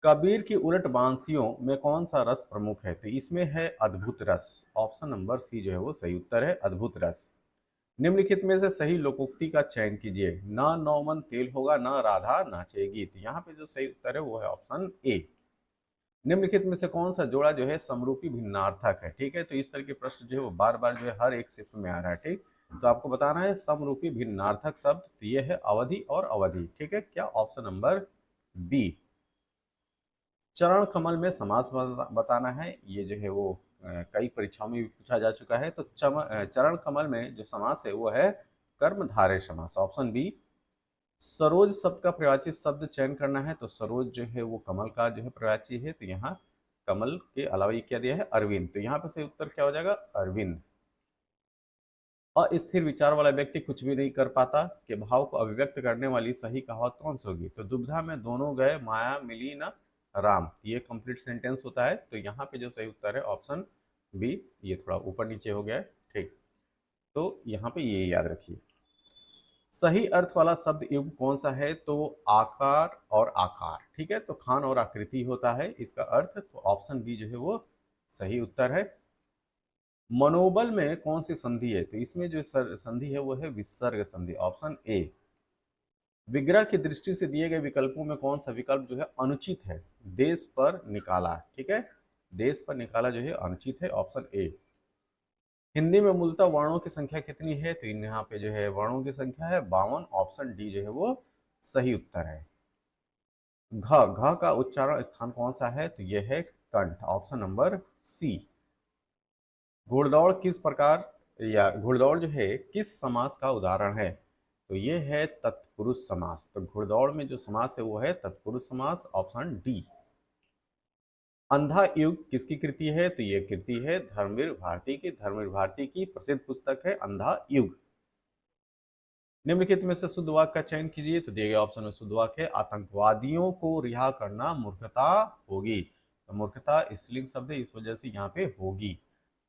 कबीर की उलट बांसियों में कौन सा रस प्रमुख है। तो इसमें है अद्भुत रस। ऑप्शन नंबर सी जो है वो सही उत्तर है, अद्भुत रस। निम्नलिखित में से सही लोकोक्ति का चयन कीजिए। ना नौमन तेल होगा, ना राधा नाचेगी। तो यहाँ पे जो सही उत्तर है वो है ऑप्शन ए। निम्नलिखित में से कौन सा जोड़ा जो है समरूपी भिन्नार्थक है। ठीक है, तो इस तरह के प्रश्न जो है वो बार बार जो है हर एक शिफ्ट में आ रहा है। ठीक, तो आपको बताना है समरूपी भिन्नार्थक शब्द, तो ये है अवधि और अवधि। ठीक है, क्या ऑप्शन नंबर बी। चरण कमल में समास बताना है, ये जो है वो कई परीक्षाओं में भी पूछा जा चुका है। तो चरण कमल में जो समास है वो है कर्मधारय समास, ऑप्शन बी। सरोज शब्द का प्रवाची शब्द चयन करना है, तो सरोज जो है वो कमल का जो है प्रवाची है, तो यहाँ कमल के अलावा ये क्या दिया है, अरविंद। तो यहाँ पे सही उत्तर क्या हो जाएगा, अरविंद। अस्थिर विचार वाला व्यक्ति कुछ भी नहीं कर पाता कि भाव को अभिव्यक्त करने वाली सही कहावत कौन सी होगी। तो दुविधा में दोनों गए, माया मिली न राम, ये कंप्लीट सेंटेंस होता है। तो यहाँ पे जो सही उत्तर है ऑप्शन बी। ये थोड़ा ऊपर नीचे हो गया है। ठीक, तो यहाँ पे ये याद रखिए। सही अर्थ वाला शब्द युग कौन सा है। तो आकार और आकार। ठीक है, तो खान और आकृति होता है इसका अर्थ। तो ऑप्शन बी जो है वो सही उत्तर है। मनोबल में कौन सी संधि है। तो इसमें जो संधि है वो है विसर्ग संधि, ऑप्शन ए। विग्रह की दृष्टि से दिए गए विकल्पों में कौन सा विकल्प जो है अनुचित है। देश पर निकाला। ठीक है, देश पर निकाला जो है अनुचित है, ऑप्शन ए। हिंदी में मूलतः वर्णों की संख्या कितनी है। तो यहाँ पे जो है वर्णों की संख्या है 52, ऑप्शन डी जो है वो सही उत्तर है। घ घ का उच्चारण स्थान कौन सा है। तो यह है कंठ, ऑप्शन नंबर सी। घुड़दौड़ किस प्रकार या घुड़दौड़ जो है किस समास का उदाहरण है। तो ये है तत्पुरुष समास। तो घुड़दौड़ में जो समास है वो है तत्पुरुष समास, ऑप्शन डी। अंधा युग किसकी कृति है। तो ये कृति है धर्मवीर भारती की। धर्मवीर भारती की प्रसिद्ध पुस्तक है अंधा युग। निम्नलिखित में से शुद्ध वाक्य का चयन कीजिए। तो दिए गए ऑप्शन में शुद्ध वाक्य है आतंकवादियों को रिहा करना मूर्खता होगी। तो मूर्खता स्त्रीलिंग शब्द है, इस वजह से यहाँ पे होगी।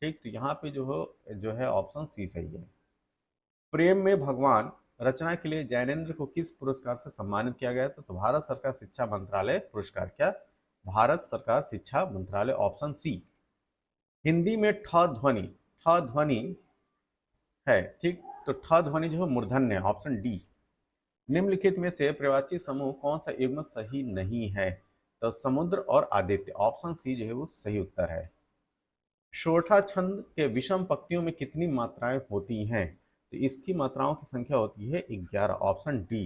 ठीक, तो यहाँ पे जो है ऑप्शन सी सही है। प्रेम में भगवान रचना के लिए जैनेन्द्र को किस पुरस्कार से सम्मानित किया गया था। तो भारत सरकार शिक्षा मंत्रालय पुरस्कार। क्या, भारत सरकार शिक्षा मंत्रालय, ऑप्शन सी। हिंदी में ठ ध्वनि है। ठीक, तो ठ ध्वनि जो है मूर्धन्य, ऑप्शन डी। निम्नलिखित में से प्रवाची समूह कौन सा युग्म सही नहीं है। तो समुद्र और आदित्य, ऑप्शन सी जो है वो सही उत्तर है। शोठा छंद के विषम पंक्तियों में कितनी मात्राएं होती हैं। तो इसकी मात्राओं की संख्या होती है 11, ऑप्शन डी।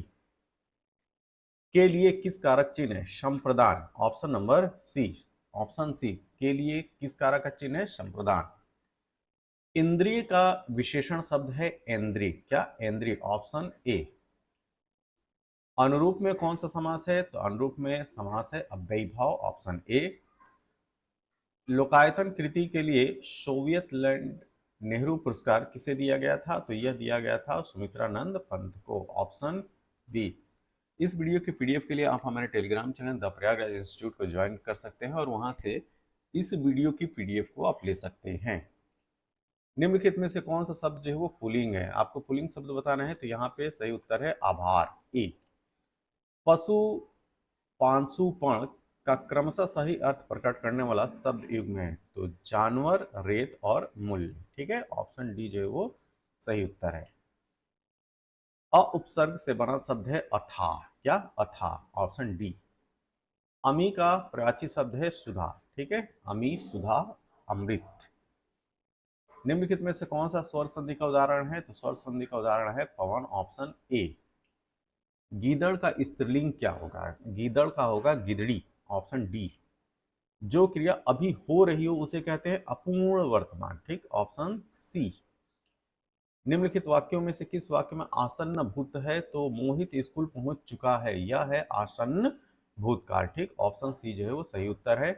के लिए किस कारक चिन्ह है संप्रदान, option number C, option C. के लिए किस कारक का चिन्ह है संप्रदान। इंद्रिय का विशेषण शब्द है ऐन्द्रिय। क्या, ऐन्द्रिय, ऑप्शन ए। अनुरूप में कौन सा समास है। तो अनुरूप में समास है अव्ययीभाव, ऑप्शन ए। लोकायतन कृति के लिए सोवियत लैंड नेहरू पुरस्कार किसे दिया गया था। तो यह दिया गया था सुमित्रानंद पंत को, ऑप्शन बी। इस वीडियो के पीडीएफ के लिए आप हमारे Telegram channel the Prayagraj institute को ज्वाइन कर सकते हैं और वहां से इस वीडियो की पीडीएफ को आप ले सकते हैं। निम्नलिखित में से कौन सा शब्द जो है वो पुल्लिंग है। आपको पुल्लिंग शब्द बताना है, तो यहाँ पे सही उत्तर है आभार, ए। पशु पांशुपर्ण का क्रमशः सही अर्थ प्रकट करने वाला शब्द युग्म है। तो जानवर, रेत और मूल्य। ठीक है, ऑप्शन डी जो है वो सही उत्तर है। अ उपसर्ग से बना शब्द है अथाह। क्या? अथाह, ऑप्शन डी। अमी का प्राची शब्द है सुधा। ठीक है, अमी, सुधा, अमृत। निम्नलिखित में से कौन सा स्वर संधि का उदाहरण है? तो स्वर संधि का उदाहरण है पवन, ऑप्शन ए। गीदड़ का स्त्रीलिंग क्या होगा? गीदड़ का होगा गिदड़ी, ऑप्शन डी। जो क्रिया अभी हो रही हो उसे कहते हैं अपूर्ण वर्तमान। ठीक, ऑप्शन सी। निम्नलिखित वाक्यों में से किस वाक्य में आसन्न भूत है? तो मोहित स्कूल पहुंच चुका है, यह है आसन्न भूतकाल। ठीक, ऑप्शन सी जो है वो सही उत्तर है।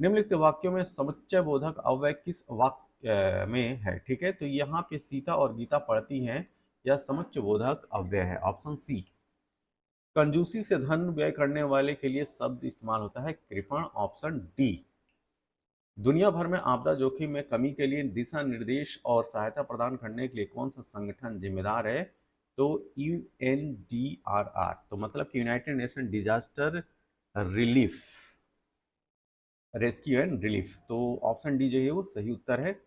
निम्नलिखित वाक्यों में समुच्चय बोधक अव्यय किस वाक्य में है? ठीक है, तो यहाँ पे सीता और गीता पढ़ती हैं, यह समुच्चय बोधक अव्यय है, ऑप्शन सी। कंजूसी से धन व्यय करने वाले के लिए शब्द इस्तेमाल होता है कृपण, ऑप्शन डी। दुनिया भर में आपदा जोखिम में कमी के लिए दिशा निर्देश और सहायता प्रदान करने के लिए कौन सा संगठन जिम्मेदार है? तो UNDRR, तो मतलब कि United nation disaster relief, rescue and relief. तो ऑप्शन डी जो है वो सही उत्तर है।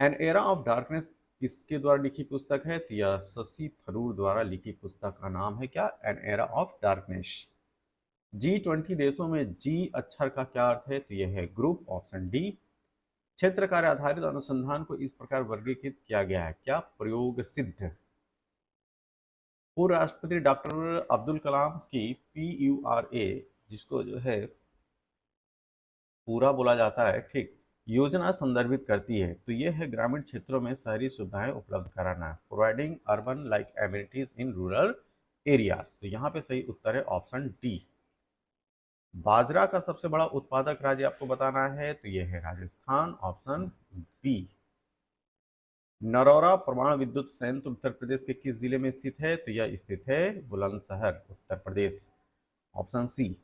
एन एरा ऑफ डार्कनेस किसके द्वारा लिखी पुस्तक है? तो यह शशि थरूर द्वारा लिखी पुस्तक का नाम है क्या? An era of darkness. G20 देशों में जी अक्षर का क्या अर्थ है? तो यह है ग्रुप, ऑप्शन डी। क्षेत्र कार्य आधारित अनुसंधान को इस प्रकार वर्गीकृत किया गया है क्या? प्रयोग सिद्ध। पूर्व राष्ट्रपति डॉक्टर अब्दुल कलाम की PURA, जिसको जो है पूरा बोला जाता है, ठीक, योजना संदर्भित करती है। तो यह है ग्रामीण क्षेत्रों में शहरी सुविधाएं उपलब्ध कराना, providing urban like amenities in rural areas. तो यहाँ पे सही उत्तर है ऑप्शन डी। बाजरा का सबसे बड़ा उत्पादक राज्य आपको बताना है, तो यह है राजस्थान, ऑप्शन बी। नरौरा परमाणु विद्युत संयंत्र उत्तर प्रदेश के किस जिले में स्थित है? तो यह स्थित है Bulandshahr, Uttar Pradesh, option C.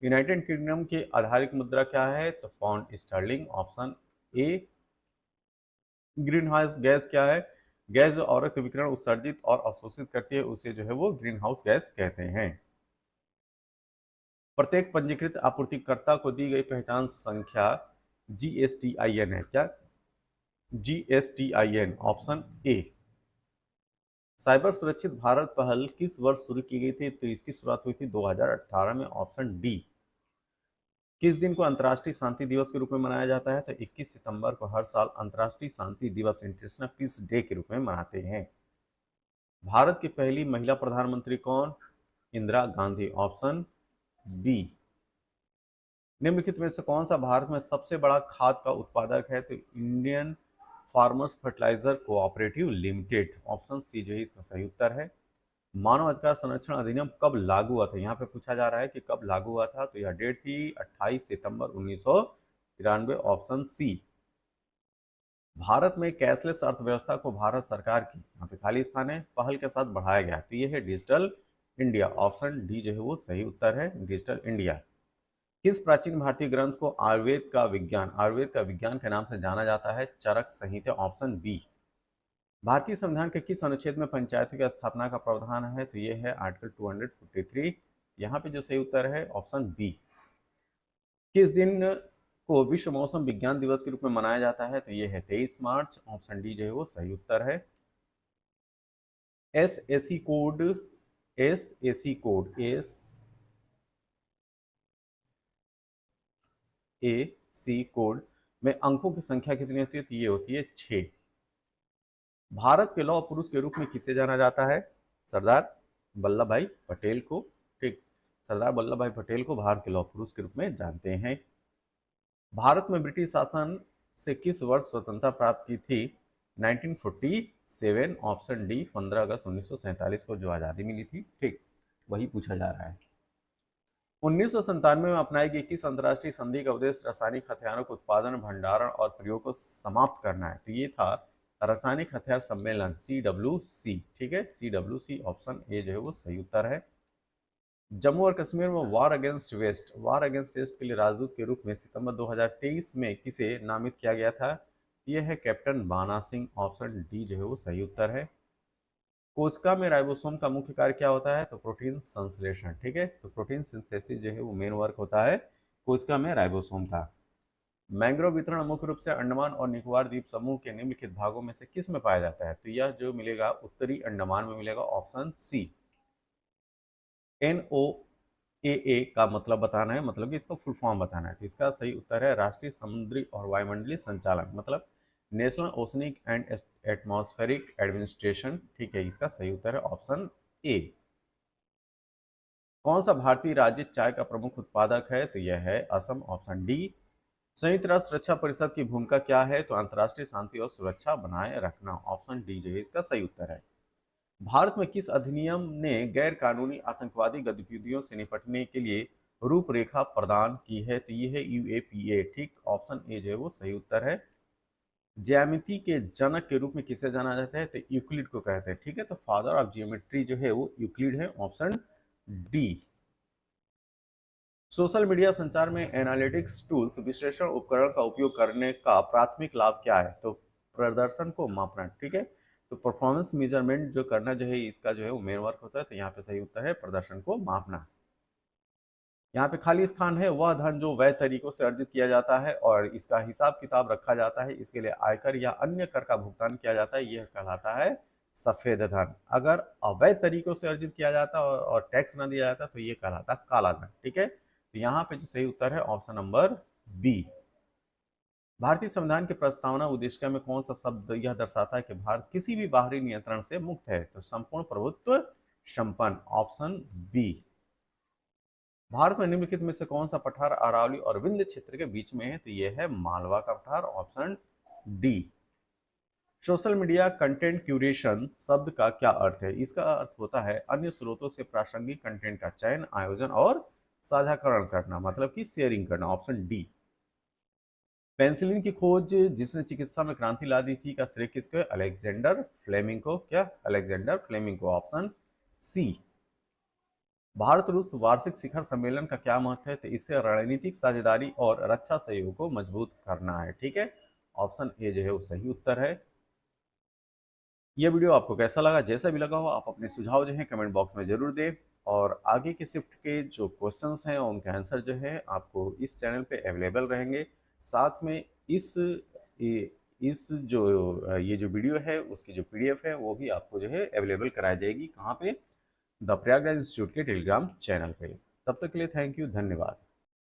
United kingdom की आधारित मुद्रा क्या है? तो pound sterling, option A. Green house gas क्या है? गैस जो औरत विकिरण उत्सर्जित और अवशोषित करती है उसे जो है वो ग्रीन हाउस गैस कहते हैं। प्रत्येक पंजीकृत आपूर्तिकर्ता को दी गई पहचान संख्या GSTIN है क्या? GSTIN, option A. साइबर सुरक्षित भारत पहल किस वर्ष शुरू की गई थी? तो इसकी शुरुआत हुई थी 2018 में, ऑप्शन डी। किस दिन को अंतर्राष्ट्रीय शांति दिवस के रूप में मनाया जाता है? तो 21 सितंबर को हर साल अंतर्राष्ट्रीय शांति दिवस, इंटरनेशनल पीस डे के रूप में मनाते हैं। भारत की पहली महिला प्रधानमंत्री कौन? Indira Gandhi, option B. निम्नलिखित में से कौन सा भारत में सबसे बड़ा खाद का उत्पादक है? तो Indian farmers fertiliser cooperative limited, option C जो है इसका सही उत्तर है। मानव अधिकार संरक्षण अधिनियम कब लागू हुआ था? यहाँ पे पूछा जा रहा है कि कब लागू हुआ था, तो यह डेट थी 28 सितंबर 1993, ऑप्शन सी। भारत में कैशलेस अर्थव्यवस्था को भारत सरकार की, यहाँ पे खाली स्थान है, पहल के साथ बढ़ाया गया, तो यह है डिजिटल इंडिया, ऑप्शन डी जो है वो सही उत्तर है, डिजिटल इंडिया। किस प्राचीन भारतीय ग्रंथ को आयुर्वेद का विज्ञान के नाम से जाना जाता है? चरक संहिता, ऑप्शन बी। भारतीय संविधान के किस अनुच्छेद में पंचायतों की स्थापना का प्रावधान है? तो यह है आर्टिकल 253। यहाँ पे जो सही उत्तर है ऑप्शन बी। किस दिन को विश्व मौसम विज्ञान दिवस के रूप में मनाया जाता है? तो यह है 23 मार्च, ऑप्शन डी जो है वो सही उत्तर है। SAC कोड, SAC कोड में अंकों की संख्या कितनी होती है? तो ये होती है 6। भारत के लौह पुरुष के रूप में किसे जाना जाता है? सरदार वल्लभ भाई पटेल को, ठीक, सरदार वल्लभ भाई पटेल को भारत के लौह पुरुष के रूप में जानते हैं। भारत में ब्रिटिश शासन से किस वर्ष स्वतंत्रता प्राप्त की थी? 1947, ऑप्शन डी। 15 अगस्त 1947 को जो आज़ादी मिली थी, ठीक, वही पूछा जा रहा है। 1997 में अपनाई गई किस अंतर्राष्ट्रीय संधि का उद्देश्य रासायनिक हथियारों के उत्पादन, भंडारण और प्रयोग को समाप्त करना है? तो ये था रासायनिक हथियार सम्मेलन, CWC, ठीक है, CWC, ऑप्शन ए जो है वो सही उत्तर है। जम्मू और कश्मीर में वार अगेंस्ट वेस्ट के लिए राजदूत के रूप में सितंबर 2023 में किसे नामित किया गया था? यह है कैप्टन बाना सिंह, ऑप्शन डी जो है वो सही उत्तर है। कोशिका में राइबोसोम का मुख्य कार्य क्या होता है? तो प्रोटीन संश्लेषण। ठीक है, तो प्रोटीन सिंथेसिस जो है वो मेन वर्क होता है कोशिका में राइबोसोम का। मैंग्रोव वितरण मुख्य रूप से अंडमान और निकोबार द्वीप समूह के निम्नलिखित भागों में से किस में पाया जाता है? तो यह जो मिलेगा उत्तरी अंडमान में मिलेगा, ऑप्शन सी। NOAA का मतलब बताना है, मतलब कि इसका फुल फॉर्म बताना है। तो इसका सही उत्तर है राष्ट्रीय समुद्री और वायुमंडलीय संचालन, मतलब national oceanic and atmospheric administration. ठीक है, इसका सही उत्तर है ऑप्शन ए। कौन सा भारतीय राज्य चाय का प्रमुख उत्पादक है? तो यह है असम, ऑप्शन डी। संयुक्त राष्ट्र सुरक्षा परिषद की भूमिका क्या है? तो अंतर्राष्ट्रीय शांति और सुरक्षा बनाए रखना, ऑप्शन डी जो है इसका सही उत्तर है। भारत में किस अधिनियम ने गैर कानूनी आतंकवादी गतिविधियों से निपटने के लिए रूपरेखा प्रदान की है? तो ये है UAPA। ठीक, ऑप्शन ए जो है वो सही उत्तर है। ज्यामिति के जनक के रूप में किसे जाना जाता है? तो यूक्लिड को कहते हैं। ठीक है, तो फादर ऑफ जियोमेट्री जो है वो यूक्लिड है, ऑप्शन डी। सोशल मीडिया संचार में एनालिटिक्स टूल्स विश्लेषण उपकरण का उपयोग करने का प्राथमिक लाभ क्या है? तो प्रदर्शन को मापना। ठीक है, तो परफॉर्मेंस मेजरमेंट जो करना जो है इसका जो है वो मेन वर्क होता है। तो यहाँ पे सही उत्तर है प्रदर्शन को मापना। यहाँ पे खाली स्थान है वह धन जो वैध तरीकों से अर्जित किया जाता है और इसका हिसाब किताब रखा जाता है, इसके लिए आयकर या अन्य कर का भुगतान किया जाता है, यह कहलाता है सफेद धन। अगर अवैध तरीकों से अर्जित किया जाता है और टैक्स न दिया जाता तो ये कहलाता काला धन। ठीक है, तो यहाँ पे जो सही उत्तर है ऑप्शन नंबर बी। भारतीय संविधान की प्रस्तावना उद्देशिका में कौन सा शब्द यह दर्शाता है कि भारत किसी भी बाहरी नियंत्रण से मुक्त है? तो संपूर्ण प्रभुत्व संपन्न, ऑप्शन बी। भारत में निम्नलिखित में से कौन सा पठार अरावली और विंध्य क्षेत्र के बीच में है? तो यह है मालवा का पठार, option D. Social media content curation शब्द का क्या अर्थ है? इसका अर्थ होता है अन्य स्रोतों से प्रासंगिक कंटेंट का चयन, आयोजन और साझाकरण करना, मतलब कि शेयरिंग करना, ऑप्शन डी। पेंसिलिन की खोज जिसने चिकित्सा में क्रांति ला दी थी का श्रेय किसको है? अलेक्जेंडर फ्लेमिंग को। क्या? अलेक्जेंडर फ्लेमिंग को, ऑप्शन सी। भारत रूस वार्षिक शिखर सम्मेलन का क्या महत्व है? तो इससे रणनीतिक साझेदारी और रक्षा सहयोग को मजबूत करना है। ठीक है, ऑप्शन ए जो है वो सही उत्तर है। यह वीडियो आपको कैसा लगा? जैसा भी लगा हो आप अपने सुझाव जो है कमेंट बॉक्स में जरूर दें, और आगे के शिफ्ट के जो क्वेश्चंस हैं उनके आंसर जो है आपको इस चैनल पे अवेलेबल रहेंगे। साथ में इस जो ये जो वीडियो है उसकी जो PDF है वो भी आपको जो है अवेलेबल कराई जाएगी। कहाँ पे? द प्रयागराज इंस्टीट्यूट के टेलीग्राम चैनल पे। तब तक के लिए थैंक यू, धन्यवाद।